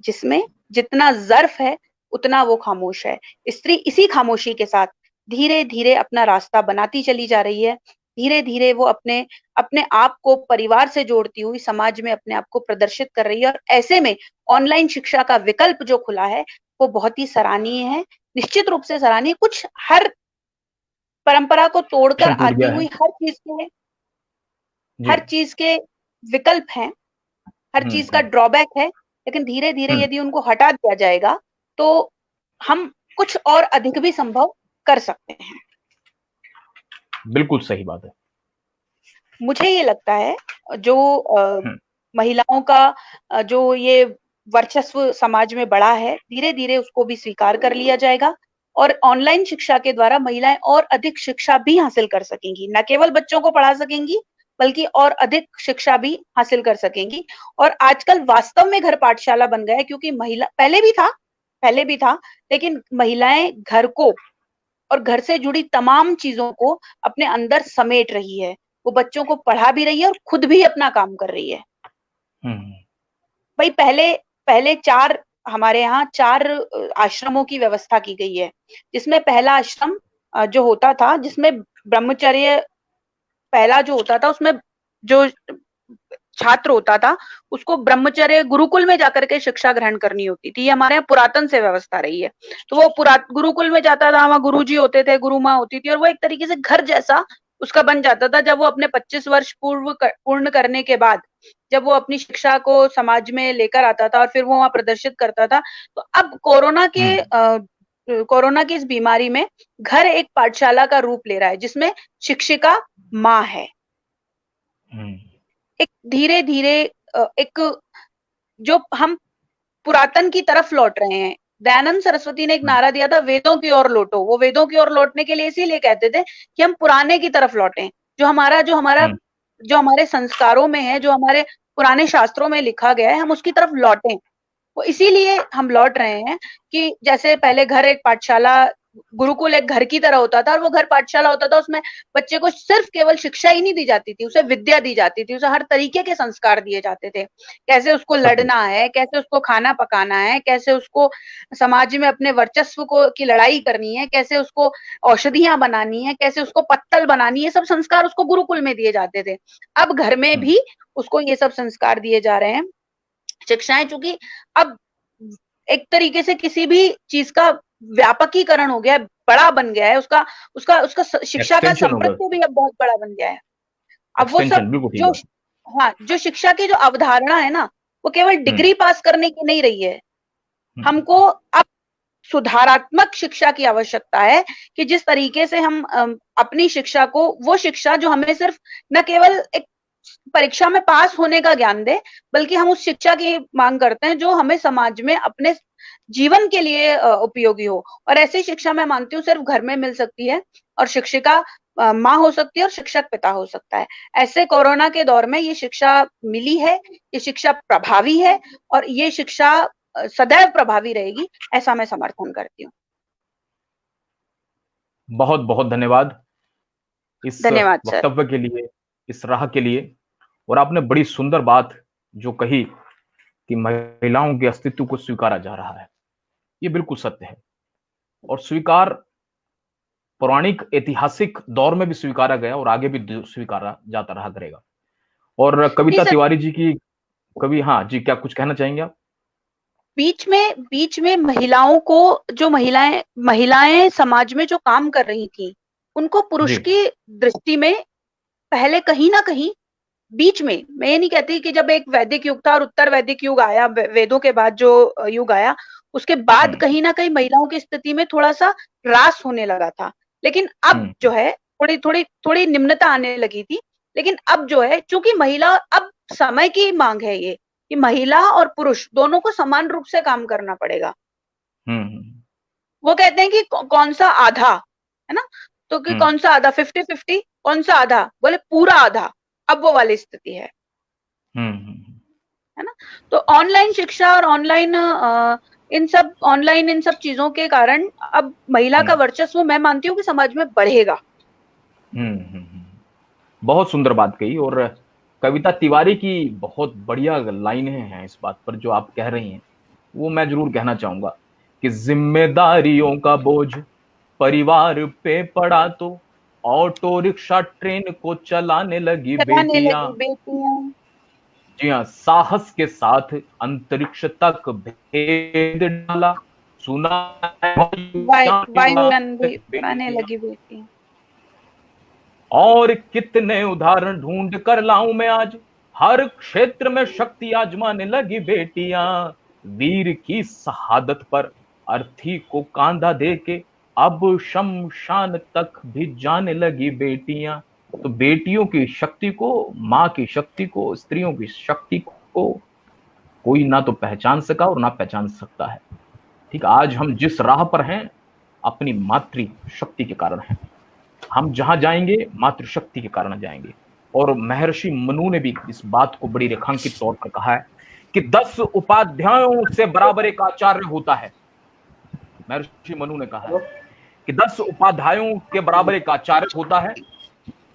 E: जिसमें जितना ज़र्फ है उतना वो खामोश है। स्त्री इसी खामोशी के साथ धीरे धीरे अपना रास्ता बनाती चली जा रही है, धीरे धीरे वो अपने आप को परिवार से जोड़ती हुई समाज में अपने आप को प्रदर्शित कर रही है। और ऐसे में ऑनलाइन शिक्षा का विकल्प जो खुला है वो बहुत ही सराहनीय है, निश्चित रूप से सराहनीय। कुछ हर परंपरा को तोड़कर आती हुई हर चीज के विकल्प हैं, हर चीज का ड्रॉबैक है, लेकिन धीरे धीरे यदि उनको हटा दिया जाएगा तो हम कुछ और अधिक भी संभव कर सकते हैं।
C: बिल्कुल सही बात है।
E: मुझे ये लगता है जो महिलाओं का जो ये वर्चस्व समाज में बढ़ा है, धीरे धीरे उसको भी स्वीकार कर लिया जाएगा, और ऑनलाइन शिक्षा के द्वारा महिलाएं और अधिक शिक्षा भी हासिल कर सकेंगी, न केवल बच्चों को पढ़ा सकेंगी बल्कि और अधिक शिक्षा भी हासिल कर सकेंगी। और आजकल वास्तव में घर पाठशाला बन गया है, क्योंकि महिला पहले भी था, लेकिन महिलाएं घर को और घर से जुड़ी तमाम चीजों को अपने अंदर समेट रही है, वो बच्चों को पढ़ा भी रही है और खुद भी अपना काम कर रही है। भाई पहले हमारे यहाँ 4 आश्रमों की व्यवस्था की गई है, जिसमें पहला आश्रम जो होता था, जिसमें ब्रह्मचर्य पहला जो होता था, उसमें जो छात्र होता था उसको ब्रह्मचर्य गुरुकुल में जाकर के शिक्षा ग्रहण करनी होती थी। ये हमारे यहाँ पुरातन से व्यवस्था रही है। तो वो गुरुकुल में जाता था, वहाँ गुरुजी होते थे, गुरु माँ होती थी, और वो एक तरीके से घर जैसा उसका बन जाता था। जब वो अपने 25 वर्ष पूर्ण करने के बाद जब वो अपनी शिक्षा को समाज में लेकर आता था और फिर वो वहाँ प्रदर्शित करता था, तो अब कोरोना की इस बीमारी में घर एक पाठशाला का रूप ले रहा है, जिसमें शिक्षिका माँ है। एक धीरे धीरे एक जो हम पुरातन की तरफ लौट रहे हैं। दयानंद सरस्वती ने एक नारा दिया था, वेदों की ओर लौटो। वो वेदों की ओर लौटने के लिए इसीलिए कहते थे कि हम पुराने की तरफ लौटें, जो हमारे संस्कारों में है, जो हमारे पुराने शास्त्रों में लिखा गया है, हम उसकी तरफ लौटें। वो इसीलिए हम लौट रहे हैं कि जैसे पहले घर एक पाठशाला गुरुकुल एक घर की तरह होता था और वो घर पाठशाला होता था, उसमें बच्चे को सिर्फ केवल शिक्षा ही नहीं दी जाती थी, उसे विद्या दी जाती थी, उसे हर तरीके के संस्कार दिए जाते थे। कैसे उसको लड़ना है, कैसे उसको खाना पकाना है, कैसे उसको समाज में अपने वर्चस्व को की लड़ाई करनी है, कैसे उसको औषधियां बनानी है, कैसे उसको पत्तल बनानी है, सब संस्कार उसको गुरुकुल में दिए जाते थे। अब घर में भी उसको ये सब संस्कार दिए जा रहे हैं। शिक्षाएं चूंकि अब एक तरीके से किसी भी चीज का व्यापकीकरण हो गया है, बड़ा बन गया है, उसका उसका उसका शिक्षा का संप्रत्य भी अब बहुत बड़ा बन गया है। अब वो सब जो जो शिक्षा की जो अवधारणा है ना, वो केवल डिग्री पास करने की नहीं रही है। हमको अब सुधारात्मक शिक्षा की आवश्यकता है कि जिस तरीके से हम अपनी शिक्षा को, वो शिक्षा जो हमें सिर्फ न केवल एक परीक्षा में पास होने का ज्ञान दे, बल्कि हम उस शिक्षा की मांग करते हैं जो हमें समाज में अपने जीवन के लिए उपयोगी हो। और ऐसी शिक्षा मैं मानती हूँ सिर्फ घर में मिल सकती है, और शिक्षिका माँ हो सकती है और शिक्षक पिता हो सकता है। ऐसे कोरोना के दौर में ये शिक्षा मिली है, ये शिक्षा प्रभावी है, और ये शिक्षा सदैव प्रभावी रहेगी, ऐसा मैं समर्थन करती हूँ।
C: बहुत बहुत धन्यवाद इस वक्तव्य के लिए, इस राह के लिए। और आपने बड़ी सुंदर बात जो कही कि महिलाओं के अस्तित्व को स्वीकारा जा रहा है, ये बिल्कुल सत्य है। और स्वीकार पौराणिक ऐतिहासिक दौर में भी स्वीकारा गया और आगे भी स्वीकारा जाता रहा करेगा। और कविता तिवारी जी की कवि, हाँ जी, क्या कुछ कहना चाहेंगे आप?
E: बीच में महिलाओं को, जो महिलाएं समाज में जो काम कर रही थी, उनको पुरुष की दृष्टि में पहले कहीं ना कहीं बीच में, मैं ये नहीं कहती कि जब एक वैदिक युग था और उत्तर वैदिक युग आया, वेदों के बाद जो युग आया, उसके बाद कहीं ना कहीं महिलाओं की स्थिति में थोड़ा सा ह्रास होने लगा था। लेकिन अब जो है थोड़ी निम्नता आने लगी थी। लेकिन अब जो है, चूंकि महिला, अब समय की मांग है ये कि महिला और पुरुष दोनों को समान रूप से काम करना पड़ेगा। वो कहते हैं कि कौन सा आधा है ना, तो कि कौन सा आधा, 50-50, कौन सा आधा, बोले पूरा आधा। अब वो वाली स्थिति है ना। तो ऑनलाइन शिक्षा और ऑनलाइन इन सब चीजों के कारण अब महिला का वर्चस्व, मैं मानती हूँ कि समाज में बढ़ेगा।
C: बहुत सुंदर बात कही। और कविता तिवारी की बहुत बढ़िया लाइनें हैं इस बात पर जो आप कह रही हैं, वो मैं जरूर कहना चाहूंगा कि जिम्मेदारियों का बोझ परिवार पे पड़ा तो ऑटो रिक्शा ट्रेन को चलाने लगी बेटियां। जी हाँ, साहस के साथ अंतरिक्ष तक भेद डाला, सुना
E: वायुयान भी उड़ाने लगी बेटियां।
C: और कितने उदाहरण ढूंढ कर लाऊं मैं आज, हर क्षेत्र में शक्ति आजमाने लगी बेटियां। वीर की शहादत पर अर्थी को कांधा देके अब शमशान तक भी जाने लगी बेटियां। तो बेटियों की शक्ति को, माँ की शक्ति को, स्त्रियों की शक्ति को कोई ना तो पहचान सका और ना पहचान सकता है। ठीक, आज हम जिस राह पर हैं अपनी मातृ शक्ति के कारण हैं। हम जहां जाएंगे मातृशक्ति के कारण जाएंगे। और महर्षि मनु ने भी इस बात को बड़ी रेखांकित तौर पर कहा है कि 10 उपाध्यायों से बराबर एक आचार्य होता है। महर्षि मनु ने कहा है कि 10 उपाध्यायों के बराबर एक आचार्य होता है,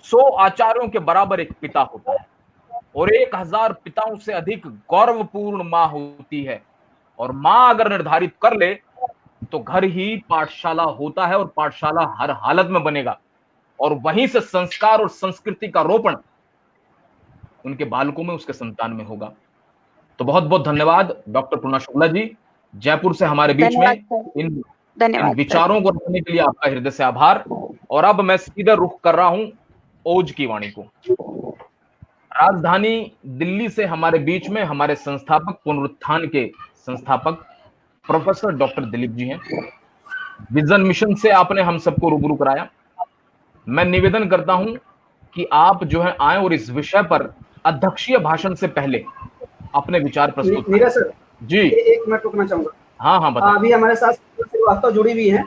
C: 100 आचार्यों के बराबर एक पिता होता है, और 1000 पिताओं से अधिक गौरवपूर्ण माँ होती है। और माँ अगर निर्धारित कर ले तो घर ही पाठशाला होता है, और पाठशाला हर हालत में बनेगा, और वहीं से संस्कार और संस्कृति का रोपण उनके बालकों में, उसके संतान में होगा। तो बहुत बहुत धन्यवाद डॉक्टर पूर्णा शुक्ला जी, जयपुर से हमारे बीच में इन विचारों को रखने के लिए आपका हृदय से आभार। और अब मैं सीधा रुख कर रहा हूं ओज की वाणी को। राजधानी दिल्ली से हमारे बीच में हमारे संस्थापक, पुनरुत्थान के संस्थापक प्रोफेसर डॉक्टर दिलीप जी हैं। विजन मिशन से आपने हम सबको रूबरू कराया। मैं निवेदन करता हूं कि आप जो है आए और इस विषय पर अध्यक्षीय भाषण से पहले अपने विचार प्रस्तुत करें।
B: मीरा सर
C: जी,
B: एक मिनट रुकना चाहूंगा।
C: हाँ बताइए।
B: अभी हमारे साथ श्रीवास्तव जुड़ी हुई है।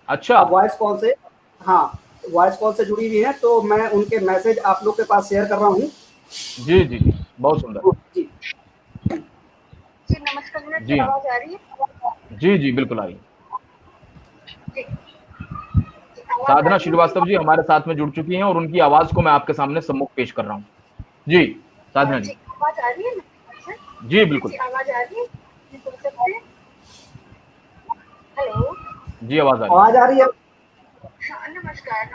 C: अच्छा,
B: वॉइस कॉल से, हाँ वॉइस कॉल से जुड़ी हुई है, तो मैं उनके मैसेज आप लोग के पास शेयर कर रहा हूँ।
C: जी जी जी, बहुत सुंदर।
B: जी
F: नमस्कार, मेरी आवाज आ रही है?
C: जी जी बिल्कुल आ रही है। साधना श्रीवास्तव जी हमारे साथ में जुड़ चुकी हैं और उनकी आवाज को मैं आपके सामने सम्मुख पेश कर रहा हूँ। जी साधना जी।
F: आवाज आ रही है?
C: जी बिल्कुल।
F: आवाज आ रही है? हेलो
C: जी आवाज
B: आ रही है।
F: हाँ, नमस्कार।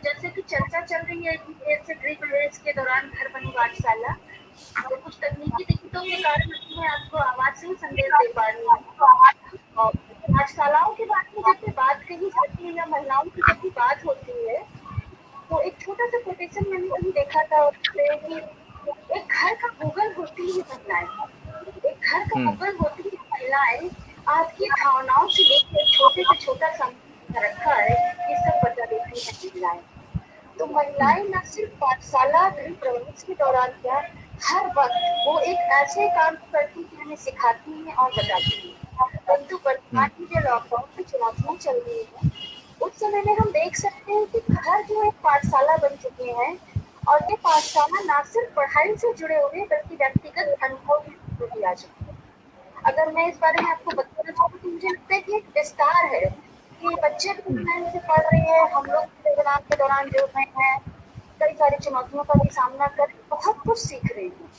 F: जैसे कि चर्चा चल रही है कि ऐसे गृह प्रवेश के दौरान घर बनी पाठशाला, तो कुछ तकनीकी दिक्कतों के कारण मैं आपको आवाज से ही संदेश दे पा रही हूँ। और पाठशालाओं के बारे में जब भी बात कही जाती है या महिलाओं की जब भी बात होती है, तो एक छोटा सा कोटेशन मैंने कहीं देखा था उससे कि एक घर का गूगल होती है महिलाएं, एक घर का गूगल होती है महिलाएं, आपकी भावनाओं से लेकर छोटे से छोटा सामान रखा है, ये सब बता देती है महिलाएं। तो महिलाएं न सिर्फ पाठशाला गृह प्रवेश के दौरान क्या, हर वक्त वो एक ऐसे काम करती है, हमें सिखाती है और बताती है। परंतु वर्तमान में जो लॉकडाउन की चुनौतियां चल रही है, उस समय में हम देख सकते हैं कि घर जो एक पाठशाला बन चुके हैं, और ये पाठशाला न सिर्फ पढ़ाई से जुड़े हुए बल्कि व्यक्तिगत अनुभव भी दिया जाता है। अगर मैं इस बारे में आपको बताना चाहूँ तो मुझे लगता है कि एक विस्तार है कि बच्चे भी ऑनलाइन से पढ़ रहे हैं, हम लोग प्रोग्राम के दौरान जुड़ रहे हैं, कई सारी चुनौतियों का भी सामना कर बहुत कुछ सीख रहे हैं।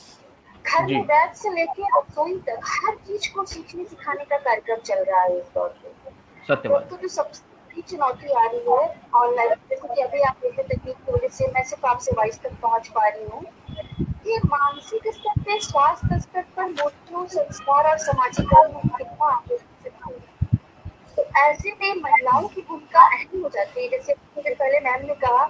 F: घर में बैठ से लेके रसोई तक हर चीज को सीखने सिखाने का कार्यक्रम चल रहा है इस दौर पे। तो जो सबसे बड़ी चुनौती आ रही है ऑनलाइन, जैसे कि अभी आप देखें तकनीक की वजह से मैं सिर्फ आपसे वॉइस तक पहुंच पा रही हूँ, ये मानसिक स्तर पे, स्वास्थ्य स्तर पर, मूल्यों, संस्कार और समाजीकरण में कितना आगे सकते हैं। तो ऐसे में महिलाओं की भूमिका अहम हो जाती है। जैसे मुझे पहले मैम ने कहा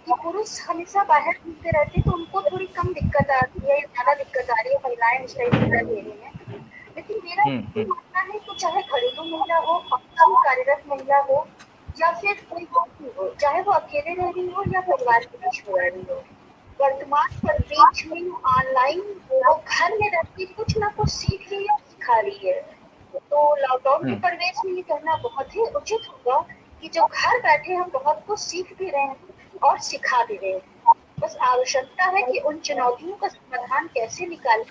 F: कि पुरुष हमेशा बाहर घूमते रहते हैं तो उनको थोड़ी कम दिक्कत आती है, ज्यादा दिक्कत आ रही है, महिलाएं उस टाइप से ले रही है। लेकिन मेरा मानना है कि चाहे घरेलू महिला हो, ऑफिस में कार्यरत महिला हो, या फिर कोई भी हो, चाहे वो अकेले रह रही हो या परिवार के बीच में रह रही हो, वर्तमान परिप्रेक्ष्य में ऑनलाइन वो घर में रहती कुछ ना कुछ सीख रही है, सिखा रही है। तो लॉकडाउन के परिवेश में ये कहना बहुत ही उचित होगा कि जो घर बैठे हम बहुत कुछ सीख भी रहे हैं और सिखा भी रहे हैं। बस आवश्यकता है कि उन चुनौतियों का समाधान कैसे निकालें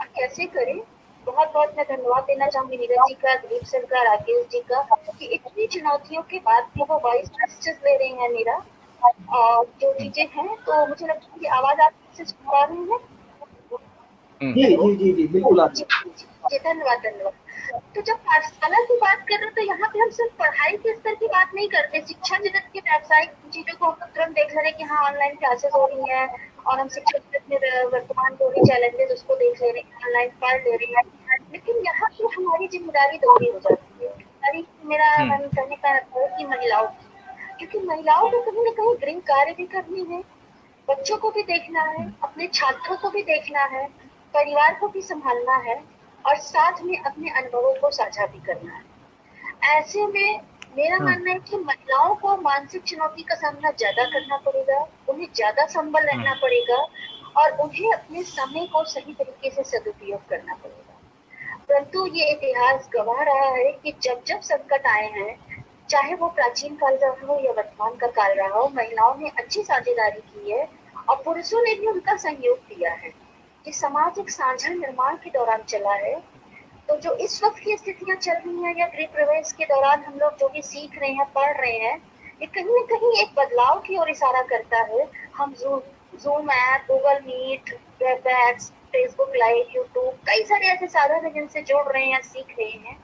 F: और कैसे करें। बहुत बहुत मैं धन्यवाद देना चाहूंगी नीरज जी का, दिलीप सर का, राकेश जी का, कि इतनी चुनौतियों के बाद भी वो वॉइस मैसेज ले रहे हैं मेरा और जो चीजें हैं। तो मुझे लगता है कि आवाज आप से सुन पा रही हैं।
B: जी बिल्कुल आप
F: जी धन्यवाद। तो जब पाठशाला की बात कर रहे हैं तो यहाँ पे हम सिर्फ पढ़ाई के स्तर की बात नहीं करते, शिक्षा जगत के व्यावसायिक चीजों को हम तुरंत देख रहे हैं कि हाँ ऑनलाइन क्लासेस हो रही हैं और हम शिक्षा जगत में वर्तमान जो भी चैलेंजेस उसको देख ले रहे हैं, ऑनलाइन पढ़ ले रहे हैं। लेकिन यहाँ पे हमारी जिम्मेदारी दोहरी हो जाती है। जिम्मेदारी मेरा मन कहने का है कि महिलाओं की, क्योंकि महिलाओं को कहीं ना कहीं गृह कार्य भी करनी है, बच्चों को भी देखना है, अपने छात्रों को भी देखना है, परिवार को भी संभालना है और साथ में अपने अनुभवों को साझा भी करना है। ऐसे में मेरा मानना है कि महिलाओं को मानसिक चुनौती का सामना ज्यादा करना पड़ेगा, उन्हें ज्यादा संबल रहना पड़ेगा और उन्हें अपने समय को सही तरीके से सदुपयोग करना पड़ेगा। परंतु ये इतिहास गवाह रहा है कि जब जब संकट आए हैं, चाहे वो प्राचीन काल रहा हो या वर्तमान का काल रहा हो, महिलाओं ने अच्छी साझेदारी की है और पुरुषों ने भी उनका सहयोग दिया है। ये समाज एक साझा निर्माण के दौरान चला है। तो जो इस वक्त की स्थितियां चल रही हैं या गृह प्रवेश के दौरान हम लोग जो भी सीख रहे हैं, पढ़ रहे हैं, ये कहीं ना कहीं एक बदलाव की ओर इशारा करता है। हम Zoom app, Google Meet, Webex, Facebook Live, YouTube, कई सारे ऐसे साधन है जिनसे जुड़ रहे हैं, सीख रहे हैं।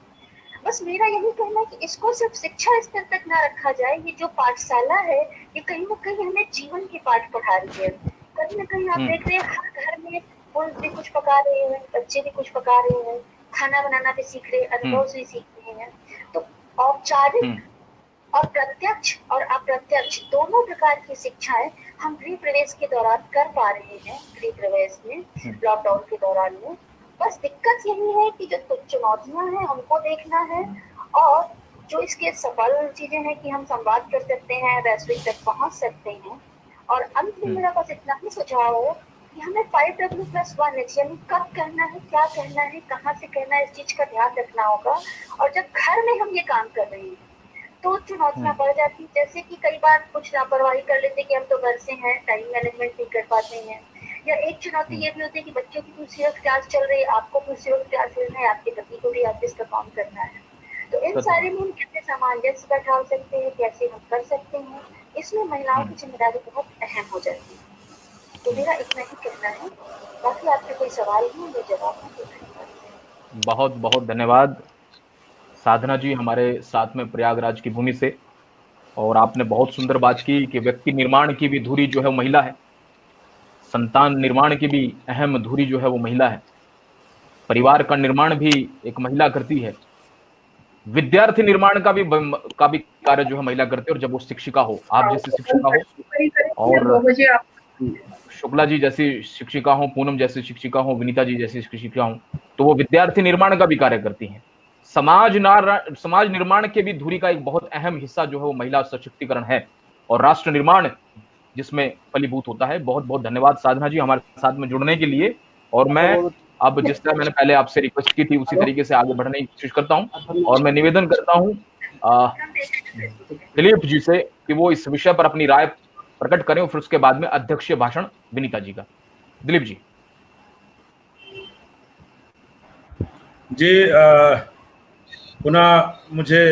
F: बस मेरा यही कहना है कि इसको सिर्फ शिक्षा स्तर तक ना रखा जाए। ये जो पाठशाला है ये कहीं ना कहीं हमें जीवन के पाठ पढ़ा रही है। कहीं ना कहीं आप देख रहे हैं हर घर में पुरुष भी कुछ पका रहे हैं, बच्चे भी कुछ पका रहे हैं, खाना बनाना भी सीख रहे हैं, अनुभव से सीख रहे हैं। तो औपचारिक और प्रत्यक्ष और अप्रत्यक्ष दोनों प्रकार की शिक्षाएं हम गृह प्रवेश के दौरान कर पा रहे हैं, गृह प्रवेश में, लॉकडाउन के दौरान में। बस दिक्कत यही है कि जो चुनौतियां हैं उनको देखना है और जो इसके सफल चीजें हैं कि हम संवाद कर सकते हैं, वैश्विक तक पहुंच सकते हैं। और अंत में मेरा बस इतना ही सुझाव हो कि हमें 5W+1H यानी कब कहना है, क्या कहना है, कहाँ से कहना है, इस चीज का ध्यान रखना होगा। और जब घर में हम ये काम कर रहे हैं तो चुनौतियां बढ़ जाती, जैसे कि कई बार कुछ लापरवाही कर लेते कि हम तो घर से हैं, टाइम मैनेजमेंट नहीं कर पाते हैं। या एक चुनौती ये भी होती है कि बच्चों की दूसरी वक्त क्लास चल रही है, आपको दूसरी वक्त क्लास लेना है, आपके पति को भी ऑफिस का काम करना है। तो इन सारे में हम कैसे सामंजस्य बैठा सकते हैं, कैसे हम कर सकते हैं, इसमें महिलाओं की जिम्मेदारी बहुत अहम हो जाती है। तो मेरा इतना ही कहना है, बाकी आपके कोई सवाल है मैं जवाब दूंगी।
C: बहुत बहुत धन्यवाद साधना जी, हमारे साथ में प्रयागराज की भूमि से। और आपने बहुत सुंदर बात की कि व्यक्ति निर्माण की भी धुरी जो है वो महिला है, संतान निर्माण की भी अहम धुरी जो है वो महिला है, परिवार का निर्माण भी एक महिला करती है, विद्यार्थी निर्माण का भी कार्य जो है महिला करती है। और जब वो शिक्षिका हो, आप जैसी शिक्षिका हो, और शुक्ला जी जैसी शिक्षिका हो, पूनम जैसी शिक्षिका हो, विनीता जी जैसी शिक्षिका हो, तो वो विद्यार्थी निर्माण का भी कार्य करती हैं। समाज निर्माण के भी धुरी का एक बहुत अहम हिस्सा जो है वो महिला सशक्तिकरण है, और राष्ट्र निर्माण जिसमें फलीभूत होता है। बहुत बहुत धन्यवाद साधना जी हमारे साथ में जुड़ने के लिए। और मैं अब जिस तरह मैंने पहले आपसे रिक्वेस्ट की थी उसी तरीके से आगे बढ़ने की कोशिश करता हूं, और मैं निवेदन करता हूं दिलीप जी से कि वो इस विषय पर अपनी राय प्रकट करें, और फिर उसके बाद में अध्यक्षीय भाषण विनीता जी का। दिलीप जी।
A: जी, पुनः मुझे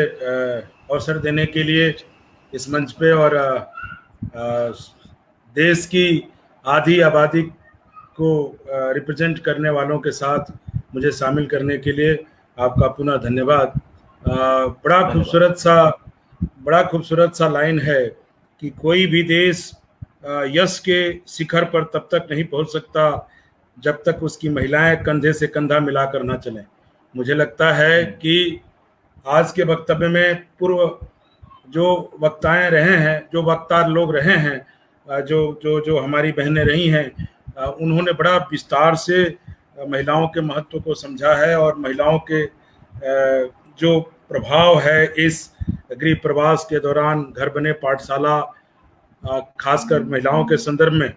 A: अवसर देने के लिए इस मंच पे, और देश की आधी आबादी को रिप्रेजेंट करने वालों के साथ मुझे शामिल करने के लिए आपका पुनः धन्यवाद। बड़ा खूबसूरत सा लाइन है कि कोई भी देश यश के शिखर पर तब तक नहीं पहुंच सकता जब तक उसकी महिलाएं कंधे से कंधा मिलाकर ना चलें। मुझे लगता है कि आज के वक्तव्य में पूर्व जो वक्ताएं रहे हैं, जो वक्ता लोग रहे हैं, जो जो जो हमारी बहनें रही हैं, उन्होंने बड़ा विस्तार से महिलाओं के महत्व को समझा है, और महिलाओं के जो प्रभाव है इस गृह प्रवास के दौरान घर बने पाठशाला, खासकर महिलाओं के संदर्भ में,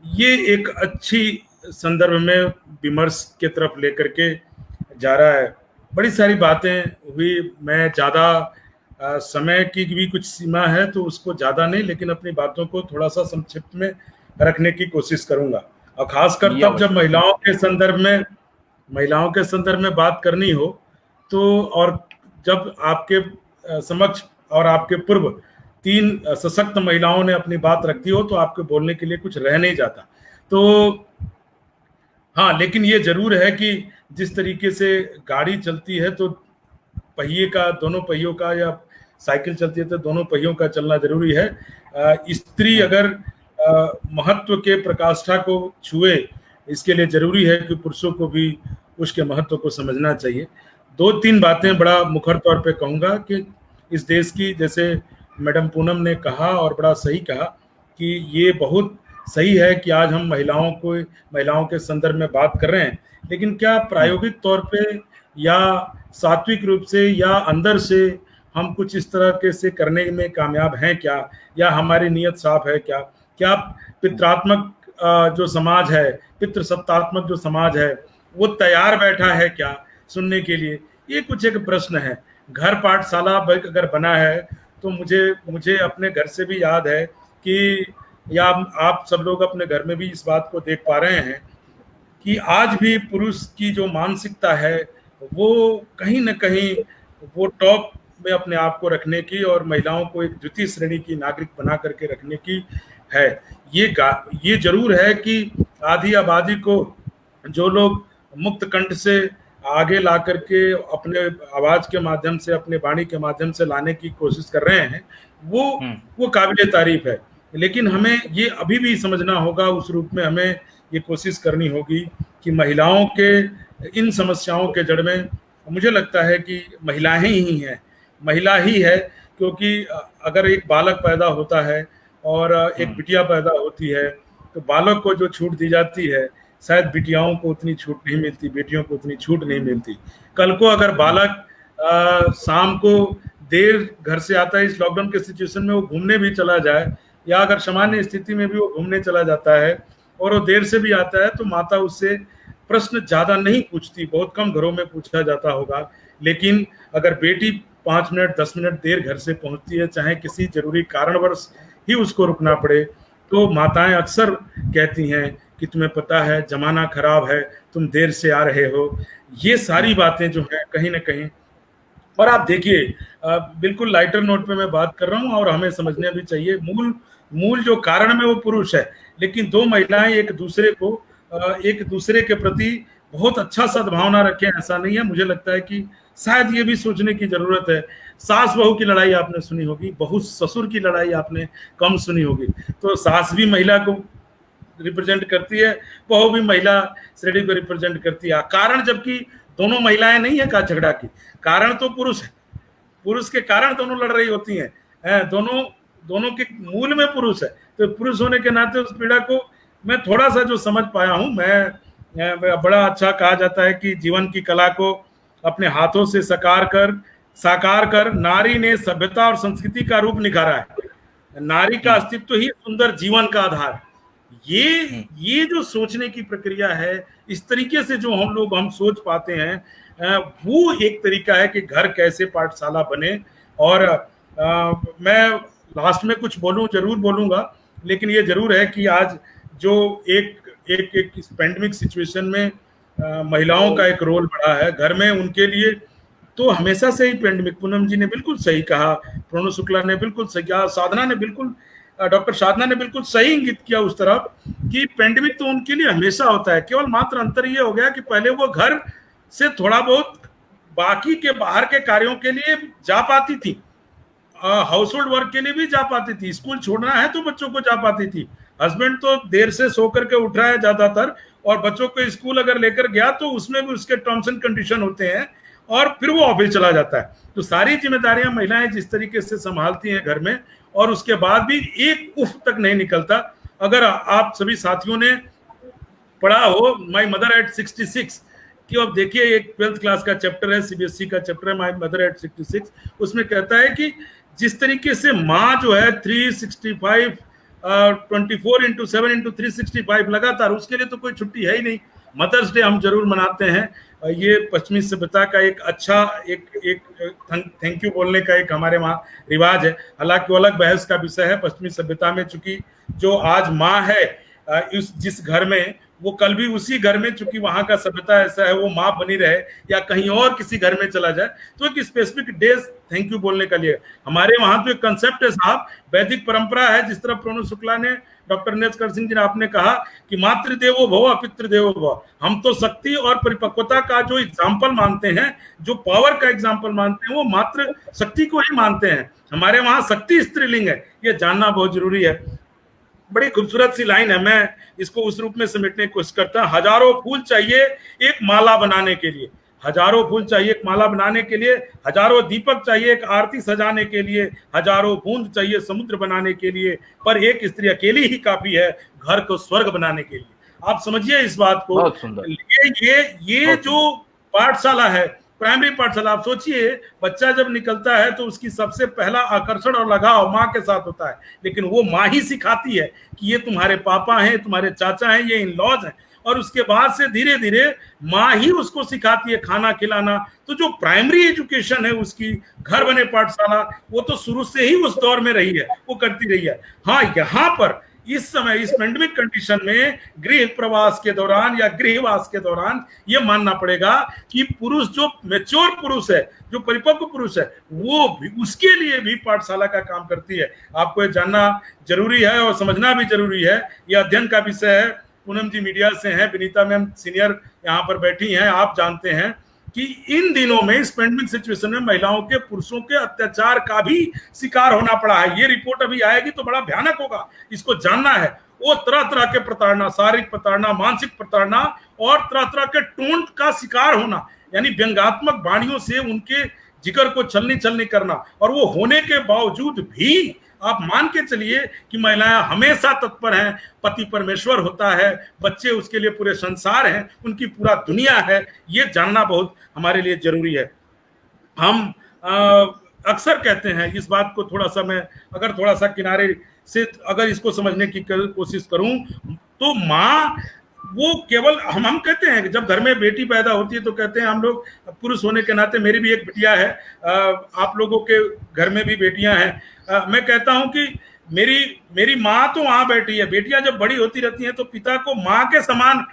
A: ये एक अच्छी संदर्भ में विमर्श के तरफ लेकर के जा रहा है। बड़ी सारी बातें हुई, मैं ज़्यादा समय की भी कुछ सीमा है तो उसको ज़्यादा नहीं, लेकिन अपनी बातों को थोड़ा सा संक्षिप्त में रखने की कोशिश करूंगा। और खासकर तब जब महिलाओं के संदर्भ में बात करनी हो तो, और जब आपके समक्ष और आपके पूर्व 3 सशक्त महिलाओं ने अपनी बात रखती हो तो आपके बोलने के लिए कुछ रह नहीं जाता। तो हाँ, लेकिन ये जरूर है कि जिस तरीके से गाड़ी चलती है तो पहिए का, दोनों पहियों का, या साइकिल चलती है तो दोनों पहियों का चलना जरूरी है। स्त्री अगर महत्व के प्रकाष्ठा को छुए, इसके लिए जरूरी है कि पुरुषों को भी उसके महत्व को समझना चाहिए। 2-3 बातें बड़ा मुखर तौर पे कहूँगा कि इस देश की, जैसे मैडम पूनम ने कहा और बड़ा सही कहा, कि ये बहुत सही है कि आज हम महिलाओं के संदर्भ में बात कर रहे हैं, लेकिन क्या प्रायोगिक तौर पे या सात्विक रूप से या अंदर से हम कुछ इस तरह के से करने में कामयाब हैं क्या, या हमारी नीयत साफ है क्या? क्या पितृात्मक जो समाज है, पितृसत्तात्मक जो समाज है, वो तैयार बैठा है क्या सुनने के लिए? ये कुछ एक प्रश्न है। घर पाठशाला अगर बना है तो मुझे अपने घर से भी याद है कि, या आप सब लोग अपने घर में भी इस बात को देख पा रहे हैं कि आज भी पुरुष की जो मानसिकता है वो कहीं ना कहीं वो टॉप में अपने आप को रखने की और महिलाओं को एक द्वितीय श्रेणी की नागरिक बना करके रखने की है। ये जरूर है कि आधी आबादी को जो लोग मुक्त कंठ से आगे ला करके अपने आवाज के माध्यम से, अपने वाणी के माध्यम से लाने की कोशिश कर रहे हैं, वो काबिले तारीफ है। लेकिन हमें ये अभी भी समझना होगा, उस रूप में हमें ये कोशिश करनी होगी कि महिलाओं के इन समस्याओं के जड़ में मुझे लगता है कि महिलाएं ही हैं, महिला ही है। क्योंकि अगर एक बालक पैदा होता है और एक बिटिया पैदा होती है तो बालक को जो छूट दी जाती है शायद बिटियाओं को उतनी छूट नहीं मिलती, बेटियों को उतनी छूट नहीं मिलती। कल को अगर बालक शाम को देर घर से आता है, इस लॉकडाउन के सिचुएशन में वो घूमने भी चला जाए, या अगर सामान्य स्थिति में भी वो घूमने चला जाता है और वो देर से भी आता है, तो माता उससे प्रश्न ज्यादा नहीं पूछती, बहुत कम घरों में पूछा जाता होगा। लेकिन अगर बेटी 5 मिनट 10 मिनट देर घर से पहुंचती है, चाहे किसी जरूरी कारणवश ही उसको रुकना पड़े, तो माताएं अक्सर कहती हैं कि तुम्हें पता है जमाना खराब है, तुम देर से आ रहे हो। ये सारी बातें जो हैं कहीं ना कहीं और आप देखिए, बिल्कुल लाइटर नोट पे मैं बात कर रहा हूँ, और हमें समझना भी चाहिए मूल जो कारण में वो पुरुष है, लेकिन दो महिलाएं एक दूसरे के प्रति बहुत अच्छा सद्भावना रखें, ऐसा नहीं है। मुझे लगता है कि शायद ये भी सोचने की जरूरत है। सास बहू की लड़ाई आपने सुनी होगी, बहू ससुर की लड़ाई आपने कम सुनी होगी। तो सास भी महिला को रिप्रेजेंट करती है, बहू भी महिला श्रेणी को रिप्रेजेंट करती है। कारण जबकि दोनों महिलाएं नहीं है का झगड़ा की, कारण तो पुरुष है, पुरुष के कारण दोनों लड़ रही होती हैं, दोनों के मूल में पुरुष है। तो पुरुष होने के नाते उस पीड़ा को मैं थोड़ा सा जो समझ पाया हूं, मैं बड़ा अच्छा कहा जाता है कि जीवन की कला को अपने हाथों से साकार कर नारी ने सभ्यता और संस्कृति का रूप निखारा है। नारी का अस्तित्व ही सुंदर जीवन का आधार है। ये जो सोचने की प्रक्रिया है, इस तरीके से जो हम सोच पाते हैं, वो एक तरीका है कि घर कैसे पाठशाला बने। और मैं लास्ट में कुछ जरूर बोलूंगा, लेकिन ये जरूर है कि आज जो एक पैंडेमिक सिचुएशन में महिलाओं का एक रोल बढ़ा है घर में, उनके लिए तो हमेशा से ही पैंडेमिक, पूनम जी ने बिल्कुल सही कहा, प्रणव शुक्ला ने बिल्कुल सही कहा, डॉक्टर साधना ने बिल्कुल सही इंगित किया उस तरफ कि पैंडेमिक तो उनके लिए हमेशा होता है। केवल मात्र अंतर ये हो गया कि पहले वो घर से थोड़ा बहुत बाकी के बाहर के कार्यों के लिए जा पाती थी, हाउस होल्ड वर्क के लिए भी जा पाती थी, स्कूल छोड़ना है तो बच्चों को जा पाती थी। हस्बैंड तो देर से सो करके उठ रहा है ज्यादातर, और बच्चों को स्कूल अगर लेकर गया तो उसमें भी उसके टर्म्स एंड कंडीशन होते हैं, और फिर वो ऑफिस चला जाता है। तो सारी जिम्मेदारियां महिलाएं जिस तरीके से संभालती हैं घर में, और उसके बाद भी एक उफ तक नहीं निकलता। अगर आप सभी साथियों ने पढ़ा हो माई मदर एट 66, कि अब देखिए एक 12th क्लास का चैप्टर है, सीबीएसई का चैप्टर है, माई मदर एट 66, उसमें कहता है कि जिस तरीके से माँ जो है 365 24/7/365 लगातार, उसके लिए तो कोई छुट्टी है ही नहीं। मदर्स डे हम जरूर मनाते हैं, ये पश्चिमी सभ्यता का एक अच्छा एक थैंक यू बोलने का एक हमारे वहाँ रिवाज है। हालांकि वो अलग बहस का विषय है। पश्चिमी सभ्यता में चूंकि जो आज माँ है जिस घर में, वो कल भी उसी घर में, चूंकि वहां का सभ्यता ऐसा है, वो माँ बनी रहे या कहीं और किसी घर में चला जाए, तो एक स्पेसिफिक डेज थैंक यू बोलने का लिए। हमारे वहां तो एक कंसेप्ट है साहब, वैदिक परंपरा है, जिस तरह प्रणव शुक्ला ने, डॉक्टर नेचकर सिंह जी ने आपने कहा कि मातृदेवो भव पितृदेवो भव। हम तो शक्ति और परिपक्वता का जो एग्जाम्पल मानते हैं, जो पावर का एग्जाम्पल मानते हैं, वो मातृ शक्ति को ही मानते हैं। हमारे वहां शक्ति स्त्रीलिंग है, ये जानना बहुत जरूरी है। बड़ी खूबसूरत सी लाइन है, मैं इसको उस रूप में समेटने की कोशिश करता हूं। हजारों फूल चाहिए एक माला बनाने के लिए, हजारों फूल चाहिए एक माला बनाने के लिए, हजारों दीपक चाहिए एक आरती सजाने के लिए, हजारों बूंद चाहिए समुद्र बनाने के लिए, पर एक स्त्री अकेली ही काफी है घर को स्वर्ग बनाने के लिए। आप समझिए इस बात को। ये जो पाठशाला है, प्राइमरी पाठशाला, आप सोचिए बच्चा जब निकलता है तो उसकी सबसे पहला आकर्षण और लगाव माँ के साथ होता है, लेकिन वो माँ ही सिखाती है कि ये तुम्हारे पापा हैं, तुम्हारे चाचा हैं, ये इन लॉज हैं, और उसके बाद से धीरे धीरे माँ ही उसको सिखाती है खाना खिलाना। तो जो प्राइमरी एजुकेशन है उसकी घर बने पाठशाला, वो तो शुरू से ही उस दौर में रही है, वो करती रही है। हाँ, यहाँ पर इस समय इस पैंडेमिक कंडीशन में गृह प्रवास के दौरान या गृहवास के दौरान ये मानना पड़ेगा कि पुरुष जो मैच्योर पुरुष है, जो परिपक्व पुरुष है, वो भी, उसके लिए भी पाठशाला का काम करती है। आपको ये जानना जरूरी है और समझना भी जरूरी है। यह अध्ययन का विषय है। पूनम जी मीडिया से हैं, विनीता मैम सीनियर यहाँ पर बैठी हैं, आप जानते हैं कि इन दिनों में इस पैंडेमिक सिचुएशन में महिलाओं के पुरुषों के अत्याचार का भी शिकार होना पड़ा है। ये रिपोर्ट अभी आएगी तो बड़ा भयानक होगा, इसको जानना है। वो तरह तरह के प्रताड़ना, शारीरिक प्रताड़ना, मानसिक प्रताड़ना और तरह तरह के टोंट का शिकार होना, यानी व्यंग्यात्मक वाणियों से उनके जिगर को छलनी करना। और वो होने के बावजूद भी आप मान के चलिए कि महिलाएं हमेशा तत्पर हैं, पति परमेश्वर होता है, बच्चे उसके लिए पूरे संसार हैं, उनकी पूरा दुनिया है। ये जानना बहुत हमारे लिए जरूरी है। हम अक्सर कहते हैं इस बात को, थोड़ा सा मैं अगर थोड़ा सा किनारे से अगर इसको समझने की कोशिश करूं तो माँ वो केवल हम कहते हैं कि जब घर में बेटी पैदा होती है तो कहते हैं हम लोग, पुरुष होने के नाते मेरी भी एक बिटिया है, आप लोगों के घर में भी बेटियां हैं, मैं कहता हूं कि मेरी माँ तो वहां बैठी है। बेटियां जब बड़ी होती रहती हैं तो पिता को माँ के समान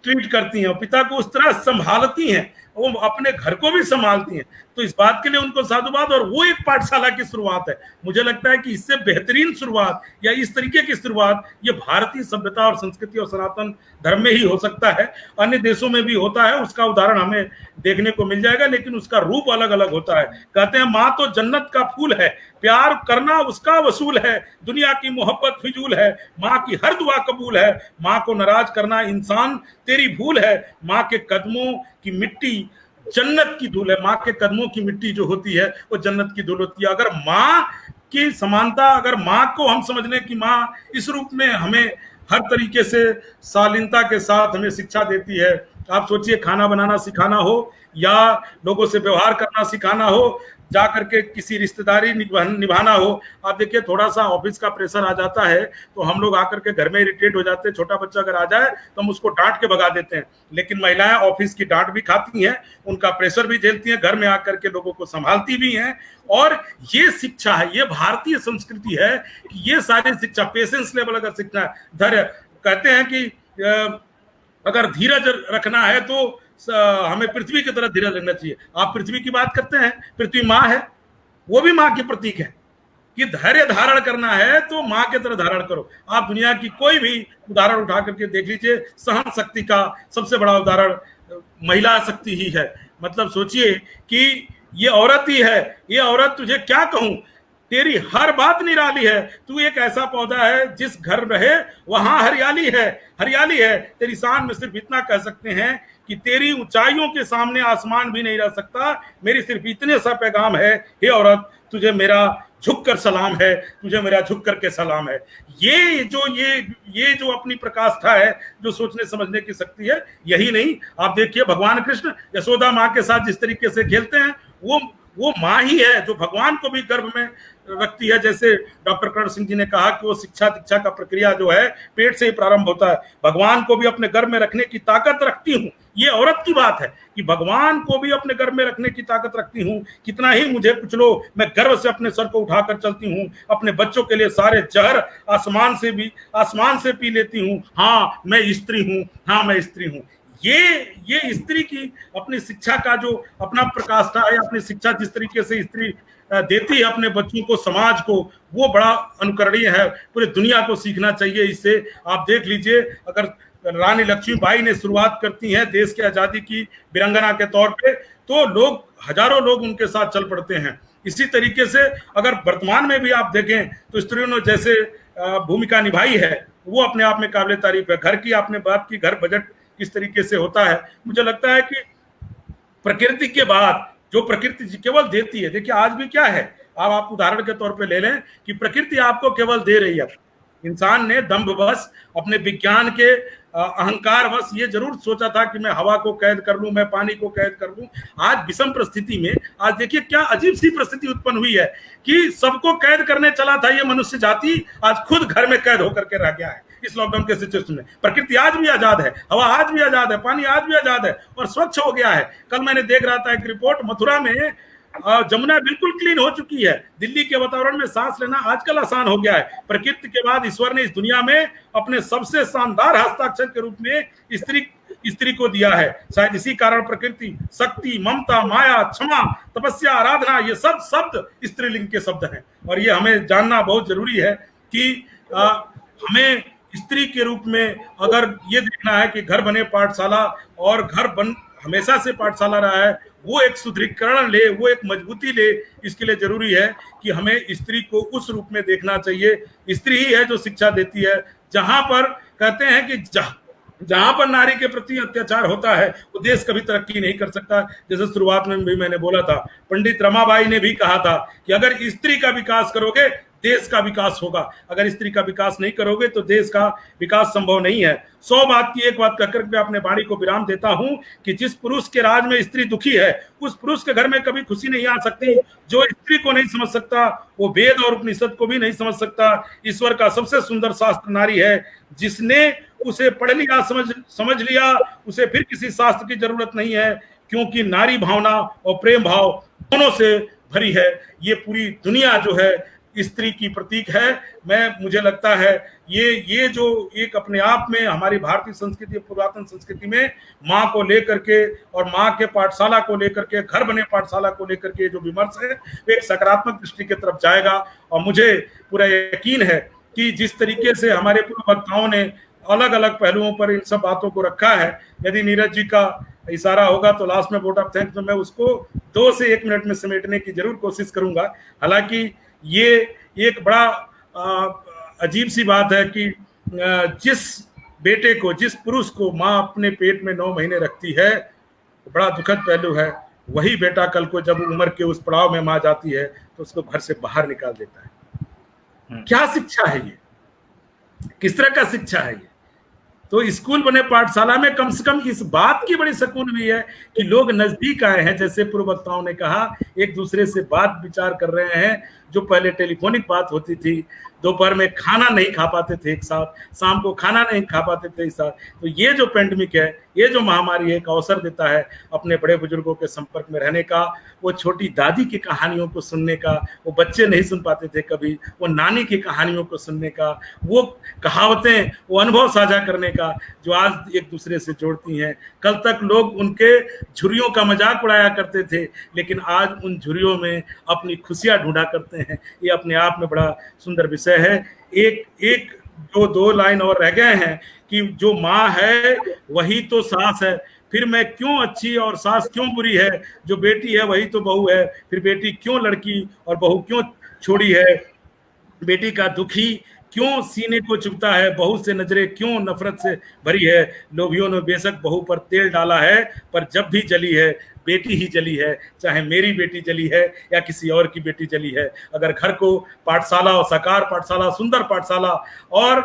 A: ट्रीट करती हैं, पिता को उस तरह संभालती हैं, वो अपने घर को भी संभालती हैं। तो इस बात के लिए उनको साधुवाद। और वो एक पाठशाला की शुरुआत है। मुझे लगता है कि इससे बेहतरीन शुरुआत या इस तरीके की शुरुआत ये भारतीय सभ्यता और संस्कृति और सनातन धर्म में ही हो सकता है। अन्य देशों में भी होता है, उसका उदाहरण हमें देखने को मिल जाएगा, लेकिन उसका रूप अलग अलग होता है। कहते हैं माँ तो जन्नत का फूल है, प्यार करना उसका वसूल है, दुनिया की मोहब्बत फिजूल है, माँ की हर दुआ कबूल है, माँ को नाराज करना इंसान तेरी भूल है, माँ के कदमों की मिट्टी जन्नत की धूल है। माँ के कदमों की मिट्टी जो होती है वो जन्नत की धूल होती है। अगर माँ की समानता, अगर माँ को हम समझ लें कि माँ इस रूप में हमें हर तरीके से शालीनता के साथ हमें शिक्षा देती है। आप सोचिए, खाना बनाना सिखाना हो या लोगों से व्यवहार करना सिखाना हो, जा करके किसी रिश्तेदारी निभाना हो। आप देखिए, थोड़ा सा ऑफिस का प्रेशर आ जाता है तो हम लोग आकर के घर में इरिटेट हो जाते हैं। छोटा बच्चा अगर आ जाए तो हम उसको डांट के भगा देते हैं, लेकिन महिलाएं ऑफिस की डांट भी खाती हैं, उनका प्रेशर भी झेलती हैं, घर में आकर के लोगों को संभालती भी हैं। और ये शिक्षा है, ये भारतीय संस्कृति है कि ये सारी शिक्षा, पेशेंस लेवल अगर सीखना है, धैर्य, कहते हैं कि अगर धीरज रखना है तो हमें पृथ्वी की तरह धीरज रखना चाहिए। आप पृथ्वी की बात करते हैं, पृथ्वी माँ है, वो भी माँ की प्रतीक है कि धैर्य धारण करना है तो माँ के तरह धारण करो। आप दुनिया की कोई भी उदाहरण उठा करके देख लीजिए, सहन शक्ति का सबसे बड़ा उदाहरण महिला शक्ति ही है। मतलब सोचिए कि ये औरत ही है, ये औरत तुझे क्या कहूं, तेरी हर बात निराली है, तू एक ऐसा पौधा है जिस घर रहे वहां हरियाली है, हरियाली है। तेरी शान में सिर्फ इतना कह सकते हैं कि तेरी ऊंचाइयों के सामने आसमान भी नहीं रह सकता। मेरी सिर्फ इतने सा पैगाम है, हे औरत तुझे मेरा झुक कर सलाम है, तुझे मेरा झुक कर के सलाम है। ये जो अपनी प्रकाष्ठा है, जो सोचने समझने की शक्ति है, यही नहीं, आप देखिए भगवान कृष्ण यशोदा माँ के साथ जिस तरीके से खेलते हैं, वो माँ ही है जो भगवान को भी गर्भ में रखती है। जैसे डॉक्टर कर्ण सिंह जी ने कहा कि वो शिक्षा दीक्षा का प्रक्रिया जो है पेट से ही प्रारंभ होता है। भगवान को भी अपने गर्भ में रखने की ताकत रखती हूँ, ये औरत की बात है कि भगवान को भी अपने गर्भ में रखने की ताकत रखती हूँ। कितना ही मुझे कुछ लो, मैं गर्व से अपने सर को उठाकर चलती हूँ, अपने बच्चों के लिए सारे जहर आसमान से पी लेती हूँ। हाँ मैं स्त्री हूँ, हाँ मैं स्त्री हूँ। ये स्त्री की अपनी शिक्षा का जो अपना प्रकाष्ठा है, अपनी शिक्षा जिस तरीके से स्त्री देती है अपने बच्चों को, समाज को, वो बड़ा अनुकरणीय है। पूरी दुनिया को सीखना चाहिए इससे। आप देख लीजिए, अगर रानी लक्ष्मीबाई ने शुरुआत करती हैं देश के आजादी की वीरांगना के तौर पे, तो लोग, हजारों लोग उनके साथ चल पड़ते हैं। इसी तरीके से अगर वर्तमान में भी आप देखें तो स्त्रियों ने जैसे भूमिका निभाई है, वो अपने आप में काबिल तारीफ है। घर की आपने बात की, घर बजट किस तरीके से होता है, मुझे लगता है कि प्रकृति के बाद जो प्रकृति केवल देती है, देखिए आज भी क्या है, आप उदाहरण के तौर पे ले लें कि प्रकृति आपको केवल दे रही है। इंसान ने दंभवश, अपने विज्ञान के अहंकार वश ये जरूर सोचा था कि मैं हवा को कैद कर लूं, मैं पानी को कैद कर लूं। आज विषम परिस्थिति में, आज देखिए क्या अजीब सी परिस्थिति उत्पन्न हुई है कि सबको कैद करने चला था ये मनुष्य जाति, आज खुद घर में कैद होकर के रह गया है इस लॉकडाउन के सिचुएशन में। प्रकृति आज भी आजाद है, हवा आज भी आजाद है, पानी आज भी आजाद है और स्वच्छ हो गया है। कल मैंने देख रहा था एक रिपोर्ट, मथुरा में जमुना बिल्कुल क्लीन हो चुकी है। दिल्ली के वातावरण में सांस लेना आजकल आसान हो गया है। प्रकृति के बाद ईश्वर ने इस दुनिया में अपने सबसे शानदार हस्ताक्षर के रूप में स्त्री को दिया है। शायद इसी कारण प्रकृति, शक्ति, ममता, माया, क्षमा, तपस्या, आराधना, ये सब शब्द स्त्रीलिंग के शब्द हैं। और ये हमें जानना बहुत जरूरी है कि हमें स्त्री के रूप में अगर ये देखना है कि घर बने पाठशाला, और घर बन हमेशा से पाठशाला रहा है, वो एक सुदृढ़ीकरण ले, वो एक मजबूती ले, इसके लिए जरूरी है कि हमें स्त्री को उस रूप में देखना चाहिए। स्त्री ही है जो शिक्षा देती है। जहां पर कहते हैं कि जहां पर नारी के प्रति अत्याचार होता है वो देश कभी तरक्की नहीं कर सकता। जैसे शुरुआत में भी मैंने बोला था, पंडित रमाबाई ने भी कहा था कि अगर स्त्री का विकास करोगे देश का विकास होगा, अगर स्त्री का विकास नहीं करोगे तो देश का विकास संभव नहीं है। 100 बात की एक बात कहकर मैं अपने वाणी को विराम देता हूं कि जिस पुरुष के राज में स्त्री दुखी है, उस पुरुष के घर में कभी खुशी नहीं आ सकती। जो स्त्री को नहीं समझ सकता वो वेद और उपनिषद को भी नहीं समझ सकता। ईश्वर का सबसे सुंदर शास्त्र नारी है। जिसने उसे पढ़ लिया, समझ लिया, उसे फिर किसी शास्त्र की जरूरत नहीं है, क्योंकि नारी भावना और प्रेम भाव दोनों से भरी है। ये पूरी दुनिया जो है स्त्री की प्रतीक है। मुझे लगता है ये जो एक अपने आप में हमारी भारतीय संस्कृति, पुरातन संस्कृति में माँ को लेकर के और माँ के पाठशाला को लेकर के, घर बने पाठशाला को लेकर के जो विमर्श है वो एक सकारात्मक दृष्टि की तरफ जाएगा। और मुझे पूरा यकीन है कि जिस तरीके से हमारे पूर्व वक्ताओं ने अलग अलग पहलुओं पर इन सब बातों को रखा है, यदि नीरज जी का इशारा होगा तो लास्ट में वोट ऑफ थैंक्स में मैं उसको 2 से 1 मिनट में समेटने की जरूर कोशिश करूंगा। हालांकि ये एक बड़ा अजीब सी बात है कि जिस बेटे को, जिस पुरुष को माँ अपने पेट में 9 महीने रखती है, बड़ा दुखद पहलू है, वही बेटा कल को जब उम्र के उस पड़ाव में माँ जाती है तो उसको घर से बाहर निकाल देता है। क्या शिक्षा है ये? किस तरह का शिक्षा है ये? तो स्कूल बने पाठशाला में कम से कम इस बात की बड़ी सुकून हुई है कि लोग नजदीक आए हैं, जैसे पूर्व वक्ताओं ने कहा, एक दूसरे से बात विचार कर रहे हैं। जो पहले टेलीफोनिक बात होती थी, दोपहर में खाना नहीं खा पाते थे एक साथ, शाम को खाना नहीं खा पाते थे एक साथ, तो ये जो पेंडेमिक है, ये जो महामारी है, एक अवसर देता है अपने बड़े बुजुर्गों के संपर्क में रहने का, वो छोटी दादी की कहानियों को सुनने का, वो बच्चे नहीं सुन पाते थे कभी, वो नानी की कहानियों को सुनने का, वो कहावतें, वो अनुभव साझा करने का, जो आज एक दूसरे से जोड़ती हैं। कल तक लोग उनके झुर्रियों का मजाक उड़ाया करते थे, लेकिन आज उन झुर्रियों में अपनी खुशियां ढूंढा करते हैं। ये अपने आप में बड़ा सुंदर विषय है। एक जो 2 लाइन और रह गए हैं कि जो माँ है वही तो सास है, फिर मैं क्यों अच्छी और सास क्यों बुरी है, जो बेटी है वही तो बहू है, फिर बेटी क्यों लड़की और बहू क्यों छोड़ी है, बेटी का दुखी क्यों सीने को चुभता है, बहू से नजरें क्यों नफरत से भरी है, लोभियों ने बेशक बहू पर तेल डाला है, पर जब भी जली है बेटी ही जली है, चाहे मेरी बेटी जली है या किसी और की बेटी जली है। अगर घर को पाठशाला और साकार पाठशाला, सुंदर पाठशाला और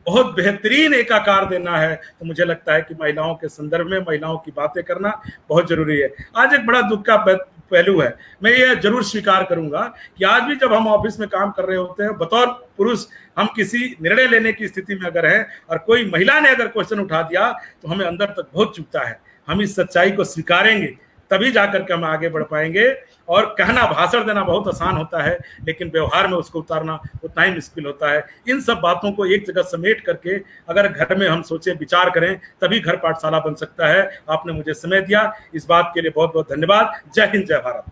A: बहुत बेहतरीन एक आकार देना है, तो मुझे लगता है कि महिलाओं के संदर्भ में महिलाओं की बातें करना बहुत जरूरी है। आज एक बड़ा दुख का पहलू है, मैं ये जरूर स्वीकार करूंगा कि आज भी जब हम ऑफिस में काम कर रहे होते हैं, बतौर पुरुष हम किसी निर्णय लेने की स्थिति में अगर हैं और कोई महिला ने अगर क्वेश्चन उठा दिया तो हमें अंदर तक बहुत चुभता है। हम इस सच्चाई को स्वीकारेंगे तभी जाकर के हम आगे बढ़ पाएंगे। और कहना, भाषण देना बहुत आसान होता है, लेकिन व्यवहार में उसको उतारना उतना ही मुश्किल होता है। इन सब बातों को एक जगह समेट करके अगर घर में हम सोचें, विचार करें, तभी घर पाठशाला बन सकता है। आपने मुझे समय दिया, इस बात के लिए बहुत बहुत धन्यवाद। जय हिंद, जय भारत।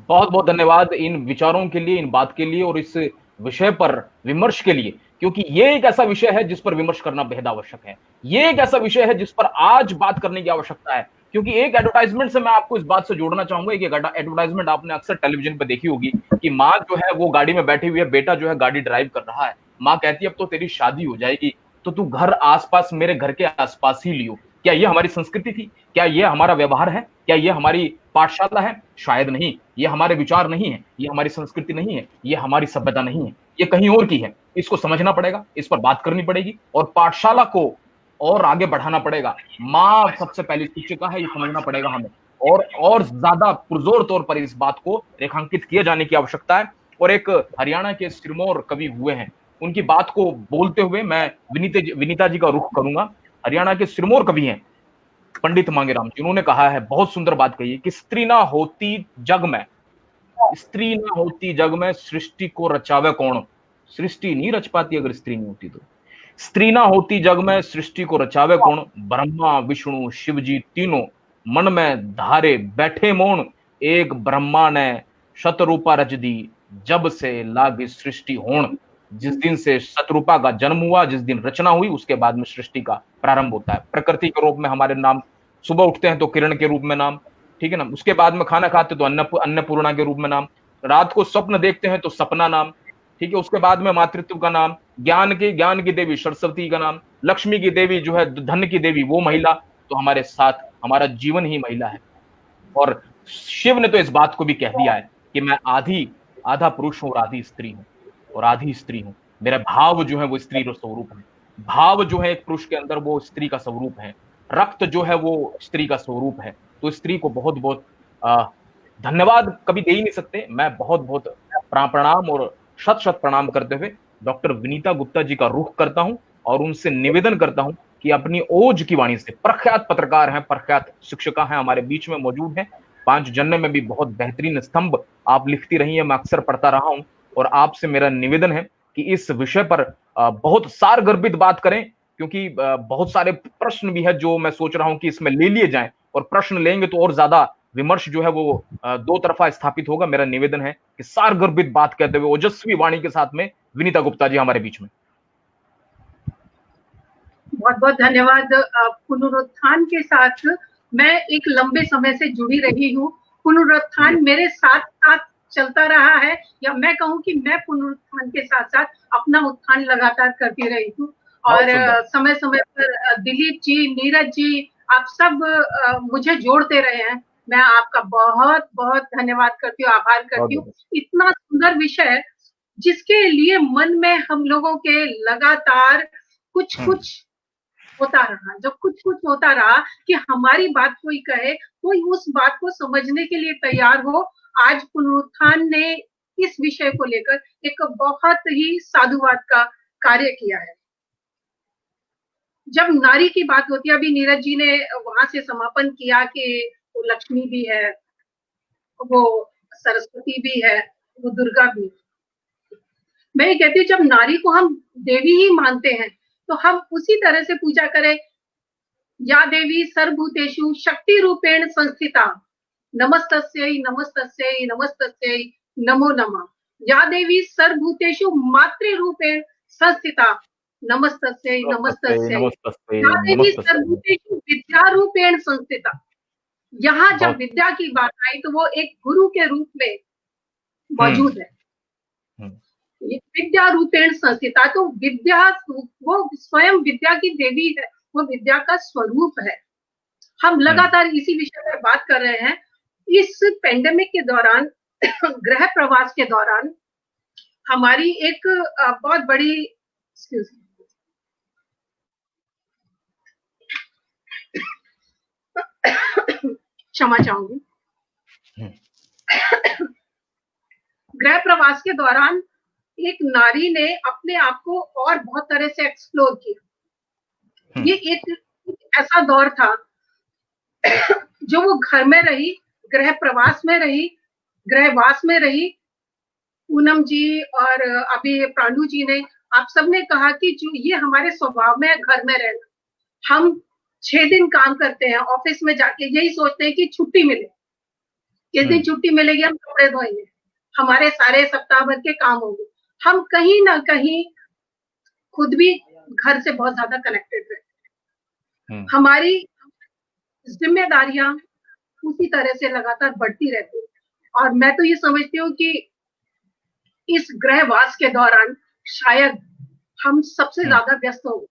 C: बहुत बहुत धन्यवाद इन विचारों के लिए, इन बात के लिए और इस विषय पर विमर्श के लिए, क्योंकि ये एक ऐसा विषय है जिस पर विमर्श करना बेहद आवश्यक है। ये एक ऐसा विषय है जिस पर आज बात करने की आवश्यकता है, क्योंकि एक एडवर्टाइजमेंट से मैं आपको इस बात से जोड़ना चाहूंगा। एक एडवर्टाइजमेंट आपने अक्सर टेलीविजन पर देखी होगी कि माँ जो है वो गाड़ी में बैठी हुई है, बेटा जो है गाड़ी ड्राइव कर रहा है। माँ कहती है अब तो तेरी शादी हो जाएगी तो तू घर आसपास, मेरे घर के आसपास ही लियो। क्या ये हमारी संस्कृति थी? क्या ये हमारा व्यवहार है? क्या ये हमारी पाठशाला है? शायद नहीं। ये हमारे विचार नहीं है, ये हमारी संस्कृति नहीं है, ये हमारी सभ्यता नहीं है, ये कहीं और की है। इसको समझना पड़ेगा, इस पर बात करनी पड़ेगी और पाठशाला को और आगे बढ़ाना पड़ेगा। माँ सबसे पहली शिक्षिका है, ये समझना पड़ेगा हमें, और ज्यादा पुरजोर तौर पर इस बात को रेखांकित किए जाने की आवश्यकता है। और एक हरियाणा के सिरमौर कवि हुए हैं, उनकी बात को बोलते हुए मैं विनीता जी का रुख करूंगा। हरियाणा के सिरमौर कवि हैं पंडित मांगेराम जी, उन्होंने कहा है, बहुत सुंदर बात कही है कि स्त्री ना होती जग में, स्त्री ना होती जग में सृष्टि को रचावे कौन। सृष्टि नहीं रच पाती अगर स्त्री नहीं होती तो। स्त्री ना होती जग में सृष्टि को रचावे कौन, ब्रह्मा विष्णु शिव जी तीनों मन में धारे बैठे मौन, एक ब्रह्मा ने शतरूपा रच दी जब से लागी सृष्टि होण। जिस दिन से शतरूपा का जन्म हुआ, जिस दिन रचना हुई, उसके बाद में सृष्टि का प्रारंभ होता है। प्रकृति के रूप में हमारे नाम, सुबह उठते हैं तो किरण के रूप में नाम, ठीक है ना, उसके बाद में खाना खाते तो अन्नपूर्णा के रूप में नाम, रात को स्वप्न देखते हैं तो सपना नाम, ठीक है, उसके बाद में मातृत्व का नाम, ज्ञान की देवी सरस्वती का नाम, लक्ष्मी की देवी जो है धन की देवी वो महिला, तो हमारे साथ हमारा जीवन ही महिला है। और शिव ने तो इस बात को भी कह दिया है कि मैं आधा पुरुष हूं और आधी स्त्री हूं, और आधी स्त्री हूं। मेरा भाव जो है वो स्त्री का स्वरूप है, भाव जो है एक पुरुष के अंदर वो स्त्री का स्वरूप है, रक्त जो है वो स्त्री का स्वरूप है। तो स्त्री को बहुत बहुत धन्यवाद कभी दे ही नहीं सकते। मैं बहुत बहुत प्रणाम और शत शत प्रणाम करते हुए डॉक्टर विनीता गुप्ता जी का रुख करता हूं और उनसे निवेदन करता हूं कि अपनी ओज की वाणी से, प्रख्यात पत्रकार हैं, प्रख्यात शिक्षिका हैं, हमारे बीच में मौजूद हैं। 5 जन्म में भी बहुत बेहतरीन स्तंभ आप लिखती रही हैं, मैं अक्सर पढ़ता रहा हूं। और आपसे मेरा निवेदन है कि इस विषय पर बहुत सारगर्भित बात करें, क्योंकि बहुत सारे प्रश्न भी है जो मैं सोच रहा हूं कि इसमें ले लिए जाएं, और प्रश्न लेंगे तो और ज्यादा विमर्श जो है वो दो तरफा स्थापित होगा। मेरा निवेदन है कि सारगर्भित बात कहते हुए ओजस्वी वाणी के साथ में विनीता गुप्ता जी हमारे बीच में।
G: बहुत बहुत धन्यवाद। पुनरुत्थान के साथ मैं एक लंबे समय से जुड़ी रही हूँ। पुनरुत्थान मेरे साथ साथ चलता रहा है, या मैं कहूँ कि मैं पुनरुत्थान के साथ साथ अपना उत्थान लगातार करती रही हूँ। और समय समय पर दिलीप जी, नीरज जी, आप सब मुझे जोड़ते रहे हैं। मैं आपका बहुत बहुत धन्यवाद करती हूँ, आभार करती हूँ। इतना सुंदर विषय जिसके लिए मन में हम लोगों के लगातार कुछ होता रहा, जब कुछ होता रहा कि हमारी बात कोई कहे, कोई उस बात को समझने के लिए तैयार हो। आज पुनरुत्थान ने इस विषय को लेकर एक बहुत ही साधुवाद का कार्य किया है। जब नारी की बात होती है, अभी नीरज जी ने वहां से समापन किया कि वो लक्ष्मी भी है, वो सरस्वती भी है, वो दुर्गा भी है। मैं ये कहती हूँ, जब नारी को हम देवी ही मानते हैं तो हम उसी तरह से पूजा करें। या देवी सर्वभूतेषु शक्ति रूपेण संस्थिता, नमस्तस्यै नमस्तस्यै नमस्तस्यै नमो नमः। या देवी सर्वभूतेषु मातृ रूपेण संस्थिता, नमस्तस्यै नमस्तस्यै। या देवी सर्वभूतेषु विद्या रूपेण संस्थिता। यहाँ जब विद्या की बात आई तो वो एक गुरु के रूप में मौजूद है। विद्या रूपेण संस्थिता, तो विद्या वो स्वयं विद्या की देवी है, वो विद्या का स्वरूप है। हम लगातार इसी विषय पर बात कर रहे हैं। इस पेंडेमिक के दौरान, गृह प्रवास के दौरान हमारी एक बहुत बड़ी, क्षमा चाहूंगी, गृह प्रवास के दौरान एक नारी ने अपने आप को और बहुत तरह से एक्सप्लोर किया। ये एक ऐसा दौर था जो वो घर में रही, गृह प्रवास में रही, गृहवास में रही। पूनम जी और अभी प्राणु जी ने, आप सबने कहा कि जो ये हमारे स्वभाव में है घर में रहना। हम 6 दिन काम करते हैं, ऑफिस में जाके यही सोचते हैं कि छुट्टी मिले, किस दिन छुट्टी मिलेगी, हम कपड़े धोएंगे, हमारे सारे सप्ताह भर के काम होंगे। हम कहीं ना कहीं खुद भी घर से बहुत ज्यादा कनेक्टेड रहते हैं। हमारी जिम्मेदारियां उसी तरह से लगातार बढ़ती रहती है। और मैं तो ये समझती हूँ कि इस गृहवास के दौरान शायद हम सबसे ज्यादा व्यस्त हो गए।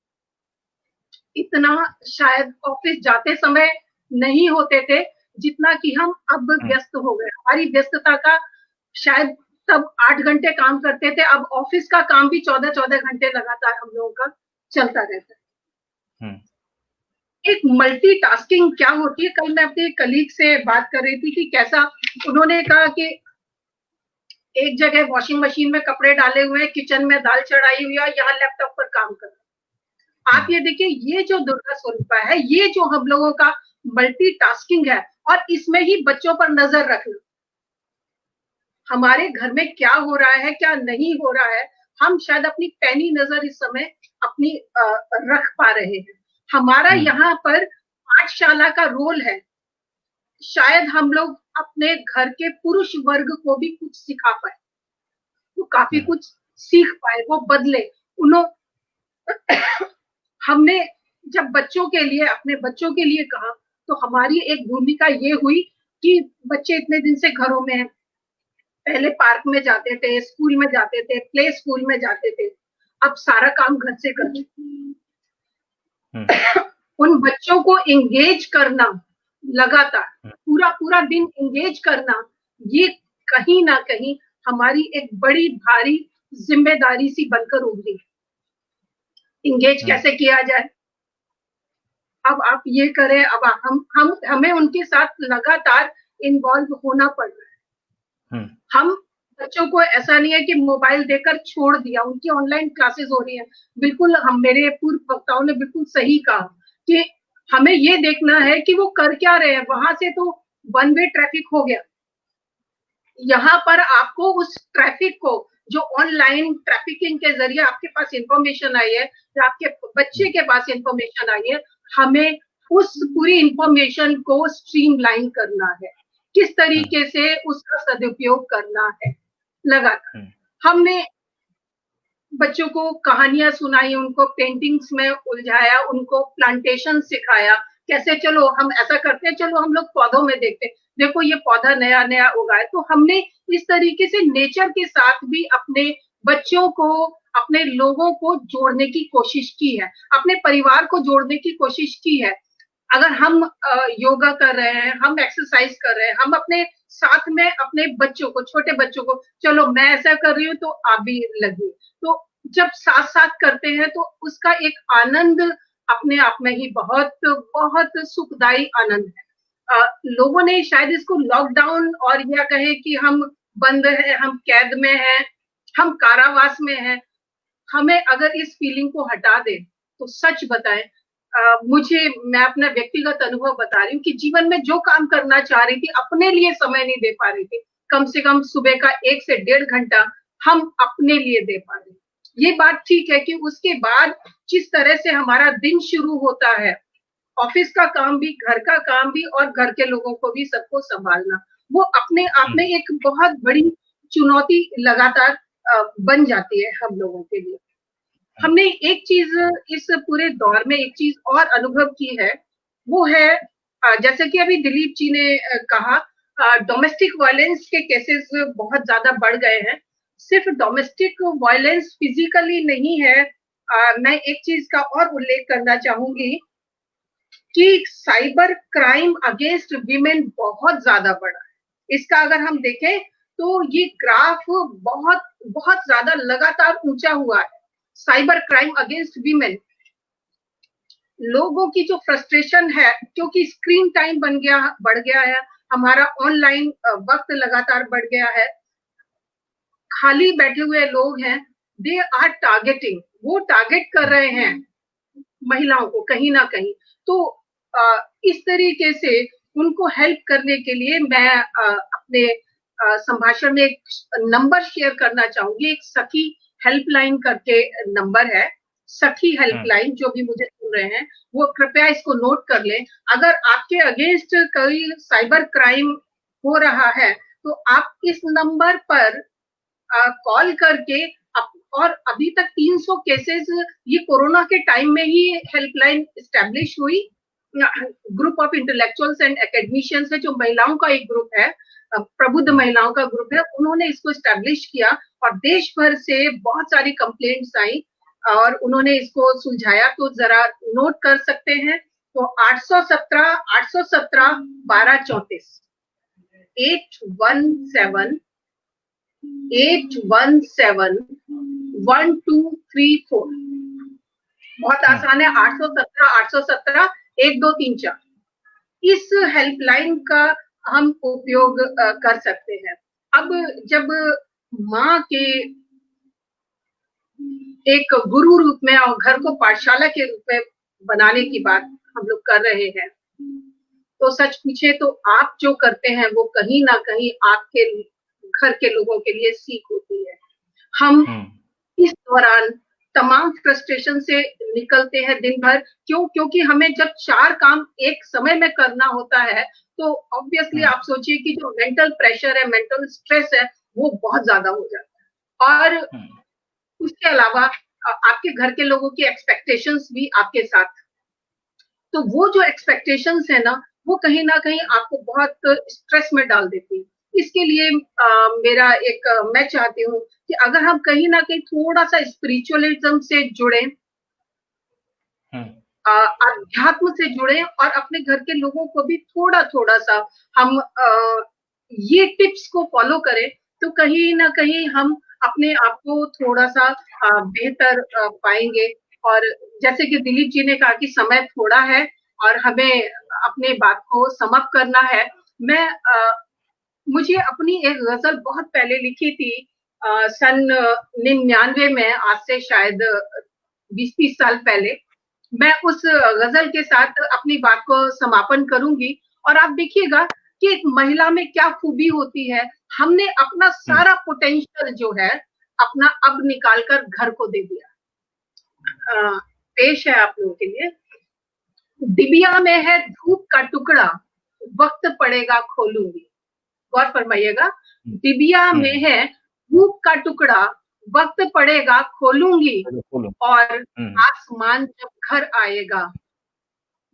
G: इतना शायद ऑफिस जाते समय नहीं होते थे जितना कि हम अब व्यस्त हो गए। हमारी व्यस्तता का शायद तब 8 घंटे काम करते थे, अब ऑफिस का काम भी 14-14 घंटे लगातार हम लोगों का चलता रहता है। एक मल्टीटास्किंग क्या होती है, कल मैं अपने कलीग से बात कर रही थी कि कैसा, उन्होंने कहा कि एक जगह वॉशिंग मशीन में कपड़े डाले हुए हैं, किचन में दाल चढ़ाई हुई है, यहाँ लैपटॉप पर काम कर रहे हैं। आप ये देखिए, ये जो दुर्गा स्वरूपा है, ये जो हम लोगों का मल्टीटास्किंग है, और इसमें ही बच्चों पर नजर रखना, हमारे घर में क्या हो रहा है क्या नहीं हो रहा है, हम शायद अपनी पैनी नजर इस समय अपनी रख पा रहे हैं। हमारा यहाँ पर पाठशाला का रोल है, शायद हम लोग अपने घर के पुरुष वर्ग को भी कुछ सिखा पाए, वो काफी कुछ सीख पाए, वो बदले। हमने जब बच्चों के लिए, अपने बच्चों के लिए कहा, तो हमारी एक भूमिका ये हुई कि बच्चे इतने दिन से घरों में हैं, पहले पार्क में जाते थे, स्कूल में जाते थे, प्ले स्कूल में जाते थे, अब सारा काम घर से करते। उन बच्चों को एंगेज करना, लगातार पूरा दिन एंगेज करना, ये कहीं ना कहीं हमारी एक बड़ी भारी जिम्मेदारी सी बनकर उभरी है। एंगेज कैसे किया जाए, अब आप ये करें, अब हमें उनके साथ लगातार इन्वॉल्व होना पड़ रहा है। हम बच्चों को ऐसा नहीं है कि मोबाइल देकर छोड़ दिया, उनकी ऑनलाइन क्लासेस हो रही है। बिल्कुल, मेरे पूर्व वक्ताओं ने बिल्कुल सही कहा कि हमें ये देखना है कि वो कर क्या रहे हैं। वहां से तो 1 वे ट्रैफिक हो गया, यहाँ पर आपको उस ट्रैफिक को, जो ऑनलाइन ट्रैफिकिंग के जरिए आपके पास इंफॉर्मेशन आई है या आपके बच्चे के पास इंफॉर्मेशन आई है, हमें उस पूरी इंफॉर्मेशन को स्ट्रीमलाइन करना है, किस तरीके से उसका सदुपयोग करना है लगातार। हमने बच्चों को कहानियां सुनाई, उनको पेंटिंग्स में उलझाया, उनको प्लांटेशन सिखाया, कैसे चलो हम ऐसा करते हैं, चलो हम लोग पौधों में देखते हैं, देखो ये पौधा नया नया उगा है। तो हमने इस तरीके से नेचर के साथ भी अपने बच्चों को, अपने लोगों को जोड़ने की कोशिश की है, अपने परिवार को जोड़ने की कोशिश की है। अगर हम योगा कर रहे हैं, हम एक्सरसाइज कर रहे हैं, हम अपने साथ में अपने बच्चों को, छोटे बच्चों को, चलो मैं ऐसा कर रही हूँ तो आप भी लगिए, तो जब साथ साथ करते हैं तो उसका एक आनंद अपने आप में ही बहुत बहुत सुखदायी आनंद है। लोगों ने शायद इसको लॉकडाउन और या कहे कि हम बंद हैं, हम कैद में हैं, हम कारावास में हैं, हमें अगर इस फीलिंग को हटा दे तो सच बताएं, मैं अपना व्यक्तिगत अनुभव बता रही हूँ कि जीवन में जो काम करना चाह रही थी, अपने लिए समय नहीं दे पा रही थी, कम से कम सुबह का 1 से 1.5 घंटा हम अपने लिए दे पा रहे। ये बात ठीक है कि उसके बाद जिस तरह से हमारा दिन शुरू होता है, ऑफिस का काम भी, घर का काम भी और घर के लोगों को भी सबको संभालना, वो अपने आप में एक बहुत बड़ी चुनौती लगातार बन जाती है हम लोगों के लिए। हमने एक चीज इस पूरे दौर में एक चीज और अनुभव की है, वो है जैसे कि अभी दिलीप जी ने कहा, डोमेस्टिक वायलेंस के केसेस बहुत ज्यादा बढ़ गए हैं। सिर्फ डोमेस्टिक वायलेंस फिजिकली नहीं है, मैं एक चीज का और उल्लेख करना चाहूंगी कि साइबर क्राइम अगेंस्ट वीमेन बहुत ज्यादा बढ़ा है। इसका अगर हम देखें तो ये ग्राफ बहुत बहुत ज्यादा लगातार ऊंचा हुआ है। साइबर क्राइम अगेंस्ट वीमेन, लोगों की जो फ्रस्ट्रेशन है, क्योंकि स्क्रीन टाइम बढ़ गया है, हमारा ऑनलाइन वक्त लगातार बढ़ गया है, खाली बैठे हुए लोग हैं, दे आर टारगेटिंग, वो टारगेट कर रहे हैं महिलाओं को कहीं ना कहीं। तो इस तरीके से उनको हेल्प करने के लिए मैं अपने संभाषण में एक नंबर शेयर करना चाहूंगी। एक सखी हेल्पलाइन करके नंबर है, सखी हेल्पलाइन, जो भी मुझे सुन रहे हैं वो कृपया इसको नोट कर लें। अगर आपके अगेंस्ट कोई साइबर क्राइम हो रहा है तो आप इस नंबर पर कॉल करके, और अभी तक 300 केसेस ये कोरोना के टाइम में ही हेल्पलाइन एस्टेब्लिश हुई। Group of intellectuals and academicians है, जो महिलाओं का एक ग्रुप है, प्रबुद्ध महिलाओं का ग्रुप है, उन्होंने इसको एस्टेब्लिश किया और देश भर से बहुत सारी कंप्लेंट्स आई और उन्होंने इसको सुलझाया। तो जरा नोट कर सकते हैं, तो 817 817 1234 817 1234। बहुत आसान है, 817 817 1234। इस हेल्पलाइन का हम उपयोग कर सकते हैं। अब जब माँ के एक गुरु रूप में और घर को पाठशाला के रूप में बनाने की बात हम लोग कर रहे हैं, तो सच पूछे तो आप जो करते हैं वो कहीं ना कहीं आपके घर के लोगों के लिए सीख होती है। हम इस दौरान तमाम फ्रस्ट्रेशन से निकलते हैं दिन भर, क्योंकि हमें जब 4 काम एक समय में करना होता है तो ऑब्वियसली आप सोचिए कि जो मेंटल प्रेशर है, मेंटल स्ट्रेस है, वो बहुत ज्यादा हो जाता है। और उसके अलावा आपके घर के लोगों की एक्सपेक्टेशंस भी आपके साथ, तो वो जो एक्सपेक्टेशंस है ना, वो कहीं ना कहीं आपको बहुत स्ट्रेस में डाल देती है। इसके लिए मैं चाहती हूँ कि अगर हम कहीं ना कहीं थोड़ा सा स्पिरिचुअलिज्म से जुड़े, अध्यात्म से जुड़े और अपने घर के लोगों को भी थोड़ा थोड़ा सा हम ये टिप्स को फॉलो करें, तो कहीं ना कहीं हम अपने आप को थोड़ा सा बेहतर पाएंगे। और जैसे कि दिलीप जी ने कहा कि समय थोड़ा है और हमें अपने बात को समाप्त करना है। मुझे अपनी एक गजल बहुत पहले लिखी थी, सन 99 में, आज से शायद 20-30 साल पहले। मैं उस गजल के साथ अपनी बात को समापन करूंगी और आप देखिएगा कि एक महिला में क्या खूबी होती है। हमने अपना सारा पोटेंशियल जो है अपना अब निकालकर घर को दे दिया। पेश है आप लोगों के लिए। डिबिया में है धूप का टुकड़ा, वक्त पड़ेगा खोलूंगी। गौर फरमाइएगा, डिबिया में है धूप का टुकड़ा, वक्त पड़ेगा खोलूंगी, और आसमान जब घर आएगा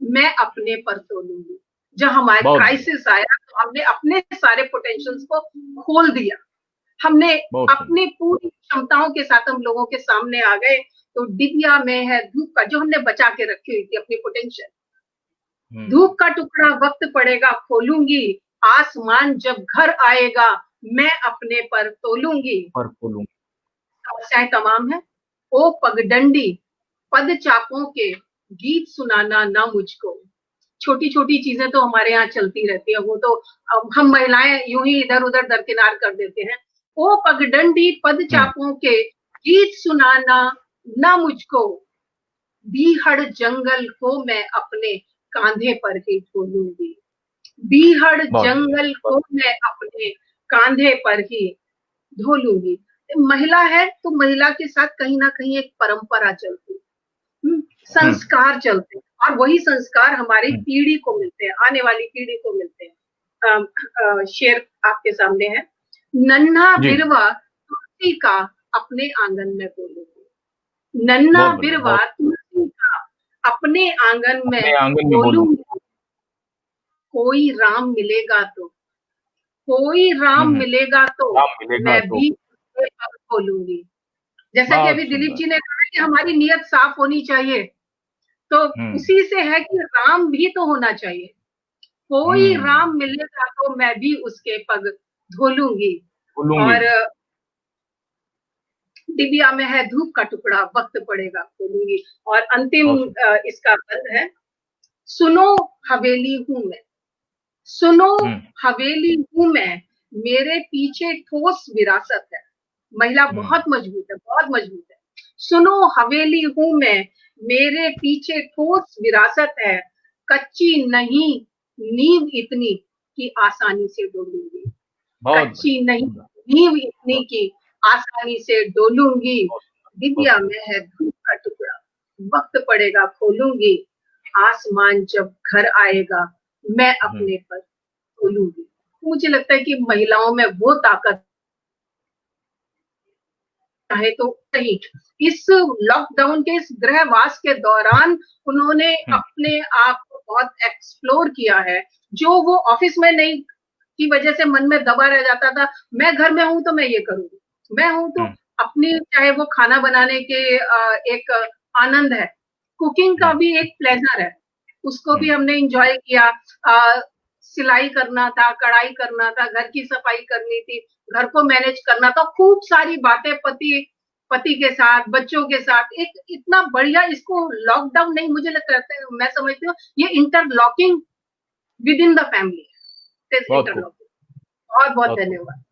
G: मैं अपने पर तोलूंगी। जब हमारे क्राइसिस आया तो हमने अपने सारे पोटेंशियल्स को खोल दिया, हमने अपनी पूरी क्षमताओं के साथ हम लोगों के सामने आ गए। तो डिबिया में है धूप का, जो हमने बचा के रखी हुई थी अपनी पोटेंशियल, धूप का टुकड़ा वक्त पड़ेगा खोलूंगी, आसमान जब घर आएगा मैं अपने पर तोलूंगी। समस्याएं तमाम है। ओ पगडंडी पद चापों के गीत सुनाना ना मुझको। छोटी छोटी चीजें तो हमारे यहाँ चलती रहती है, वो तो हम महिलाएं यूं ही इधर उधर दरकिनार कर देते हैं। ओ पगडंडी पद चापों के गीत सुनाना ना मुझको, बीहड़ जंगल को मैं अपने कांधे पर ही ढोलूंगी। बीहड़ जंगल को मैं अपने कांधे पर ही ढोलूंगी। महिला है तो महिला के साथ कहीं ना कहीं एक परंपरा चलती, संस्कार चलते, और वही संस्कार हमारी पीढ़ी को मिलते हैं, आने वाली पीढ़ी को मिलते हैं। शेर आपके सामने है। नन्हा बिरवा तुलसी का अपने आंगन में बोलूंगी। नन्हा बिरवा तुलसी का अपने आंगन में बोलूंगी। कोई राम मिलेगा तो, कोई राम मिलेगा तो मैं भी बोलूंगी। जैसा कि अभी दिलीप जी ने कहा कि हमारी नियत साफ होनी चाहिए, तो उसी से है कि राम भी तो होना चाहिए। कोई राम मिलेगा तो मैं भी उसके पग धोलूंगी। और डिबिया में है धूप का टुकड़ा, वक्त पड़ेगा खोलूंगी। और अंतिम इसका बंद है। सुनो हवेली हूं मैं, सुनो हवेली हूं मैं, मेरे पीछे ठोस विरासत है। महिला बहुत मजबूत है, बहुत मजबूत है। सुनो हवेली हूं मैं, मेरे पीछे ठोस विरासत है, कच्ची नहीं नींव इतनी कि आसानी से डोलूंगी। कच्ची नहीं नींव इतनी कि आसानी से डोलूंगी। डिबिया में है धूप का टुकड़ा, वक्त पड़ेगा खोलूंगी, आसमान जब घर आएगा मैं अपने पर तोलूंगी। मुझे लगता है कि महिलाओं में वो ताकत है। तो सही इस लॉकडाउन के इस गृहवास के दौरान उन्होंने अपने आप को बहुत एक्सप्लोर किया है, जो वो ऑफिस में नहीं की वजह से मन में दबा रह जाता था। मैं घर में हूं तो मैं ये करूंगी, मैं हूं तो अपनी, चाहे वो खाना बनाने के एक आनंद है, कुकिंग का भी एक प्लेजर है, उसको भी हमने एंजॉय किया। सिलाई करना था, कढ़ाई करना था, घर की सफाई करनी थी, घर को मैनेज करना था, खूब सारी बातें पति के साथ, बच्चों के साथ, एक इतना बढ़िया, इसको लॉकडाउन नहीं, मुझे लगता है, मैं समझती हूँ ये interlocking with in the family. बहुत बहुत धन्यवाद।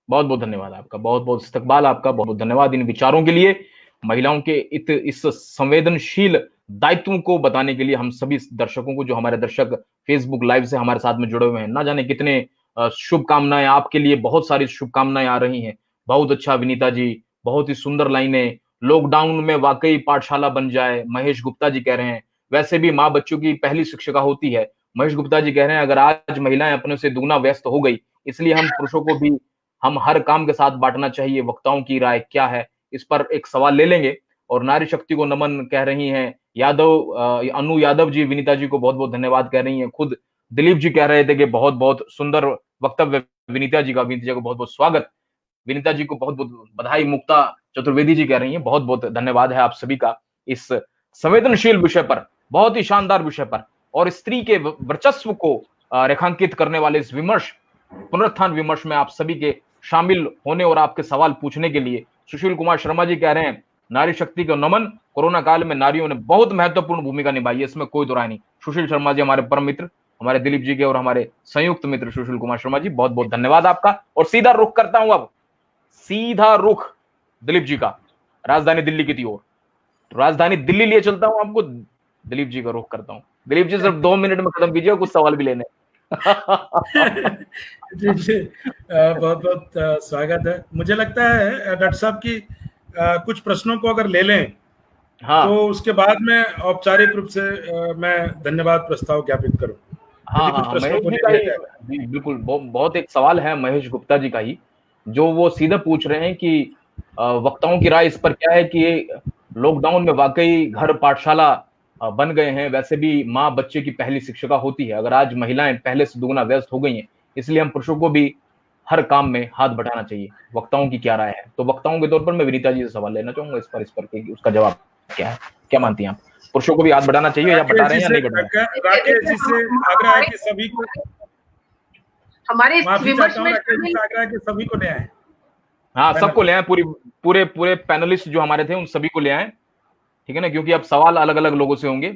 C: बहुत बहुत धन्यवाद आपका, बहुत बहुत इस्तकबाल आपका, बहुत बहुत धन्यवाद इन विचारों के लिए। महिलाओं के इस संवेदनशील दायित्व को बताने के लिए हम सभी दर्शकों को, जो हमारे दर्शक फेसबुक लाइव से हमारे साथ में जुड़े हुए हैं, ना जाने कितने शुभकामनाएं आपके लिए, बहुत सारी शुभकामनाएं आ रही हैं। बहुत अच्छा विनीता जी, बहुत ही सुंदर लाइनें। लॉकडाउन में वाकई पाठशाला बन जाए, महेश गुप्ता जी कह रहे हैं। वैसे भी माँ बच्चों की पहली शिक्षिका होती है। महेश गुप्ता जी कह रहे हैं अगर आज महिलाएं अपने से दुगना व्यस्त हो गई, इसलिए हम पुरुषों को भी हम हर काम के साथ बांटना चाहिए। वक्ताओं की राय क्या है, इस पर एक सवाल ले लेंगे। और नारी शक्ति को नमन कह रही हैं यादव, अनु यादव जी विनीता जी को बहुत बहुत धन्यवाद कह रही हैं। खुद दिलीप जी कह रहे थे कि बहुत बहुत सुंदर वक्तव्य विनीता जी का, विनीता जी को बहुत बहुत स्वागत, विनीता जी को बहुत बहुत बधाई। मुक्ता चतुर्वेदी जी कह रही हैं बहुत बहुत धन्यवाद है आप सभी का इस संवेदनशील विषय पर, बहुत ही शानदार विषय पर, और स्त्री के वर्चस्व को रेखांकित करने वाले इस विमर्श, पुनरुत्थान विमर्श में आप सभी के शामिल होने और आपके सवाल पूछने के लिए। सुशील कुमार शर्मा जी कह रहे हैं नारी शक्ति को नमन, कोरोना काल में नारियों ने बहुत महत्वपूर्ण भूमिका निभाई है, इसमें कोई दो राय नहीं। सुशील शर्मा जी हमारे परम मित्र, हमारे दिलीप जी के और हमारे संयुक्त मित्र सुशील कुमार शर्मा जी, बहुत बहुत धन्यवाद आपका। और सीधा रुख करता हूं, अब सीधा रुख दिलीप जी का राजधानी दिल्ली की ओर, तो राजधानी दिल्ली लिए चलता हूं, आपको दिलीप जी का रुख करता हूं। दिलीप जी सिर्फ 2 मिनट में खत्म कीजिए, कुछ सवाल भी लेने।
A: जी जी, बहुत बहुत स्वागत है। मुझे लगता है डॉक्टर साहब की कुछ प्रश्नों को अगर ले लें
C: हाँ
A: तो उसके बाद में औपचारिक रूप से मैं धन्यवाद प्रस्ताव ज्ञापित करूं,
C: हाँ
A: यदि
C: हाँ
A: कुछ
C: हाँ,
A: प्रश्नों
C: महेश
A: को
C: जी
A: ले
C: का
A: लिया
C: ही
A: जाए।
C: जी बिल्कुल, बहुत एक सवाल है महेश गुप्ता जी का ही, जो वो सीधे पूछ रहे हैं कि वक्ताओं की राय इस पर क्या है कि ये लॉकडाउन में वाकई घर पाठशाला बन गए हैं। वैसे भी माँ बच्चे की पहली शिक्षिका होती है। अगर आज महिलाएं पहले से दुगुना व्यस्त हो गई हैं, इसलिए हम पुरुषों को भी हर काम में हाथ बटाना चाहिए। वक्ताओं की क्या राय है? तो वक्ताओं के तौर पर मैं विनीता जी से सवाल लेना चाहूंगा इस पर कि उसका जवाब क्या है, क्या मानती हैं आप? पुरुषों को भी हाथ बढ़ाना चाहिए या बटा रहे हैं या नहीं बढ़ा रहे हैं?
A: राकेश जी से आग्रह है कि सभी को,
G: हमारे
A: माफी चाहता
G: विमर्श
A: हूँ,
G: में
A: राकेश जी से आग्रह है कि सभी को ले आए।
C: हाँ, सबको ले आए, पूरे पूरे पैनलिस्ट जो हमारे थे उन सभी को ले आए, ठीक है ना, क्योंकि अब सवाल अलग अलग लोगों से होंगे।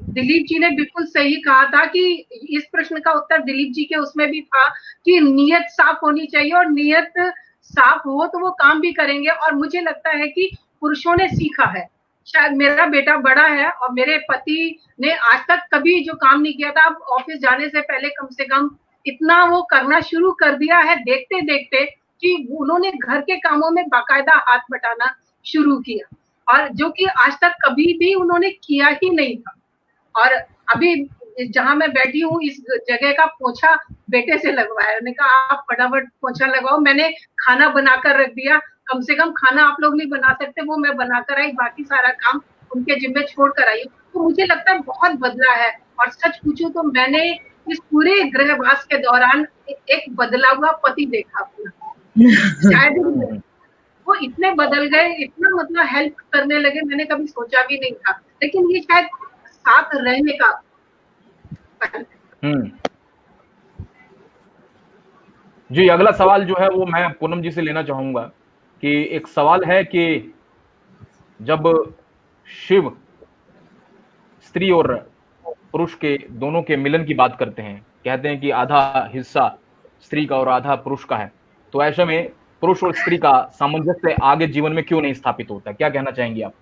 G: दिलीप जी ने बिल्कुल सही कहा था कि इस प्रश्न का उत्तर दिलीप जी के उसमें भी था कि नियत साफ होनी चाहिए, और नियत साफ हो तो वो काम भी करेंगे। और मुझे लगता है कि पुरुषों ने सीखा है। शायद मेरा बेटा बड़ा है और मेरे पति ने आज तक कभी जो काम नहीं किया था, अब ऑफिस जाने से पहले कम से कम इतना वो करना शुरू कर दिया है देखते देखते कि उन्होंने घर के कामों में बाकायदा हाथ बटाना शुरू किया, और जो कि आज तक कभी भी उन्होंने किया ही नहीं था। और अभी जहां मैं बैठी हूँ इस जगह का पोछा बेटे से लगवाया। मैंने कहा आप फटाफट पोछा लगाओ, मैंने खाना बनाकर रख दिया, कम से कम खाना आप लोग नहीं बना सकते, वो मैं बनाकर आई, बाकी सारा काम उनके जिम्मे छोड़ कर आई। तो मुझे लगता है बहुत बदला है। और सच पूछूं तो मैंने इस पूरे गृहवास के दौरान एक बदला हुआ पति देखा अपना। शायद वो इतने बदल गए, इतना मतलब हेल्प करने लगे, मैंने कभी सोचा भी नहीं था। लेकिन ये शायद साथ रहने का।
C: जी, अगला सवाल जो है वो मैं पूनम जी से लेना चाहूंगा कि एक सवाल है कि जब शिव स्त्री और पुरुष के दोनों के मिलन की बात करते हैं, कहते हैं कि आधा हिस्सा स्त्री का और आधा पुरुष का है, तो ऐसे में पुरुष और स्त्री का सामंजस्य आगे जीवन में क्यों नहीं स्थापित होता? क्या कहना चाहेंगी आप?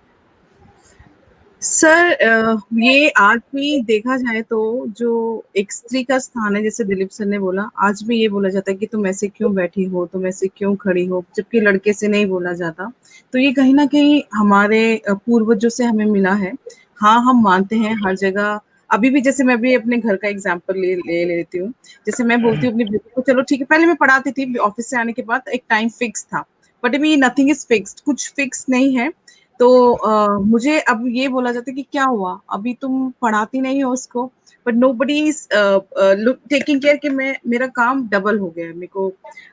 D: सर ये आज भी देखा जाए तो जो एक स्त्री का स्थान है, जैसे दिलीप सर ने बोला, आज भी ये बोला जाता है कि तुम ऐसे क्यों बैठी हो, तुम ऐसे क्यों खड़ी हो, जबकि लड़के से नहीं बोला जाता। तो ये कहीं ना कहीं हमारे पूर्वजों से हमें मिला है। हाँ, हम मानते हैं हर जगह। अभी भी जैसे मैं भी अपने घर का एग्जाम्पल ले लेती हूँ। जैसे मैं बोलती हूँ अपनी बेटी को, चलो ठीक है, पहले मैं पढ़ाती थी, ऑफिस से आने के बाद एक टाइम फिक्स था, बट अभी नथिंग इज फिक्स्ड, कुछ फिक्स नहीं है। तो मुझे अब ये बोला जाता है कि क्या हुआ, अभी तुम पढ़ाती नहीं हो उसको, but nobody is taking care कि मेरा काम डबल हो गया है, मेरे को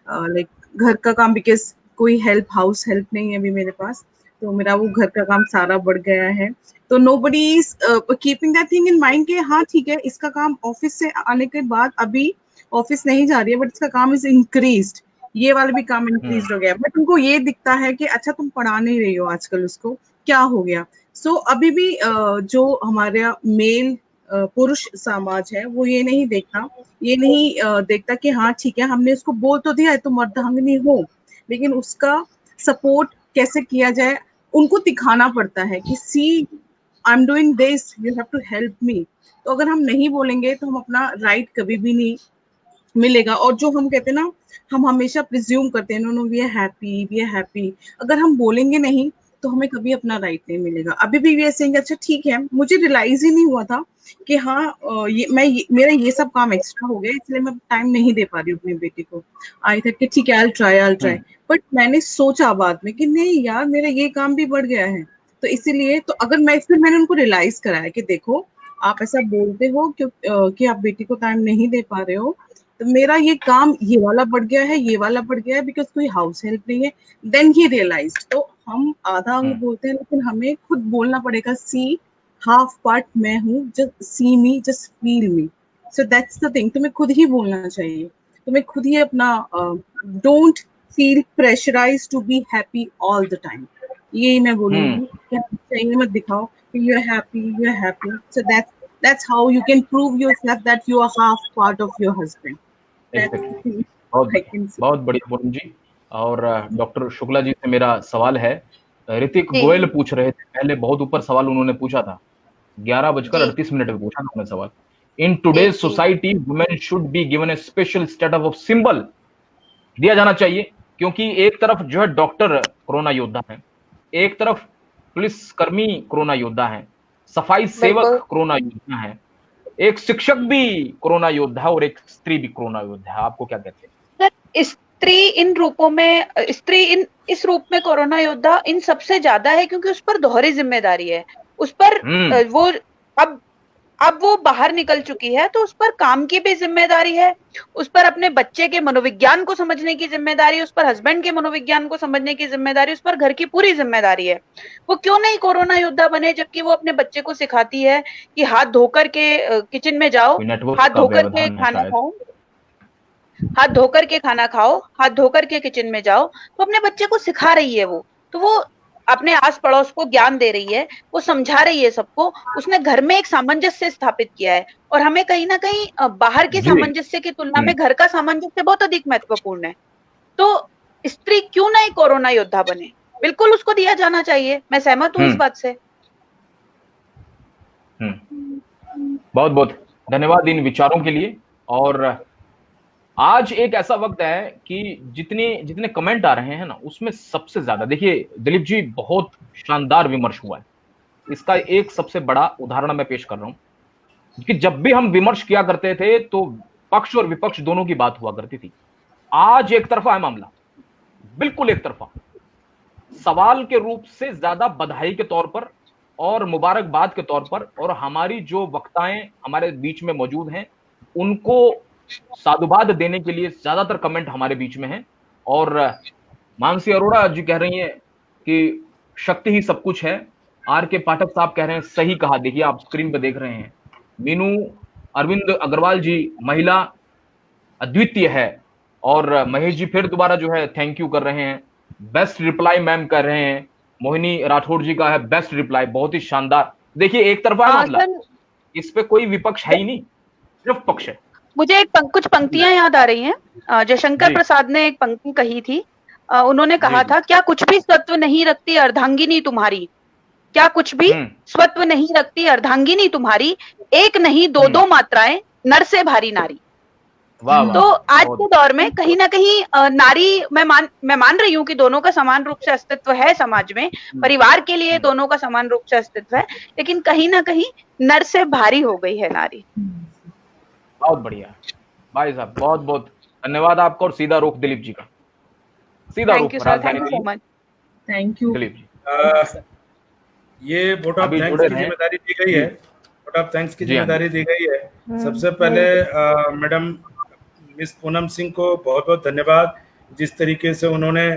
D: लाइक घर का काम, बिकॉज कोई हाउस हेल्प नहीं है अभी मेरे पास, तो मेरा वो घर का काम सारा बढ़ गया है। तो nobody is keeping that thing in mind कि हाँ ठीक है, इसका काम ऑफिस से आने के बाद अभी ऑफिस नहीं जा रही है, बट इसका काम इज इंक्रीज्ड, ये वाला भी काम इंक्रीज हो गया। बट उनको ये दिखता है कि अच्छा तुम पढ़ा नहीं रही हो आजकल, उसको क्या हो गया। सो अभी भी जो हमारा मेल पुरुष समाज है वो ये नहीं देखता, ये नहीं देखता कि हाँ ठीक है, हमने उसको बोल तो दिया है तुम अर्धांगिनी हो, लेकिन उसका सपोर्ट कैसे किया जाए उनको दिखाना पड़ता है कि see I am doing this, you have to help me. तो अगर हम नहीं बोलेंगे तो हम अपना राइट कभी भी नहीं मिलेगा। और जो हम कहते हैं ना, हम हमेशा प्रिज्यूम करते हैं, no we are happy, we are happy, अगर हम बोलेंगे नहीं तो हमें कभी अपना राइट नहीं मिलेगा। अभी भी वी आर सेइंग अच्छा ठीक है, मुझे रियलाइज ही नहीं हुआ था कि हाँ मेरा ये सब काम एक्स्ट्रा हो गया, इसलिए मैं टाइम नहीं दे पा रही हूँ अपनी बेटी को। आई था कि ठीक है, आई ट्राई, बट मैंने सोचा बाद में कि नहीं यार, मेरा ये काम भी बढ़ गया है। तो इसीलिए तो अगर मैंने उनको रियलाइज कराया कि देखो आप ऐसा बोलते हो कि आप बेटी को टाइम नहीं दे पा रहे हो, तो मेरा ये काम ये वाला बढ़ गया है, ये वाला बढ़ गया है, बिकॉज कोई हाउस हेल्प नहीं है। Then he realised. तो हम आधा अंग बोलते हैं, लेकिन हमें खुद बोलना पड़ेगा, सी हाफ पार्ट मैं हूँ, just see me, just feel me. So that's the thing, तुम्हें खुद ही बोलना चाहिए, तुम्हें खुद ही अपना don't feel pressurise to be happy all the time. यही मैं बोलूंगी, चाहिए मत दिखाओ कि you are happy, you are happy. So that's how you can prove yourself that you are half part of your husband.
C: बहुत बढ़िया पूनम जी। और डॉक्टर शुक्ला जी से मेरा सवाल है, ऋतिक गोयल पूछ रहे थे, पहले बहुत ऊपर सवाल उन्होंने पूछा था 11:38 पे पूछा उन्होंने सवाल। In today's society women should be given A special status of symbol, दिया जाना चाहिए, क्योंकि एक तरफ जो है डॉक्टर कोरोना योद्धा है, एक तरफ पुलिस कर्मी कोरोना योद्धा है, सफाई सेवक कोरोना योद्धा है, एक शिक्षक भी कोरोना योद्धा है और एक स्त्री भी कोरोना योद्धा है। आपको क्या कहते हैं?
E: स्त्री इन रूपों में, स्त्री इस रूप में कोरोना योद्धा इन सबसे ज्यादा है, क्योंकि उस पर दोहरी जिम्मेदारी है। उस पर वो अब वो बाहर निकल चुकी है, तो उस पर काम की भी जिम्मेदारी है, उस पर अपने बच्चे के मनोविज्ञान को समझने की जिम्मेदारी, उस पर हस्बैंड के मनोविज्ञान को समझने की जिम्मेदारी, उस पर घर की पूरी जिम्मेदारी है। वो क्यों नहीं कोरोना योद्धा बने, जबकि वो अपने बच्चे को सिखाती है कि हाथ धोकर के किचन में जाओ, हाथ धोकर के खाना खाओ, हाथ धोकर के खाना खाओ, हाथ धोकर के किचन में जाओ। तो अपने बच्चे को सिखा रही है वो, तो वो अपने आस पड़ोस को ज्ञान दे रही है, वो समझा रही है सबको। उसने घर में एक सामंजस्य स्थापित किया है, और हमें कहीं ना कहीं बाहर के सामंजस्य की तुलना में घर का सामंजस्य बहुत अधिक महत्वपूर्ण है। तो स्त्री क्यों नहीं कोरोना योद्धा बने, बिल्कुल उसको दिया जाना चाहिए। मैं सहमत हूँ इस बात से।
C: बहुत बहुत धन्यवाद इन विचारों के लिए। और आज एक ऐसा वक्त है कि जितने कमेंट आ रहे हैं ना, उसमें सबसे ज्यादा, देखिए दिलीप जी, बहुत शानदार विमर्श हुआ है। इसका एक सबसे बड़ा उदाहरण मैं पेश कर रहा हूं कि जब भी हम विमर्श किया करते थे तो पक्ष और विपक्ष दोनों की बात हुआ करती थी। आज एक तरफा है मामला, बिल्कुल एक तरफा। सवाल के रूप से ज्यादा बधाई के तौर पर और मुबारकबाद के तौर पर, और हमारी जो वक्ताएं हमारे बीच में मौजूद हैं उनको साधुवाद देने के लिए ज्यादातर कमेंट हमारे बीच में हैं। और मानसी अरोड़ा जी कह रही हैं कि शक्ति ही सब कुछ है। आर के पाठक साहब कह रहे हैं सही कहा, देखिए आप स्क्रीन पे देख रहे हैं। मीनू अरविंद अग्रवाल जी, महिला अद्वितीय है। और महेश जी फिर दोबारा जो है थैंक यू कर रहे हैं। बेस्ट रिप्लाई मैम कर रहे हैं। मोहिनी राठौड़ जी का है बेस्ट रिप्लाई, बहुत ही शानदार। देखिए एक तरफा मतलब इस पे कोई विपक्ष है ही नहीं, सिर्फ पक्ष है।
E: मुझे कुछ पंक्तियां याद आ रही हैं। जयशंकर प्रसाद ने एक पंक्ति कही थी, उन्होंने कहा था, क्या कुछ भी सत्व नहीं रखती अर्धांगिनी तुम्हारी, क्या कुछ भी स्वत्व नहीं रखती अर्धांगिनी तुम्हारी, एक नहीं दो दो मात्राएं नर से भारी नारी। तो आज के दौर में कहीं ना कहीं नारी, मैं मान रही हूँ कि दोनों का समान रूप से अस्तित्व है समाज में, परिवार के लिए दोनों का समान रूप से अस्तित्व है, लेकिन कहीं ना कहीं नर से भारी हो गई है नारी।
C: बहुत बढ़िया भाई साहब, बहुत बहुत धन्यवाद आपको। और सीधा रुख दिलीप जी का, सीधा रुख
D: थैंक यू
C: दिलीप जी।
A: ये वोट ऑफ थैंक्स की जिम्मेदारी दी गई है, वोट ऑफ थैंक्स की जिम्मेदारी दी गई है। सबसे पहले मैडम मिस पूनम सिंह को बहुत बहुत धन्यवाद, जिस तरीके से उन्होंने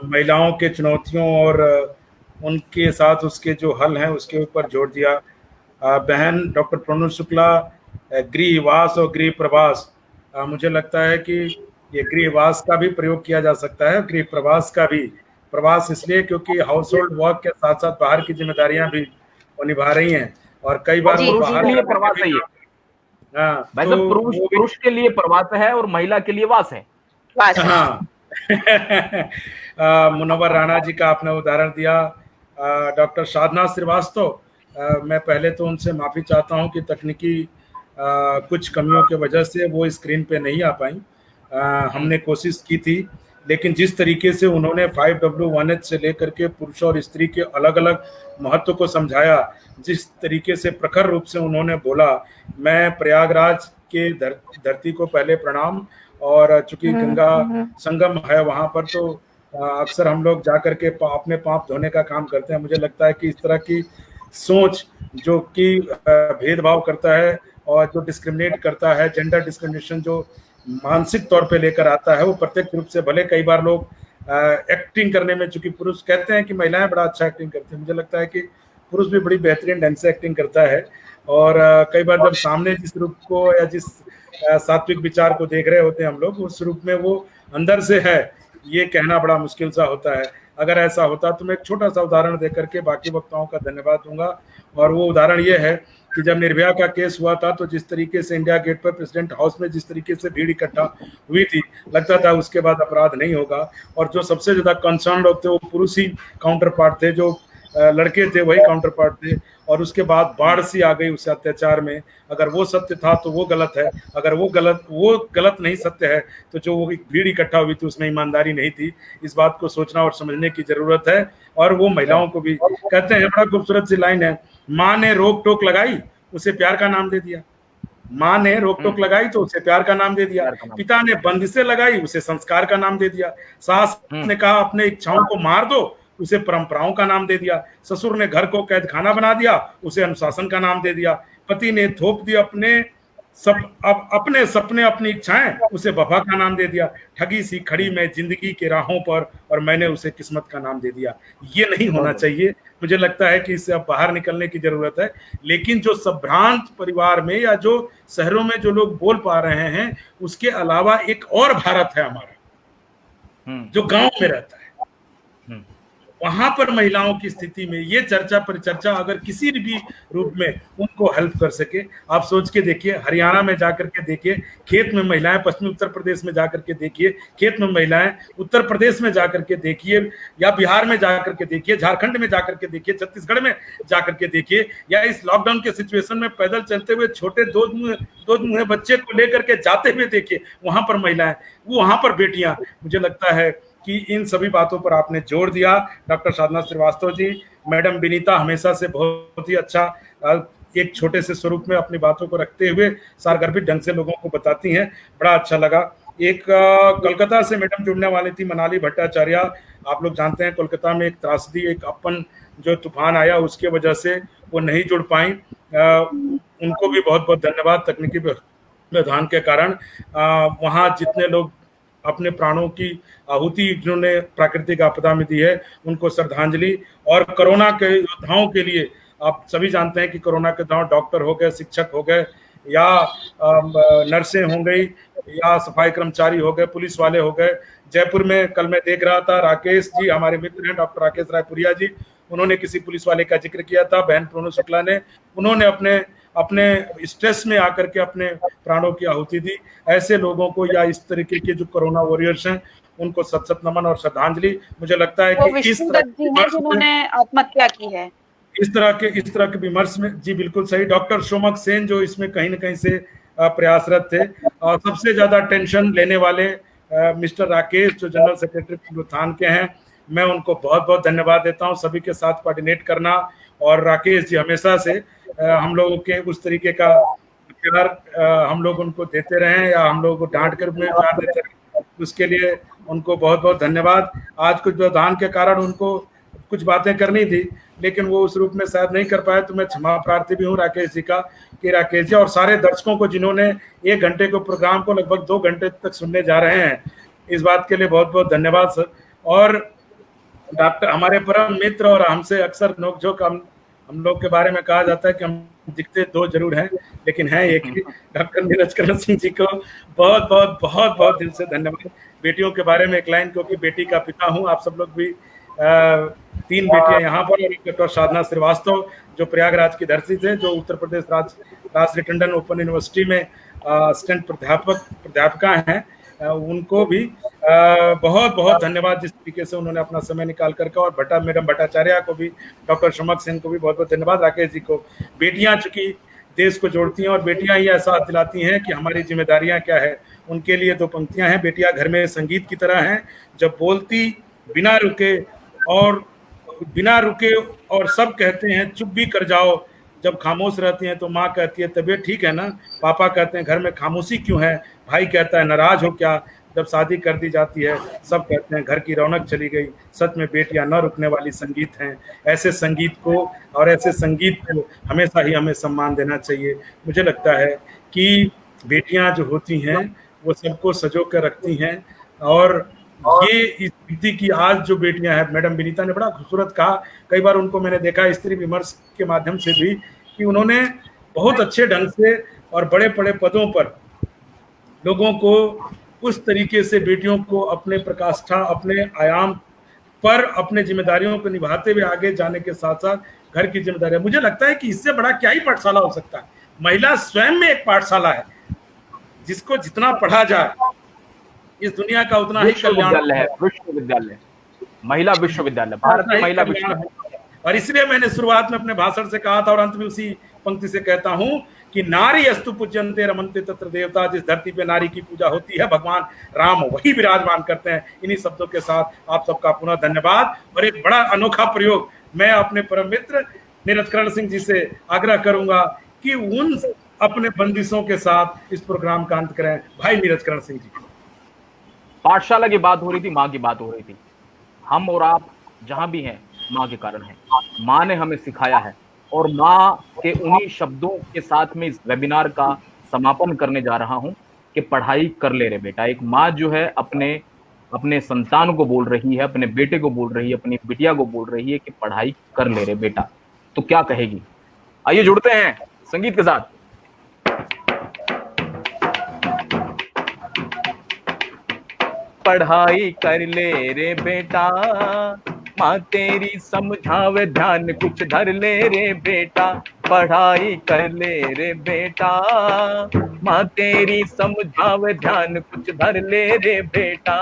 A: महिलाओं के चुनौतियों और उनके साथ उसके जो हल हैं उसके ऊपर जोर दिया। बहन डॉक्टर प्रणव शुक्ला, गृहवास और गृह प्रवास, मुझे लगता है कि ये गृहवास का भी प्रयोग किया जा सकता है, गृह प्रवास का भी। प्रवास इसलिए क्योंकि हाउस होल्ड वर्क के साथ साथ बाहर की जिम्मेदारियां भी वो निभा रही हैं, और कई बार वो बाहर
C: लिए प्रवास है। भाई साहब, पुरुष के लिए प्रवास है और महिला के लिए वास है।
A: हाँ मुनव्वर राणा जी का आपने उदाहरण दिया। डॉक्टर साधना श्रीवास्तव, मैं पहले तो उनसे माफी चाहता हूं कि तकनीकी कुछ कमियों की वजह से वो स्क्रीन पे नहीं आ पाई। हमने कोशिश की थी, लेकिन जिस तरीके से उन्होंने 5W1H से लेकर के पुरुष और स्त्री के अलग अलग महत्व को समझाया, जिस तरीके से प्रखर रूप से उन्होंने बोला, मैं प्रयागराज के धरती को पहले प्रणाम। और चूंकि गंगा संगम है वहां पर, तो अक्सर हम लोग जाकर के अपने पाप धोने का काम करते हैं। मुझे लगता है कि इस तरह की सोच जो कि भेदभाव करता है और जो डिस्क्रिमिनेट करता है, जेंडर डिस्क्रिमिनेशन जो मानसिक तौर पे लेकर आता है, वो प्रत्यक्ष रूप से, भले कई बार लोग एक्टिंग करने में, चूंकि पुरुष कहते हैं कि महिलाएं बड़ा अच्छा एक्टिंग करती हैं, मुझे लगता है कि पुरुष भी बड़ी बेहतरीन ढंग से एक्टिंग करता है। और कई बार जब सामने जिस रूप को या जिस सात्विक विचार को देख रहे होते हैं हम लोग, उस रूप में वो अंदर से है, ये कहना बड़ा मुश्किल सा होता है। अगर ऐसा होता तो मैं एक छोटा सा उदाहरण देकर के बाकी वक्ताओं का धन्यवाद दूंगा। और वो उदाहरण ये है कि जब निर्भया का केस हुआ था, तो जिस तरीके से इंडिया गेट पर प्रेसिडेंट हाउस में जिस तरीके से भीड़ इकट्ठा हुई थी, लगता था उसके बाद अपराध नहीं होगा। और जो सबसे ज्यादा कंसर्न लोग थे वो पुरुष ही काउंटर पार्ट थे, जो लड़के थे वही काउंटर पार्ट थे। और उसके बाद बाढ़ सी आ गई उस अत्याचार में। अगर वो सत्य था तो वो गलत है, अगर वो गलत नहीं सत्य है तो जो वो एक भीड़ इकट्ठा हुई थी उसमें ईमानदारी नहीं थी। इस बात को सोचना और समझने की जरूरत है। और वो महिलाओं को भी कहते हैं, बड़ा खूबसूरत सी लाइन है, माँ ने रोक टोक लगाई उसे प्यार का नाम दे दिया। माँ ने रोक टोक लगाई तो उसे प्यार का नाम दे दिया, पिता ने बंदिशें लगाई उसे संस्कार का नाम दे दिया, सास ने कहा अपने इच्छाओं को मार दो उसे परंपराओं का नाम दे दिया, ससुर ने घर को कैद खाना बना दिया उसे अनुशासन का नाम दे दिया, पति ने थोप दिया अपने सपने अपनी इच्छाएं उसे वफा का नाम दे दिया, ठगी सी खड़ी मैं जिंदगी के राहों पर और मैंने उसे किस्मत का नाम दे दिया। ये नहीं होना चाहिए। मुझे लगता है कि इससे अब बाहर निकलने की जरूरत है। लेकिन जो संभ्रांत परिवार में या जो शहरों में जो लोग बोल पा रहे हैं, उसके अलावा एक और भारत है हमारा जो गांव में रहता है। वहां पर महिलाओं की स्थिति में ये चर्चा परिचर्चा अगर किसी भी रूप में उनको हेल्प कर सके, आप सोच के देखिए, हरियाणा में जाकर के देखिए खेत में महिलाएं, पश्चिमी उत्तर प्रदेश में जाकर के देखिए खेत में महिलाएं, उत्तर प्रदेश में जाकर के देखिए या बिहार में जाकर के देखिए, झारखंड में जाकर के देखिए, छत्तीसगढ़ में जाकर के देखिए, या इस लॉकडाउन के सिचुएशन में पैदल चलते हुए छोटे दो मुँहे बच्चे को लेकर के जाते हुए देखिए, वहां पर महिलाएं, वहां पर बेटियां। मुझे लगता है कि इन सभी बातों पर आपने जोर दिया डॉक्टर साधना श्रीवास्तव जी। मैडम विनीता हमेशा से बहुत ही अच्छा एक छोटे से स्वरूप में अपनी बातों को रखते हुए सारगर्भित ढंग से लोगों को बताती हैं, बड़ा अच्छा लगा। एक कोलकाता से मैडम जुड़ने वाली थी मनाली भट्टाचार्य। आप लोग जानते हैं कोलकाता में एक त्रासदी, एक अपन जो तूफान आया उसके वजह से वो नहीं जुड़ पाई। उनको भी बहुत बहुत धन्यवाद। तकनीकी व्यवधान के कारण वहाँ जितने लोग अपने प्राणों की आहुति जिन्होंने प्राकृतिक आपदा में दी है उनको श्रद्धांजलि। और कोरोना के योद्धाओं के लिए आप सभी जानते हैं कि कोरोना के योद्धा डॉक्टर हो गए, शिक्षक हो गए, या नर्सें हो गई, या सफाई कर्मचारी हो गए, पुलिस वाले हो गए। जयपुर में कल मैं देख रहा था, राकेश जी हमारे मित्र हैं, डॉक्टर राकेश रायपुरिया जी, उन्होंने किसी पुलिस वाले का जिक्र किया था, बहन प्रोनो शुक्ला ने, उन्होंने अपने स्ट्रेस में आकर के अपने प्राणों की आहुति दी। ऐसे लोगों को या इस तरीके के जो कोरोना वॉरियर्स हैं उनको सत सत नमन और श्रद्धांजलि। मुझे लगता है कि इस तरह
E: जिन्होंने आत्महत्या की है, इस
A: तरह के विमर्श में, जी बिल्कुल सही, डॉक्टर सोमक सेन जो इसमें कहीं न कहीं से प्रयासरत थे। और सबसे ज्यादा टेंशन लेने वाले मिस्टर राकेश जो जनरल सेक्रेटरी पुनरुत्थान के हैं, मैं उनको बहुत बहुत धन्यवाद देता हूँ सभी के साथ कोऑर्डिनेट करना। और राकेश जी हमेशा से हम लोगों के उस तरीके का प्यार हम लोग उनको देते रहे या हम लोगों को डांट कर में प्यार देते रहे, उसके लिए उनको बहुत बहुत धन्यवाद। आज कुछ व्यवधान के कारण उनको कुछ बातें करनी थी लेकिन वो उस रूप में शायद नहीं कर पाए, तो मैं क्षमा प्रार्थी भी हूँ राकेश जी का, कि राकेश जी और सारे दर्शकों को जिन्होंने 1 घंटे को प्रोग्राम को लगभग 2 घंटे तक सुनने जा रहे हैं, इस बात के लिए बहुत बहुत धन्यवाद सर। और डॉक्टर हमारे परम मित्र, और हमसे अक्सर नोकझोंक हम लोग के बारे में कहा जाता है कि हम दिखते 2 जरूर हैं लेकिन हैं एक ही, डॉक्टर नीरज करण सिंह जी को बहुत बहुत बहुत बहुत दिल से धन्यवाद। बेटियों के बारे में एक लाइन, क्योंकि बेटी का पिता हूँ, आप सब लोग भी 3 बेटियां यहाँ पर, और डॉक्टर साधना श्रीवास्तव जो प्रयागराज की धरती से, जो उत्तर प्रदेश राष्ट्रीय टंडन ओपन यूनिवर्सिटी में असिस्टेंट प्राध्यापका हैं, उनको भी बहुत बहुत धन्यवाद जिस तरीके से उन्होंने अपना समय निकाल करके। और मैडम भट्टाचार्य को भी, डॉक्टर शमक सिंह को भी बहुत बहुत धन्यवाद। राकेश जी को, बेटियां चूंकि देश को जोड़ती हैं और बेटियां ही एहसास दिलाती हैं कि हमारी जिम्मेदारियां क्या है। उनके लिए 2 पंक्तियां हैं, बेटियां घर में संगीत की तरह हैं, जब बोलती बिना रुके और सब कहते हैं चुप भी कर जाओ, जब खामोश रहती हैं तो माँ कहती है तबीयत ठीक है ना, पापा कहते हैं घर में खामोशी क्यों है, भाई कहता है नाराज हो क्या, जब शादी कर दी जाती है सब कहते हैं घर की रौनक चली गई, सच में बेटियां न रुकने वाली संगीत हैं। ऐसे संगीत को और ऐसे संगीत को हमेशा ही हमें सम्मान देना चाहिए। मुझे लगता है कि बेटियां जो होती हैं वो सबको सजो कर रखती हैं, और ये इस स्थिति की आज जो बेटियां हैं, मैडम विनीता ने बड़ा खूबसूरत कहा, कई बार उनको मैंने देखा स्त्री विमर्श के माध्यम से भी, कि उन्होंने बहुत अच्छे ढंग से और बड़े बड़े पदों पर लोगों को उस तरीके से, बेटियों को अपने प्रकाष्ठा, अपने आयाम पर अपने जिम्मेदारियों को निभाते हुए आगे जाने के साथ साथ घर की जिम्मेदारियां, मुझे लगता है कि इससे बड़ा क्या ही पाठशाला हो सकता है। महिला स्वयं में एक पाठशाला है, जिसको जितना पढ़ा जाए इस दुनिया का उतना ही कल्याण
C: है। विश्वविद्यालय, महिला विश्वविद्यालय, भारत में महिला विश्वविद्यालय,
A: और इसलिए मैंने शुरुआत में अपने भाषण से कहा था और अंत में उसी पंक्ति से कहता हूं कि नारी अस्तु पूज्यन्ते रमन्ते तत्र देवता। जिस धरती पे नारी की पूजा होती है भगवान राम वही विराजमान करते हैं। इन्हीं शब्दों के साथ आप सबका पुनः धन्यवाद। और एक बड़ा अनोखा प्रयोग मैं अपने परम मित्र नीरज करण सिंह जी से आग्रह करूंगा कि उन अपने बंदिशों के साथ इस प्रोग्राम का अंत करें। भाई नीरज करण सिंह जी।
C: पाठशाला की बात हो रही थी, माँ की बात हो रही थी। हम और आप जहां भी हैं माँ के कारण हैं। माँ ने हमें सिखाया है और माँ के उन्हीं शब्दों के साथ में इस वेबिनार का समापन करने जा रहा हूं कि पढ़ाई कर ले रे बेटा। एक माँ जो है अपने संतान को बोल रही है, अपने बेटे को बोल रही है, अपनी बिटिया को बोल रही है कि पढ़ाई कर ले रे बेटा। तो क्या कहेगी? आइए जुड़ते हैं संगीत के साथ। पढ़ाई कर ले रे बेटा, माँ तेरी समझावे ध्यान कुछ धर ले रे बेटा। पढ़ाई कर ले रे बेटा, माँ तेरी समझावे ध्यान कुछ धर ले रे बेटा।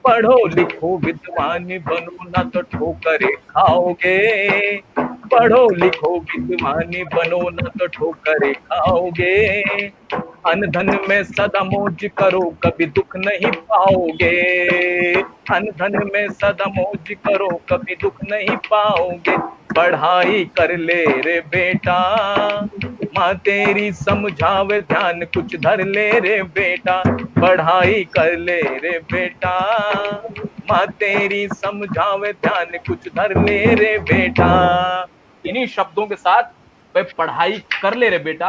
C: पढ़ो लिखो विद्वान बनो ना तो ठोकरे खाओगे। पढ़ो लिखो विद्वान बनो ना तो ठोकरे खाओगे। अन धन में सदा मौज करो कभी दुख नहीं पाओगे। अन धन में सदा मौज करो कभी दुख नहीं पाओगे। पढ़ाई कर ले रे बेटा, माँ तेरी समझावे ध्यान कुछ धर ले रे बेटा। पढ़ाई कर ले रे बेटा, माँ तेरी समझावे ध्यान कुछ धर ले रे बेटा। इन्हीं शब्दों के साथ वे पढ़ाई कर ले रे बेटा।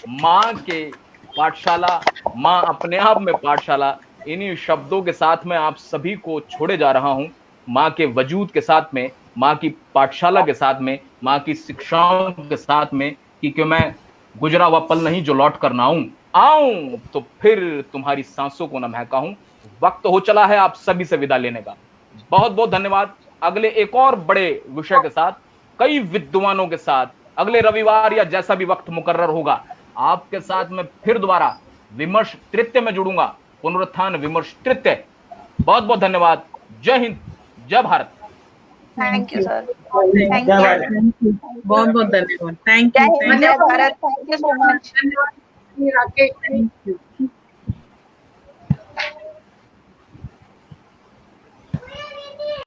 C: माँ के पाठशाला, माँ अपने आप में पाठशाला। इन्हीं शब्दों के साथ में आप सभी को छोड़े जा रहा हूं। माँ के वजूद के साथ में, माँ की पाठशाला के साथ में, माँ की शिक्षाओं के साथ में, क्योंकि मैं गुजरा हुआ पल नहीं जो लौट कर ना आऊं तो फिर तुम्हारी सांसों को न महका हूं। वक्त हो चला है आप सभी से विदा लेने का। बहुत बहुत धन्यवाद। अगले एक और बड़े विषय के साथ, कई विद्वानों के साथ, अगले रविवार या जैसा भी वक्त मुकर्रर होगा आपके साथ में फिर दोबारा विमर्श तृतीय में जुड़ूंगा। पुनरुत्थान विमर्श तृतीय। बहुत बहुत धन्यवाद। जय हिंद, जय भारत।
E: Thank you sir.
D: बहुत बहुत धन्यवाद। Thank you.
E: जय Bharat. Thank you so much.
G: धन्यवाद राकेश।
D: Thank you.